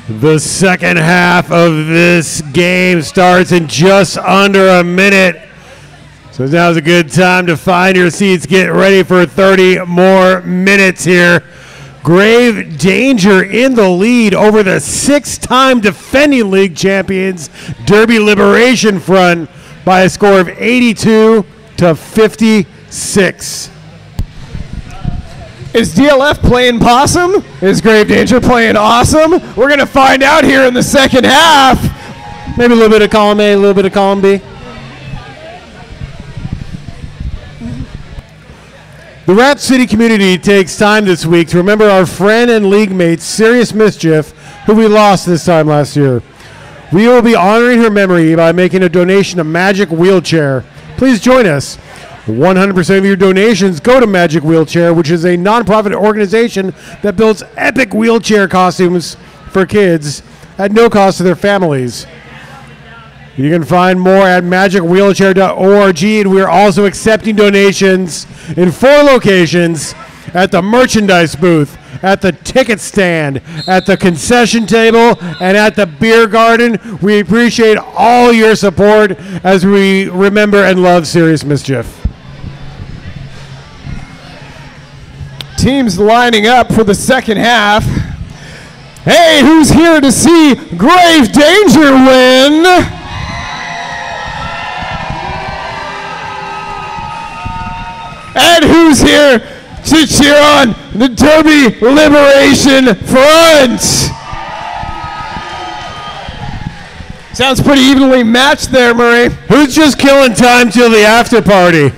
The second half of this game starts in just under a minute. So now's a good time to find your seats. Get ready for 30 more minutes here. Grave Danger in the lead over the 6-time defending league champions Derby Liberation Front by a score of 82 to 56. Is DLF playing possum? Is Grave Danger playing awesome? We're going to find out here in the second half. Maybe a little bit of column A, a little bit of column B. The Rat City community takes time this week to remember our friend and league mate, Serious Mischief, who we lost this time last year. We will be honoring her memory by making a donation to Magic Wheelchair. Please join us. 100% of your donations go to Magic Wheelchair, which is a nonprofit organization that builds epic wheelchair costumes for kids at no cost to their families. You can find more at magicwheelchair.org, and we're also accepting donations in 4 locations: at the merchandise booth, at the ticket stand, at the concession table, and at the beer garden. We appreciate all your support as we remember and love Serious Mischief. Teams lining up for the second half. Hey, who's here to see Grave Danger win? And who's here to cheer on the Derby Liberation Front? Sounds pretty evenly matched there, Murray. Who's just killing time till the after party?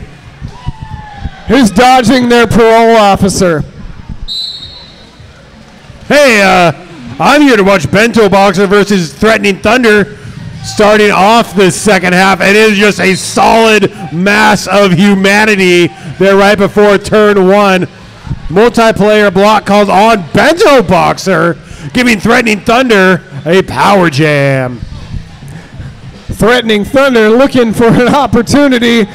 Who's dodging their parole officer? Hey, I'm here to watch Bento Boxer versus Threatening Thunder starting off this second half. It is just a solid mass of humanity there right before turn 1. Multiplayer block called on Bento Boxer, giving Threatening Thunder a power jam. Threatening Thunder looking for an opportunity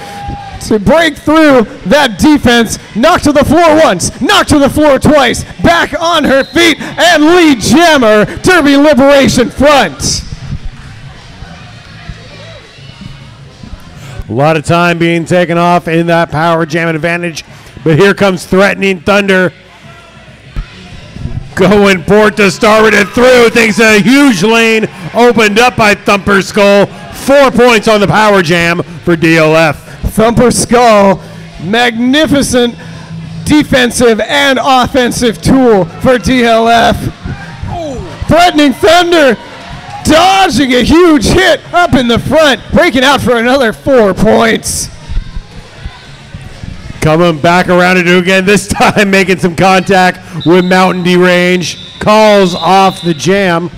to break through that defense. Knocked to the floor once, knocked to the floor twice, back on her feet, and lead jammer, Derby Liberation Front. A lot of time being taken off in that power jam advantage, but here comes Threatening Thunder. Going port to starboard and through. Thinks a huge lane opened up by Thumper Skull. 4 points on the power jam for DLF. Thumper Skull, magnificent defensive and offensive tool for DLF. Threatening Thunder dodging a huge hit up in the front, breaking out for another 4 points. Coming back around to do again, this time making some contact with Mountain Derange. Calls off the jam.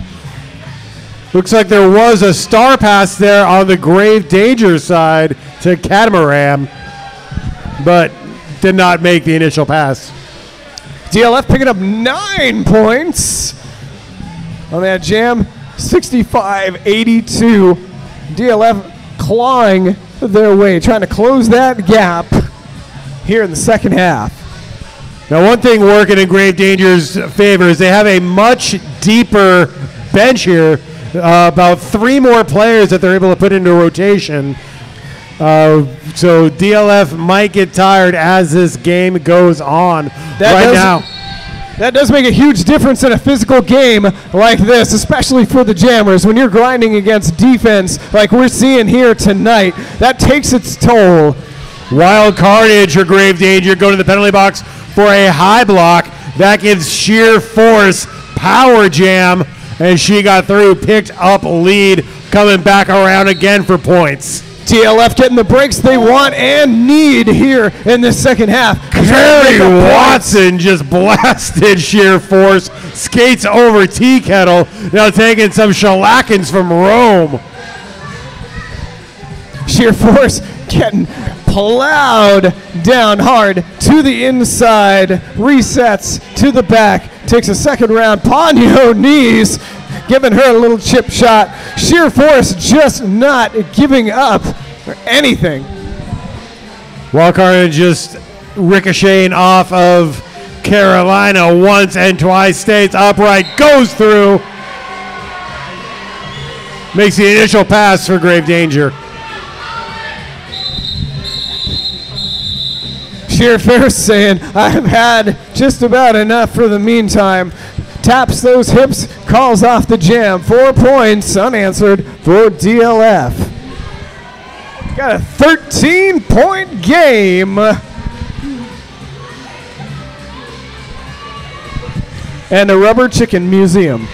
Looks like there was a star pass there on the Grave Danger side to Catamaran, but did not make the initial pass. DLF picking up 9 points on that jam, 65-82. DLF clawing their way, trying to close that gap here in the second half. Now, one thing working in Grave Danger's favor is they have a much deeper bench here. About 3 more players that they're able to put into rotation. So DLF might get tired as this game goes on now. That does make a huge difference in a physical game like this, especially for the jammers. When you're grinding against defense like we're seeing here tonight, that takes its toll. Wild Carnage or Grave Danger go to the penalty box for a high block. That gives Sheer Force power jam, and she got through, picked up lead, coming back around again for points. DLF getting the breaks they want and need here in the second half. Kerry Watson just blasted Sheer Force, skates over Tea Kettle, now taking some shellackins from Rome. Sheer Force getting plowed down hard to the inside, resets to the back, takes a second round. Ponyo knees, giving her a little chip shot. Sheer Force just not giving up or anything. Walker just ricocheting off of Carolina once and twice, stays upright, goes through. makes the initial pass for Grave Danger. Sheer Ferris saying, I've had just about enough for the meantime. Taps those hips, calls off the jam. 4 points unanswered for DLF. Got a 13-point game. And a rubber chicken museum.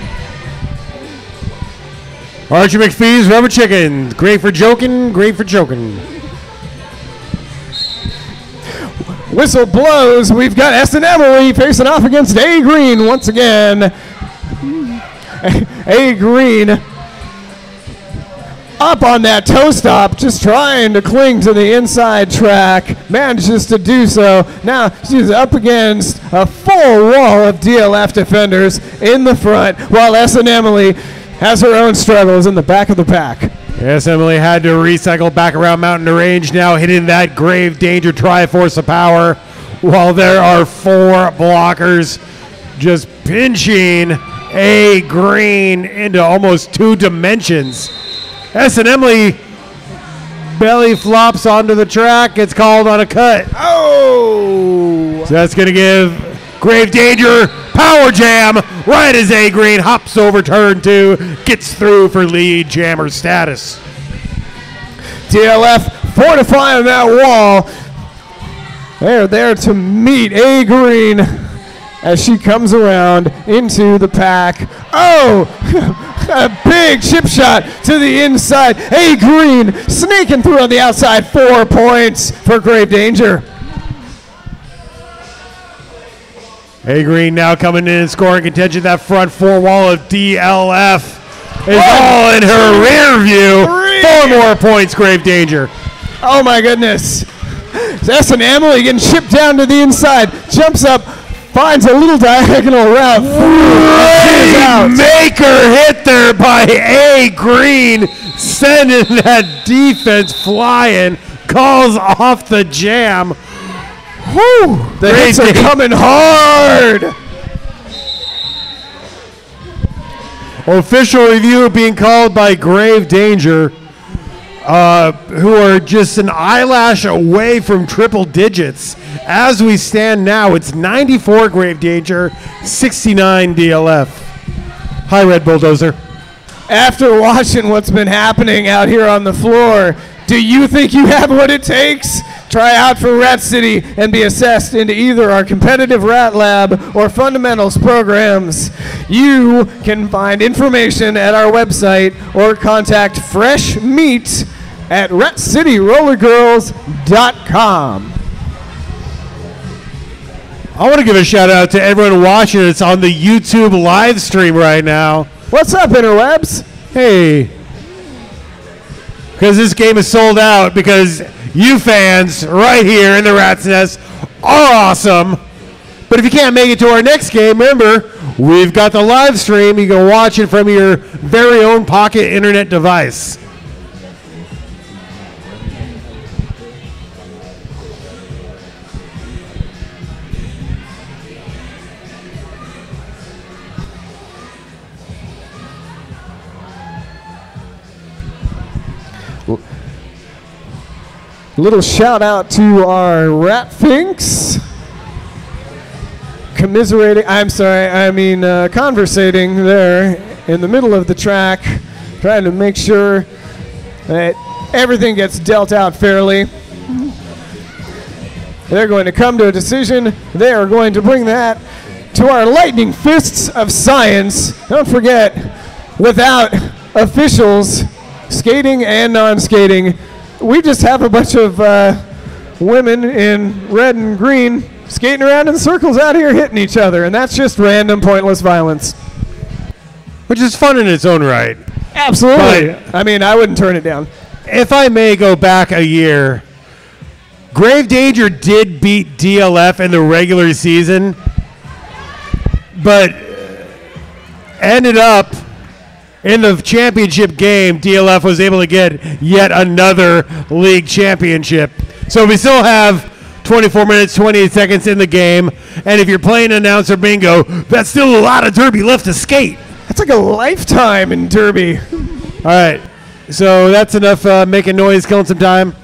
Archie McPhee's Rubber Chicken. Great for joking, great for choking. Whistle blows. We've got S and Emily facing off against A Green once again. A Green up on that toe stop, just trying to cling to the inside track. Manages to do so. Now she's up against a full wall of DLF defenders in the front, while S and Emily has her own struggles in the back of the pack. Yes, Emily had to recycle back around Mountain to Range, now hitting that Grave Danger Triforce of Power, while there are 4 blockers just pinching A Green into almost 2 dimensions. S and Emily belly flops onto the track, gets called on a cut. Oh! So that's going to give Grave Danger Power Jam right as A Green hops over turn 2, gets through for lead jammer status. DLF fortifying that wall. They're there to meet A Green as she comes around into the pack. Oh! A big chip shot to the inside. A Green sneaking through on the outside. 4 points for Grave Danger. A Green now coming in and scoring contention. That front 4 wall of DLF is all in her rear view. 4 more points, Grave Danger. Oh my goodness. S and Emily getting chipped down to the inside. Jumps up, finds a little diagonal route. Maker hit there by A Green, sending that defense flying. Calls off the jam. Whew, the hits are coming hard. Official review being called by Grave Danger, who are just an eyelash away from triple digits. As we stand now, it's 94 Grave Danger, 69 DLF. Hi, Red Bulldozer. After watching what's been happening out here on the floor, do you think you have what it takes? Try out for Rat City and be assessed into either our competitive Rat Lab or fundamentals programs. You can find information at our website or contact Fresh Meat at ratcityrollergirls.com. I want to give a shout out to everyone watching us on the YouTube live stream right now. What's up, interwebs? Hey. Because this game is sold out because you fans right here in the Rat's Nest are awesome. But if you can't make it to our next game, remember, we've got the live stream. You can watch it from your very own pocket internet device. Little shout out to our Ratfinks. Conversating there in the middle of the track, trying to make sure that everything gets dealt out fairly. They're going to come to a decision. They are going to bring that to our lightning fists of science. Don't forget, without officials, skating and non-skating, we just have a bunch of women in red and green skating around in circles out here hitting each other, and that's just random, pointless violence. Which is fun in its own right. Absolutely. But I mean, I wouldn't turn it down. if I may go back a year, Grave Danger did beat DLF in the regular season, but ended up in the championship game, DLF was able to get yet another league championship. So we still have 24 minutes, 28 seconds in the game. And if you're playing announcer bingo, that's still a lot of derby left to skate. That's like a lifetime in derby. All right. So that's enough making noise, killing some time.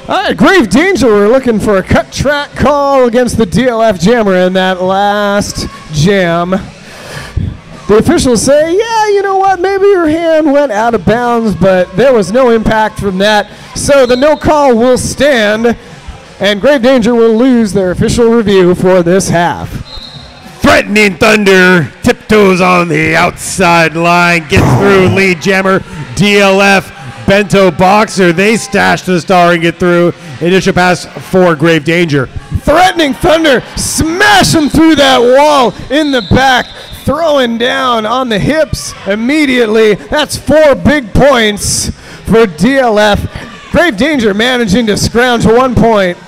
All right, Grave Danger, we're looking for a cut track call against the DLF Jammer in that last jam. The officials say, yeah, you know what, maybe your hand went out of bounds, but there was no impact from that. So the no call will stand, and Grave Danger will lose their official review for this half. Threatening Thunder tiptoes on the outside line, gets through lead jammer. DLF Bento Boxer, they stash the star and get through. Initial pass for Grave Danger. Threatening Thunder smashing through that wall in the back, throwing down on the hips immediately. That's 4 big points for DLF. Grave Danger managing to scrounge 1 point.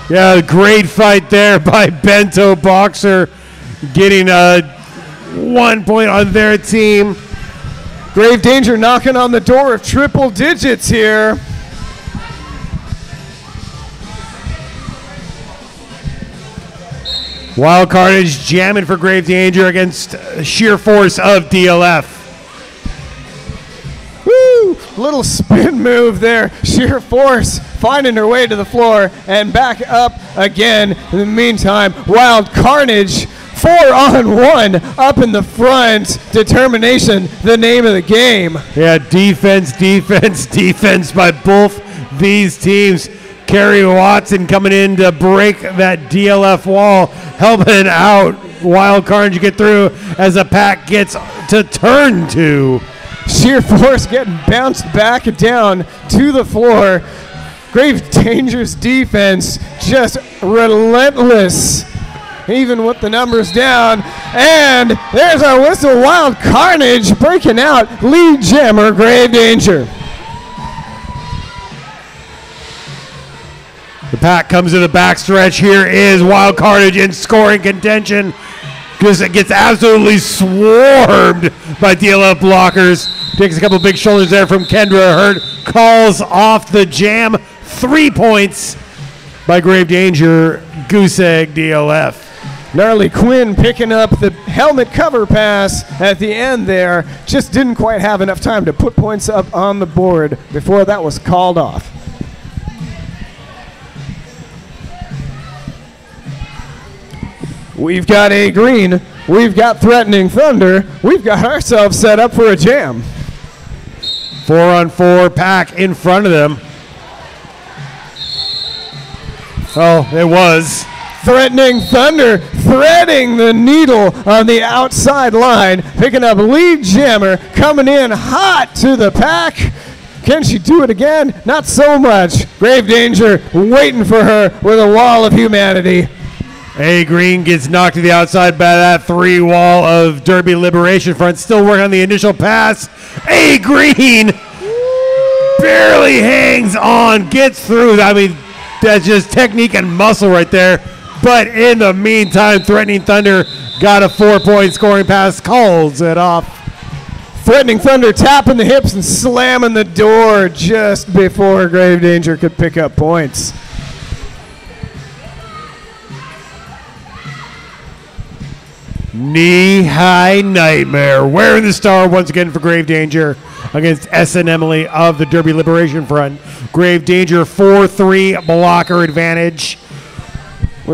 Yeah, great fight there by Bento Boxer, getting 1 point on their team. Grave Danger knocking on the door of triple digits here. Wild Carnage jamming for Grave Danger against sheer force of DLF. Woo! Little spin move there. Sheer force finding her way to the floor and back up again. In the meantime, Wild Carnage 4-on-1 up in the front. Determination, the name of the game. Yeah, defense, defense, defense by both these teams. Kerry Watson coming in to break that DLF wall, helping out Wild Carnage get through as the pack gets to turn 2. Sheer force getting bounced back down to the floor. Grave Danger's defense just relentless, even with the numbers down. And there's our whistle. Wild Carnage breaking out. Lead jammer Grave Danger. The pack comes to the backstretch. Here is Wild Carnage in scoring contention because it gets absolutely swarmed by DLF blockers. Takes a couple big shoulders there from Kendra Hurt. Calls off the jam. 3 points by Grave Danger. Goose egg DLF. Gnarly Quinn picking up the helmet cover pass at the end there. Just didn't quite have enough time to put points up on the board before that was called off. We've got a green. We've got Threatening Thunder. We've got ourselves set up for a jam. 4-on-4 pack in front of them. Oh, it was. Threatening Thunder threading the needle on the outside line, picking up lead jammer, coming in hot to the pack. Can she do it again? Not so much. Grave Danger waiting for her with a wall of humanity. A Green gets knocked to the outside by that 3 wall of Derby Liberation front. Still working on the initial pass. A Green barely hangs on, gets through. I mean, that's just technique and muscle right there. But in the meantime, Threatening Thunder got a 4-point scoring pass, calls it off. Threatening Thunder tapping the hips and slamming the door just before Grave Danger could pick up points. Knee-high nightmare. Wearing the star once again for Grave Danger against SN Emily of the Derby Liberation Front. Grave Danger 4-3 blocker advantage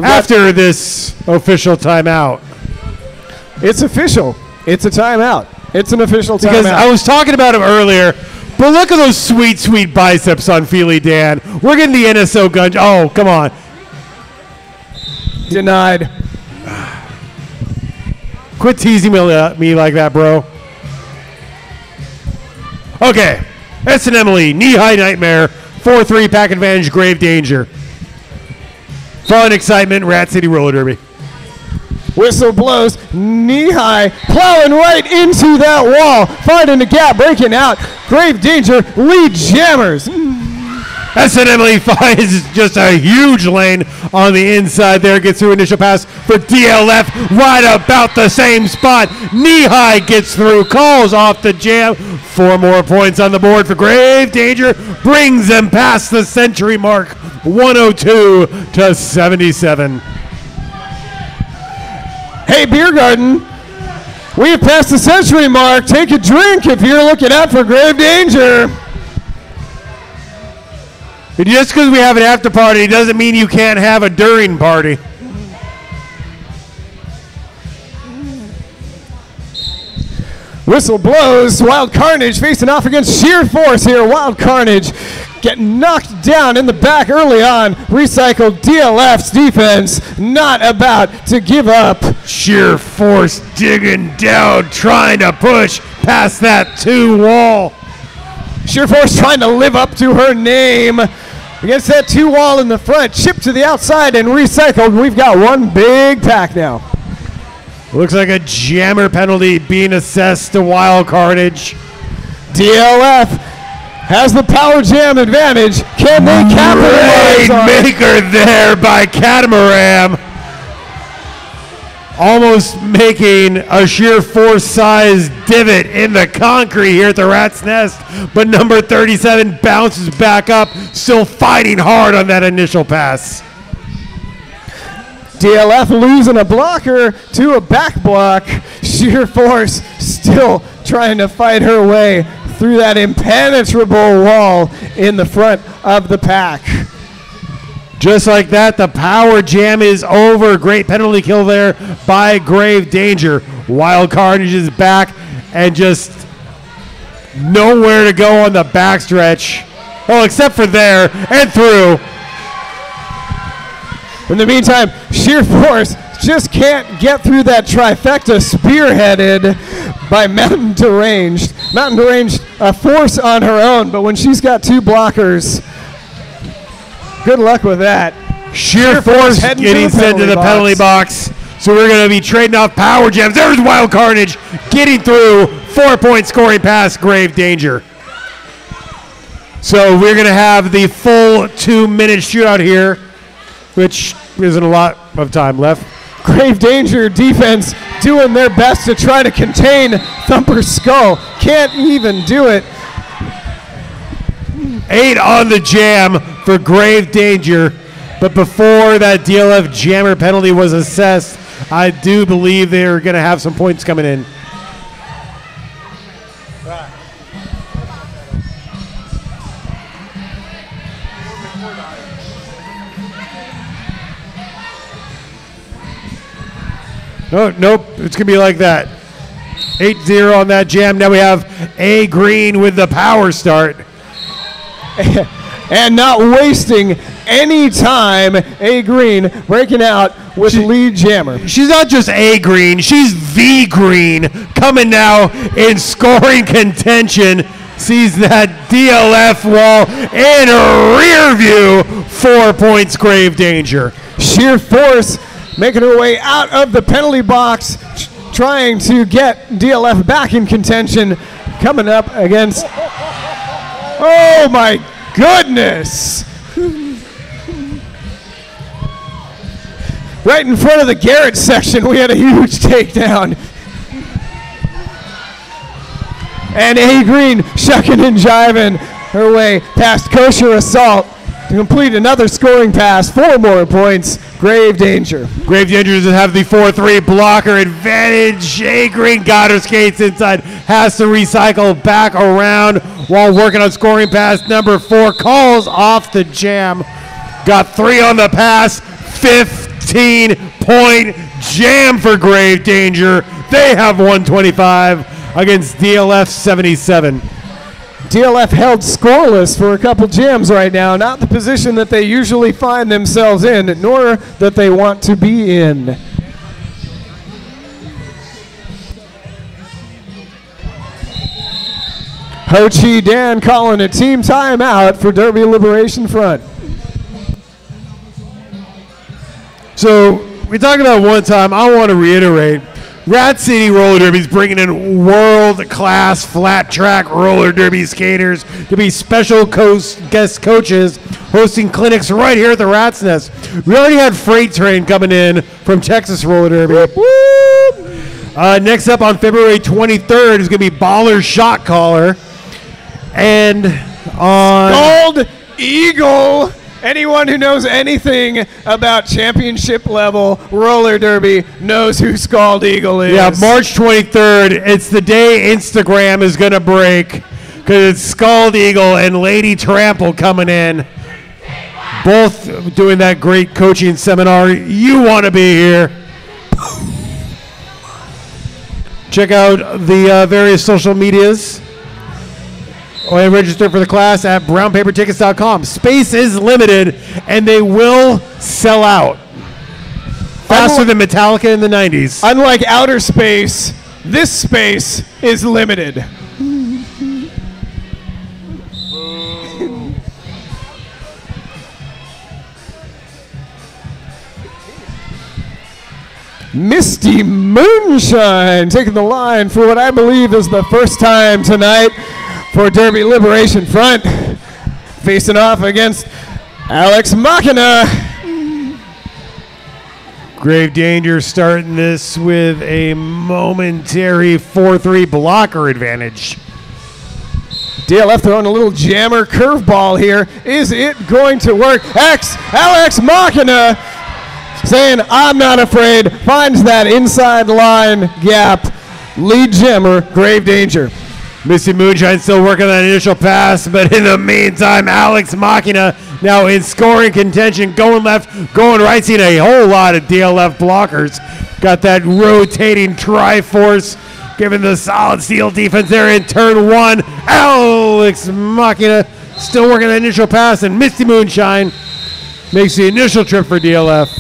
after this official timeout. It's official. It's a timeout. It's an official timeout. Because I was talking about him earlier, but look at those sweet, sweet biceps on Feely Dan. We're getting the NSO gun. Oh, come on. Denied. Quit teasing me like that, bro. Okay. SN Emily, knee-high nightmare, 4-3 pack advantage, Grave Danger. Fun, excitement, Rat City Roller Derby. Whistle blows, knee-high, plowing right into that wall, finding the gap, breaking out. Grave Danger, lead jammers. SNMLE finds just a huge lane on the inside there. Gets through initial pass for DLF right about the same spot. Knee High gets through, calls off the jam. 4 more points on the board for Grave Danger. Brings them past the century mark. 102 to 77. Hey, Beer Garden, we've passed the century mark. Take a drink if you're looking out for Grave Danger. And just because we have an after party doesn't mean you can't have a during party. Whistle blows. Wild Carnage facing off against Sheer Force here. Wild Carnage getting knocked down in the back early on. Recycled DLF's defense not about to give up. Sheer Force digging down, trying to push past that 2 wall. Sheer Force trying to live up to her name. Against that 2 wall in the front, chipped to the outside and recycled. We've got one big pack now. Looks like a jammer penalty being assessed to Wild Carnage. DLF has the power jam advantage. Can they capitalize on it? Maker there by Catamaran. Almost making a Sheer Force size divot in the concrete here at the Rat's Nest, but number 37 bounces back up, still fighting hard on that initial pass. DLF losing a blocker to a back block. Sheer Force still trying to fight her way through that impenetrable wall in the front of the pack. Just like that, the power jam is over. Great penalty kill there by Grave Danger. Wild Carnage is back and just nowhere to go on the backstretch. Oh, except for there and through. In the meantime, Sheer Force just can't get through that trifecta spearheaded by Mountain Deranged. Mountain Deranged, a force on her own, but when she's got 2 blockers, good luck with that. Sheer Force getting sent to the penalty box. So we're going to be trading off power jams. There's Wild Carnage getting through. 4-point scoring past Grave Danger. So we're going to have the full 2-minute shootout here, which isn't a lot of time left. Grave Danger defense doing their best to try to contain Thumper's skull. Can't even do it. 8 on the jam for Grave Danger. But before that DLF jammer penalty was assessed, I do believe they're going to have some points coming in. Oh, nope, it's going to be like that. 8-0 on that jam. Now we have A Green with the power start. And not wasting any time, A Green breaking out with lead jammer. She's not just A Green, she's V Green coming now in scoring contention. Sees that DLF wall in rear view. 4 points, Grave Danger. Sheer Force making her way out of the penalty box, trying to get DLF back in contention. Coming up against, oh my goodness. Right in front of the Garrett section, we had a huge takedown. And A Green shucking and jiving her way past Kosher Assault to complete another scoring pass. 4 more points, Grave Danger. Grave Danger doesn't have the 4-3 blocker advantage. A Green got her skates inside, has to recycle back around while working on scoring pass number 4. Calls off the jam. Got 3 on the pass. 15-point jam for Grave Danger. They have 125 against DLF 77. DLF held scoreless for a couple jams right now. Not the position that they usually find themselves in, nor that they want to be in. Ho Chi Dan calling a team timeout for Derby Liberation Front. So we talked about one time. I want to reiterate Rat City Roller Derby is bringing in world-class flat track roller derby skaters to be special guest coaches hosting clinics right here at the Rat's Nest. We already had Freight Train coming in from Texas Roller Derby. Next up on February 23rd is going to be Baller Shot Caller. And on... Gold Eagle! Anyone who knows anything about championship level roller derby knows who Scald Eagle is. Yeah, March 23rd. It's the day Instagram is going to break because it's Scald Eagle and Lady Trample coming in. Both doing that great coaching seminar. You want to be here. Check out the various social medias. And register for the class at brownpapertickets.com. Space is limited, and they will sell out faster than Metallica in the 90s. Unlike outer space, this space is limited. Misty Moonshine taking the line for what I believe is the first time tonight for Derby Liberation Front, facing off against Alex Machina. Grave Danger starting this with a momentary 4-3 blocker advantage. DLF throwing a little jammer curveball here. Is it going to work? Alex Machina saying, I'm not afraid, finds that inside line gap. Lead jammer, Grave Danger. Misty Moonshine still working on that initial pass, but in the meantime, Alex Machina now in scoring contention, going left, going right, seeing a whole lot of DLF blockers. Got that rotating Triforce, giving the solid steel defense there in turn one. Alex Machina still working that initial pass, and Misty Moonshine makes the initial trip for DLF.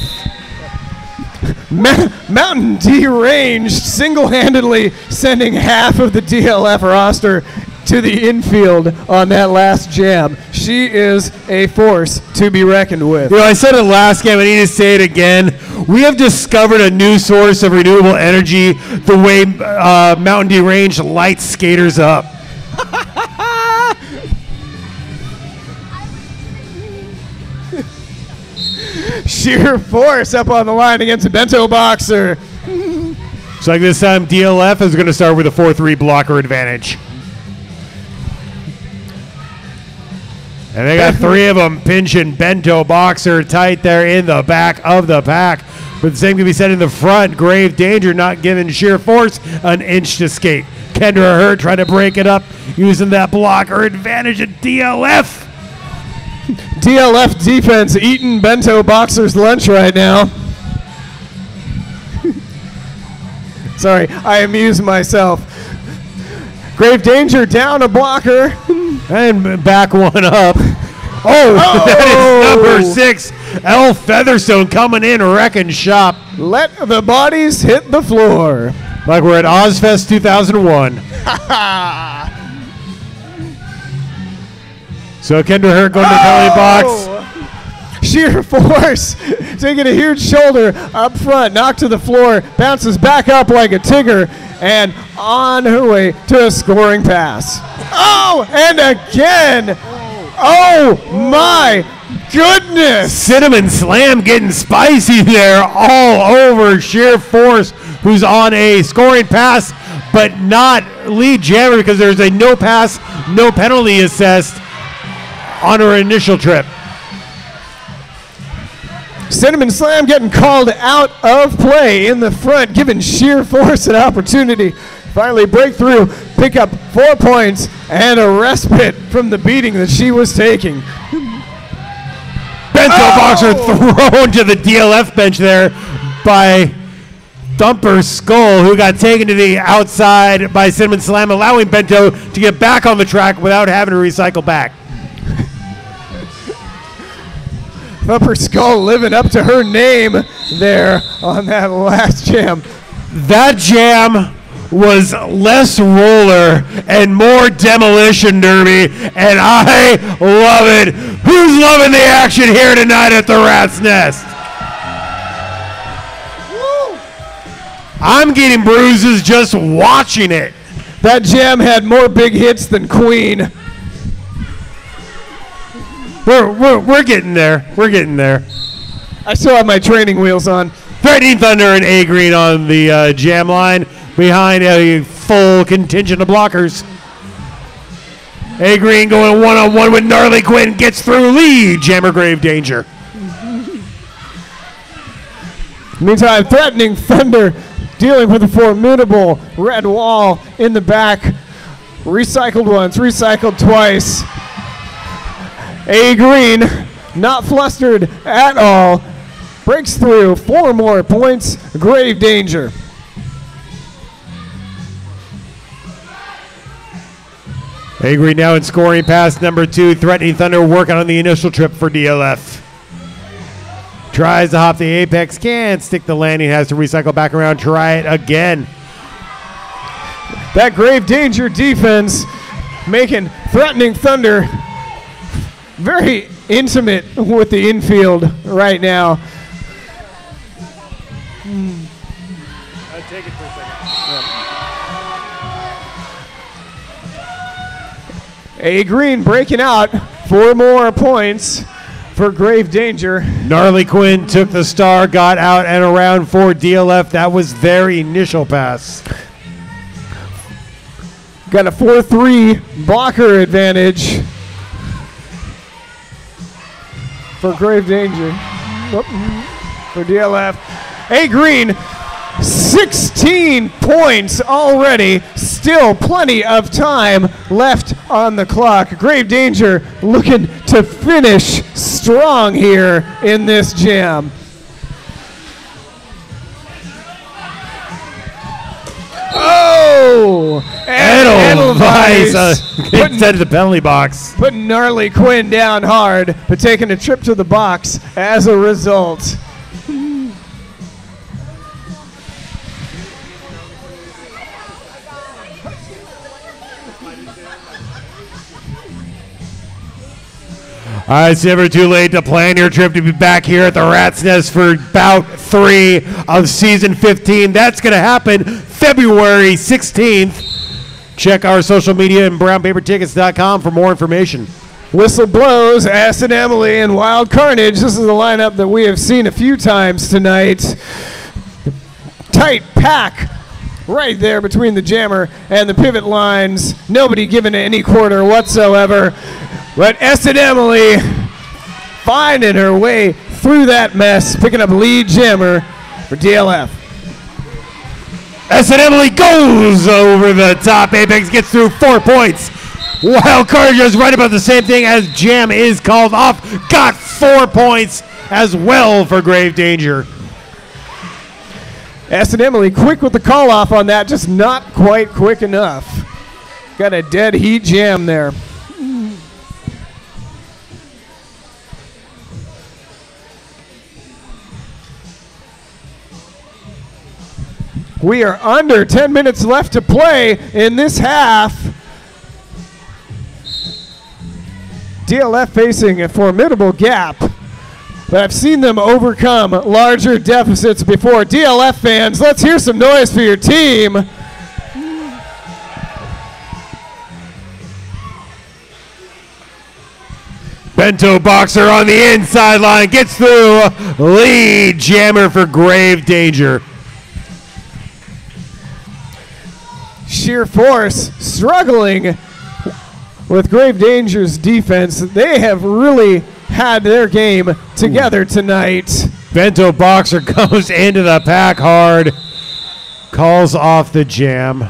Mountain Deranged single-handedly sending half of the DLF roster to the infield on that last jam. She is a force to be reckoned with. You know, I said it last game, I need to say it again. We have discovered a new source of renewable energy the way Mountain Deranged lights skaters up. Sheer force up on the line against a Bento Boxer. So like this time, DLF is going to start with a 4-3 blocker advantage. And they got three of them pinching Bento Boxer tight there in the back of the pack. But the same can be said in the front. Grave Danger not giving Sheer Force an inch to skate. Kendra Hurt trying to break it up using that blocker advantage at DLF. DLF defense eating Bento Boxer's lunch right now. Sorry, I amuse myself. Grave Danger down a blocker. And back one up. Oh, that is number 6. L. Featherstone coming in wrecking shop. Let the bodies hit the floor. Like we're at Ozfest 2001. So Kendra Hurt going to the penalty box. Sheer Force taking a huge shoulder up front, knocked to the floor, bounces back up like a Tigger, and on her way to a scoring pass. Oh, and again. Oh, my goodness. Cinnamon Slam getting spicy there all over Sheer Force, who's on a scoring pass, but not lead jammer because there's a no pass, no penalty assessed on her initial trip. Cinnamon Slam getting called out of play in the front, giving Sheer Force an opportunity. Finally break through, pick up 4 points, and a respite from the beating that she was taking. Bento Boxer thrown to the DLF bench there by Thumper Skull, who got taken to the outside by Cinnamon Slam, allowing Bento to get back on the track without having to recycle back. Thumper Skull living up to her name there on that last jam. That jam was less roller and more demolition derby, and I love it. Who's loving the action here tonight at the Rat's Nest? I'm getting bruises just watching it. That jam had more big hits than Queen. We're getting there. We're getting there. I still have my training wheels on. Threatening Thunder and A Green on the jam line behind a full contingent of blockers. A Green going one-on-one with Gnarly Quinn, gets through lead. Jammer Grave Danger. Meantime, Threatening Thunder dealing with a formidable red wall in the back. Recycled once, recycled twice. A Green, not flustered at all, breaks through. 4 more points. Grave Danger. A Green now in scoring pass number 2. Threatening Thunder working on the initial trip for DLF. Tries to hop the apex, can't stick the landing, has to recycle back around, try it again. That Grave Danger defense making Threatening Thunder very intimate with the infield right now. I'll take it for a second. A Green breaking out. 4 more points for Grave Danger. Gnarly Quinn took the star, got out and around for DLF. That was their initial pass. Got a 4-3 blocker advantage for Grave Danger. For DLF. A Green, 16 points already. Still plenty of time left on the clock. Grave Danger looking to finish strong here in this jam. Oh! Edelweiss gets into the penalty box. Putting Gnarly Quinn down hard, but taking a trip to the box as a result. All right, it's never too late to plan your trip to be back here at the Rat's Nest for bout 3 of season 15. That's going to happen February 16th. Check our social media and brownpapertickets.com for more information. Whistle blows, Acid Emily, and Wild Carnage. This is a lineup that we have seen a few times tonight. Tight pack right there between the jammer and the pivot lines. Nobody giving any quarter whatsoever. But Acid Emily finding her way through that mess, picking up lead jammer for DLF. Acid Emily goes over the top. Apex gets through 4 points. Wild Carnage is right about the same thing as jam is called off. Got 4 points as well for Grave Danger. Acid Emily quick with the call off on that, just not quite quick enough. Got a dead heat jam there. We are under 10 minutes left to play in this half. DLF facing a formidable gap, but I've seen them overcome larger deficits before. DLF fans, let's hear some noise for your team. Bento Boxer on the inside line gets through. Lead jammer for Grave Danger. Sheer Force struggling with Grave Danger's defense. They have really had their game together tonight. Bento Boxer goes into the pack hard. Calls off the jam.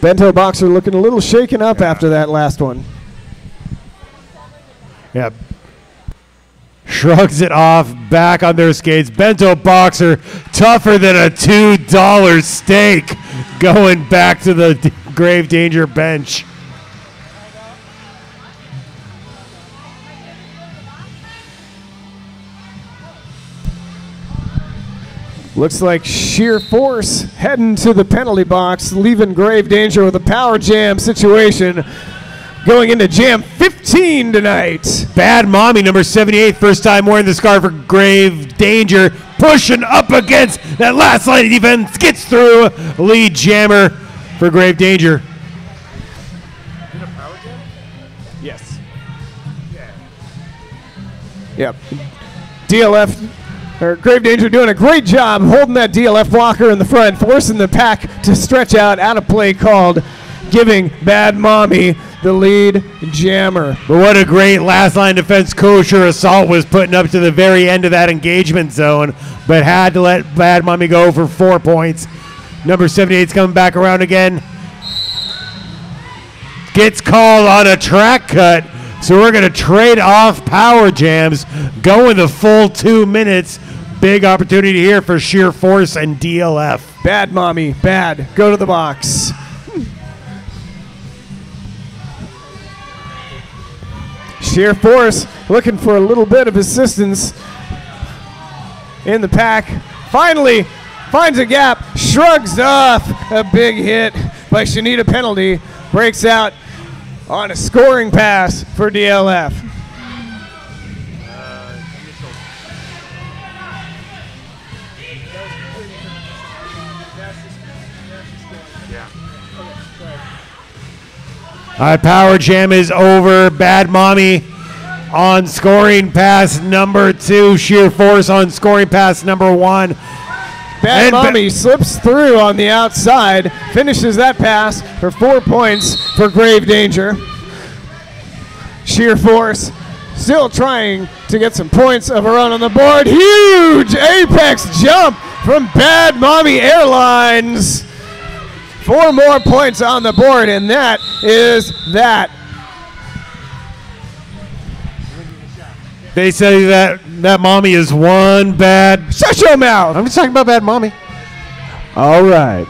Bento Boxer looking a little shaken up after that last one. Yeah. Shrugs it off, back on their skates. Bento Boxer, tougher than a $2 steak, going back to the Grave Danger bench. Looks like Sheer Force heading to the penalty box, leaving Grave Danger with a power jam situation. going into Jam 15 tonight. Bad Mommy, number 78, first time wearing the scarf for Grave Danger, pushing up against that last line of defense, gets through, lead jammer for Grave Danger. Yes. Yep. DLF, or Grave Danger, doing a great job holding that DLF blocker in the front, forcing the pack to stretch out of play called, giving Bad Mommy the lead jammer. But what a great last line defense Kosher Assault was putting up to the very end of that engagement zone, but had to let Bad Mommy go for 4 points. Number 78's coming back around again. Gets called on a track cut, so we're going to trade off power jams, going the full 2 minutes. Big opportunity here for Sheer Force and DLF. Bad Mommy, bad. Go to the box. Sheer Force looking for a little bit of assistance in the pack. Finally finds a gap, shrugs off a big hit by Shanita Penalty, breaks out on a scoring pass for DLF. All right, power jam is over. Bad Mommy on scoring pass number 2. Sheer Force on scoring pass number 1. Bad Mommy slips through on the outside, finishes that pass for 4 points for Grave Danger. Sheer Force still trying to get some points of her own on the board. Huge apex jump from Bad Mommy Airlines. 4 more points on the board, and that is that. They say that Mommy is one bad. Shut your mouth. I'm just talking about Bad Mommy. All right.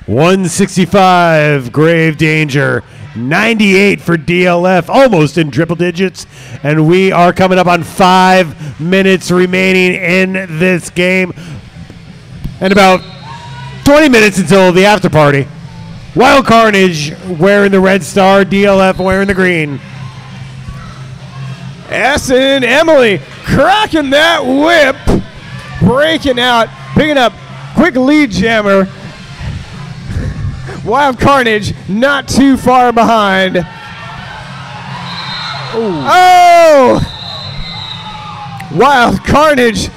165, Grave Danger. 98 for DLF, almost in triple digits. And we are coming up on 5 minutes remaining in this game. And about 20 minutes until the after party. Wild Carnage wearing the red star, DLF wearing the green. S and Emily cracking that whip, breaking out, picking up quick lead jammer. Wild Carnage not too far behind. Oh! Wild Carnage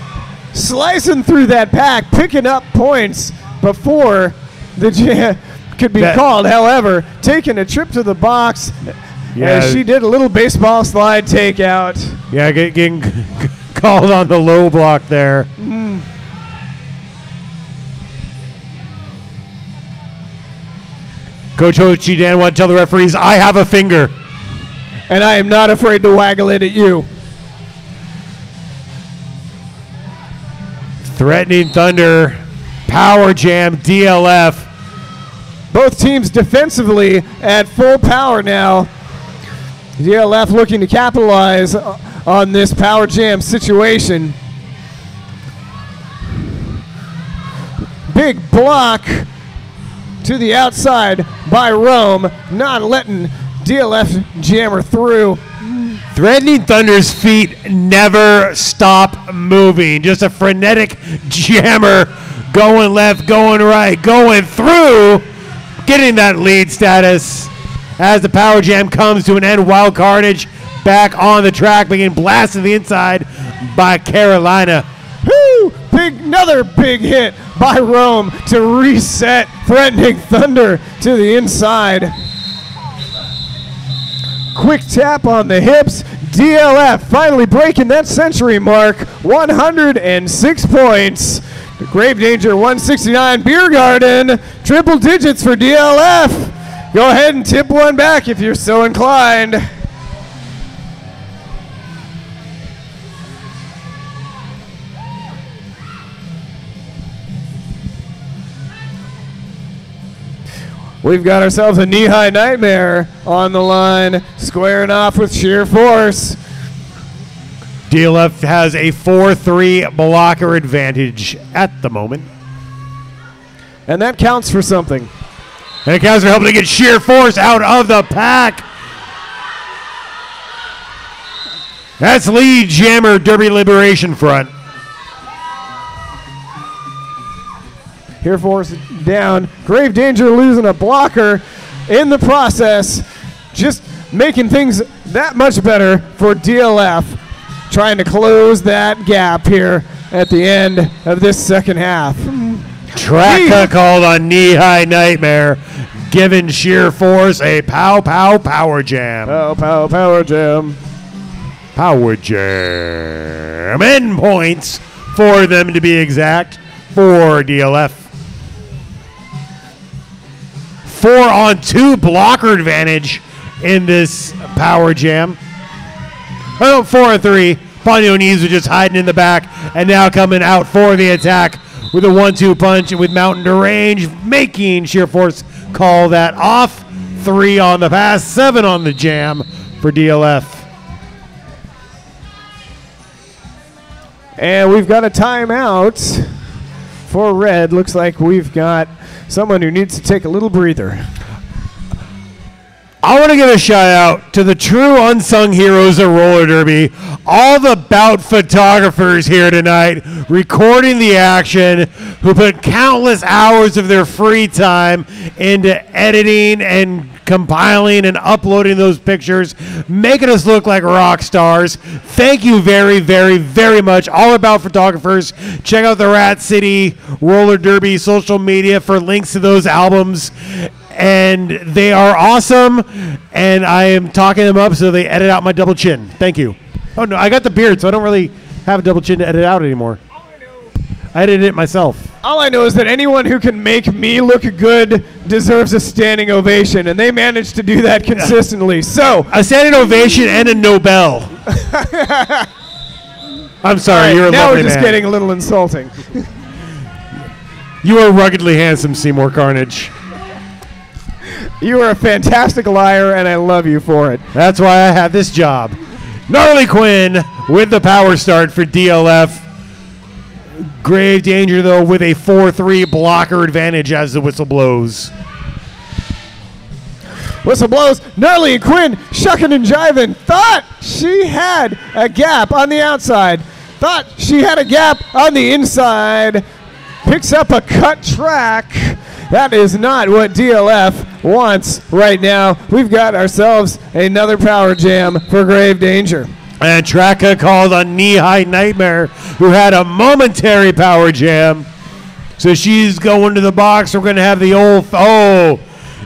slicing through that pack, picking up points before the jam could be called. However, taking a trip to the box as she did a little baseball slide takeout. Yeah, getting called on the low block there. Coach Hochi Dan want to tell the referees, I have a finger. And I am not afraid to waggle it at you. Threatening Thunder, Power Jam, DLF. Both teams defensively at full power now. DLF looking to capitalize on this Power Jam situation. Big block to the outside by Rome, not letting DLF jammer through. Threatening Thunder's feet never stop moving. Just a frenetic jammer going left, going right, going through, getting that lead status. As the Power Jam comes to an end, Wild Carnage back on the track, being blasted to the inside by Carolina. Woo! Another big hit by Rome to reset Threatening Thunder to the inside. Quick tap on the hips. DLF finally breaking that century mark. 106 points. The Grave Danger 169. Beer Garden, triple digits for DLF. Go ahead and tip one back if you're so inclined. We've got ourselves a knee-high nightmare on the line, squaring off with Sheer Force. DLF has a 4-3 blocker advantage at the moment. And that counts for something. And the Cows are helping to get Sheer Force out of the pack. That's lead jammer Derby Liberation front. Here Force down. Grave Danger losing a blocker in the process. Just making things that much better for DLF. Trying to close that gap here at the end of this second half. Tracka called on Knee High Nightmare, giving Sheer Force a power jam. Power jam. Power jam. End points for them to be exact for DLF. 4-on-2 blocker advantage in this power jam. 4-on-3. Ponyonis was just hiding in the back and now coming out for the attack with a 1-2 punch with Mountain Derange, making Sheer Force call that off. 3 on the pass, 7 on the jam for DLF. And we've got a timeout for Red. Looks like we've got someone who needs to take a little breather. I want to give a shout out to the true unsung heroes of roller derby, all the bout photographers here tonight recording the action, who put countless hours of their free time into editing and compiling and uploading those pictures, making us look like rock stars. Thank you very, very, very much. All about photographers. Check out the Rat City Roller Derby social media for links to those albums. And they are awesome, and I am talking them up so they edit out my double chin. Thank you. Oh, no, I got the beard, so I don't really have a double chin to edit out anymore. I edited it myself. All I know is that anyone who can make me look good deserves a standing ovation, and they managed to do that consistently. So a standing ovation and a Nobel. I'm sorry, right, you're a now lovely we're just man. getting a little insulting. You are ruggedly handsome, Seymour Carnage. You are a fantastic liar, and I love you for it. That's why I have this job. Gnarly Quinn with the power start for DLF. Grave Danger, though, with a 4-3 blocker advantage as the whistle blows. Whistle blows. Gnarly and Quinn shucking and jiving. Thought she had a gap on the outside. Thought she had a gap on the inside. Picks up a cut track. That is not what DLF wants right now. We've got ourselves another power jam for Grave Danger. And Tracka called on Knee High Nightmare, who had a momentary power jam. So she's going to the box. We're going to have the old,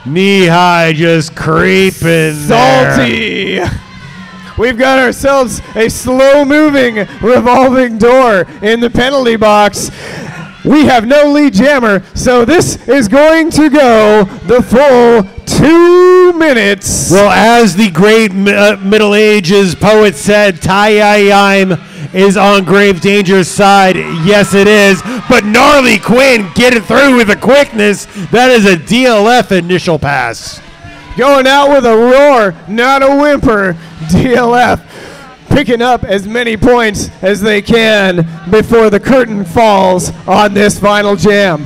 Knee High just creeping Salty. there. We've got ourselves a slow-moving revolving door in the penalty box. We have no lead jammer, so this is going to go the full 2 minutes. Well, as the great Middle Ages poet said, Tie-Yime is on Grave Danger's side. Yes, it is. But Gnarly Quinn getting through with the quickness. That is a DLF initial pass. Going out with a roar, not a whimper. DLF picking up as many points as they can before the curtain falls on this final jam.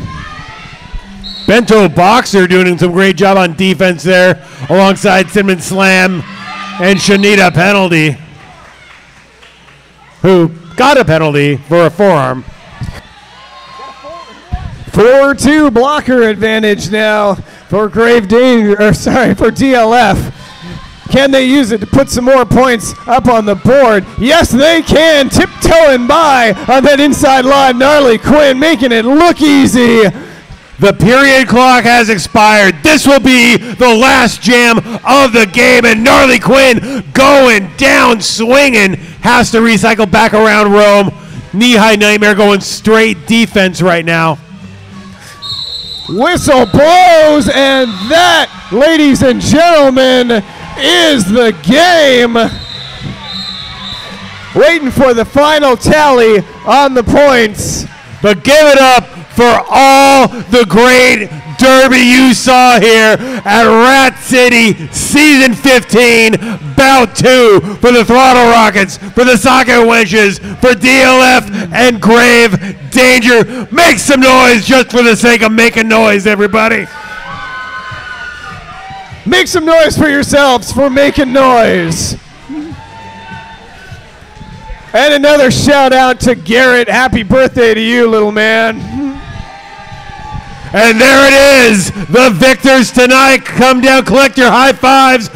Bento Boxer doing some great job on defense there alongside Cinnamon Slam and Shanita Penalty, who got a penalty for a forearm. 4-2 blocker advantage now for Grave Danger, for DLF. Can they use it to put some more points up on the board? Yes, they can. Tiptoeing by on that inside line. Gnarly Quinn making it look easy. The period clock has expired. This will be the last jam of the game, and Gnarly Quinn going down swinging. Has to recycle back around Rome. Knee High Nightmare going straight defense right now. Whistle blows, and that, ladies and gentlemen, is the game. Waiting for the final tally on the points. But give it up for all the great derby you saw here at Rat City Season 15, Bout 2 for the Throttle Rockets, for the Socket Wenches, for DLF and Grave Danger. Make some noise just for the sake of making noise, everybody. Make some noise for yourselves for making noise. And another shout out to Garrett. Happy birthday to you, little man. And there it is. The victors tonight. Come down, collect your high fives.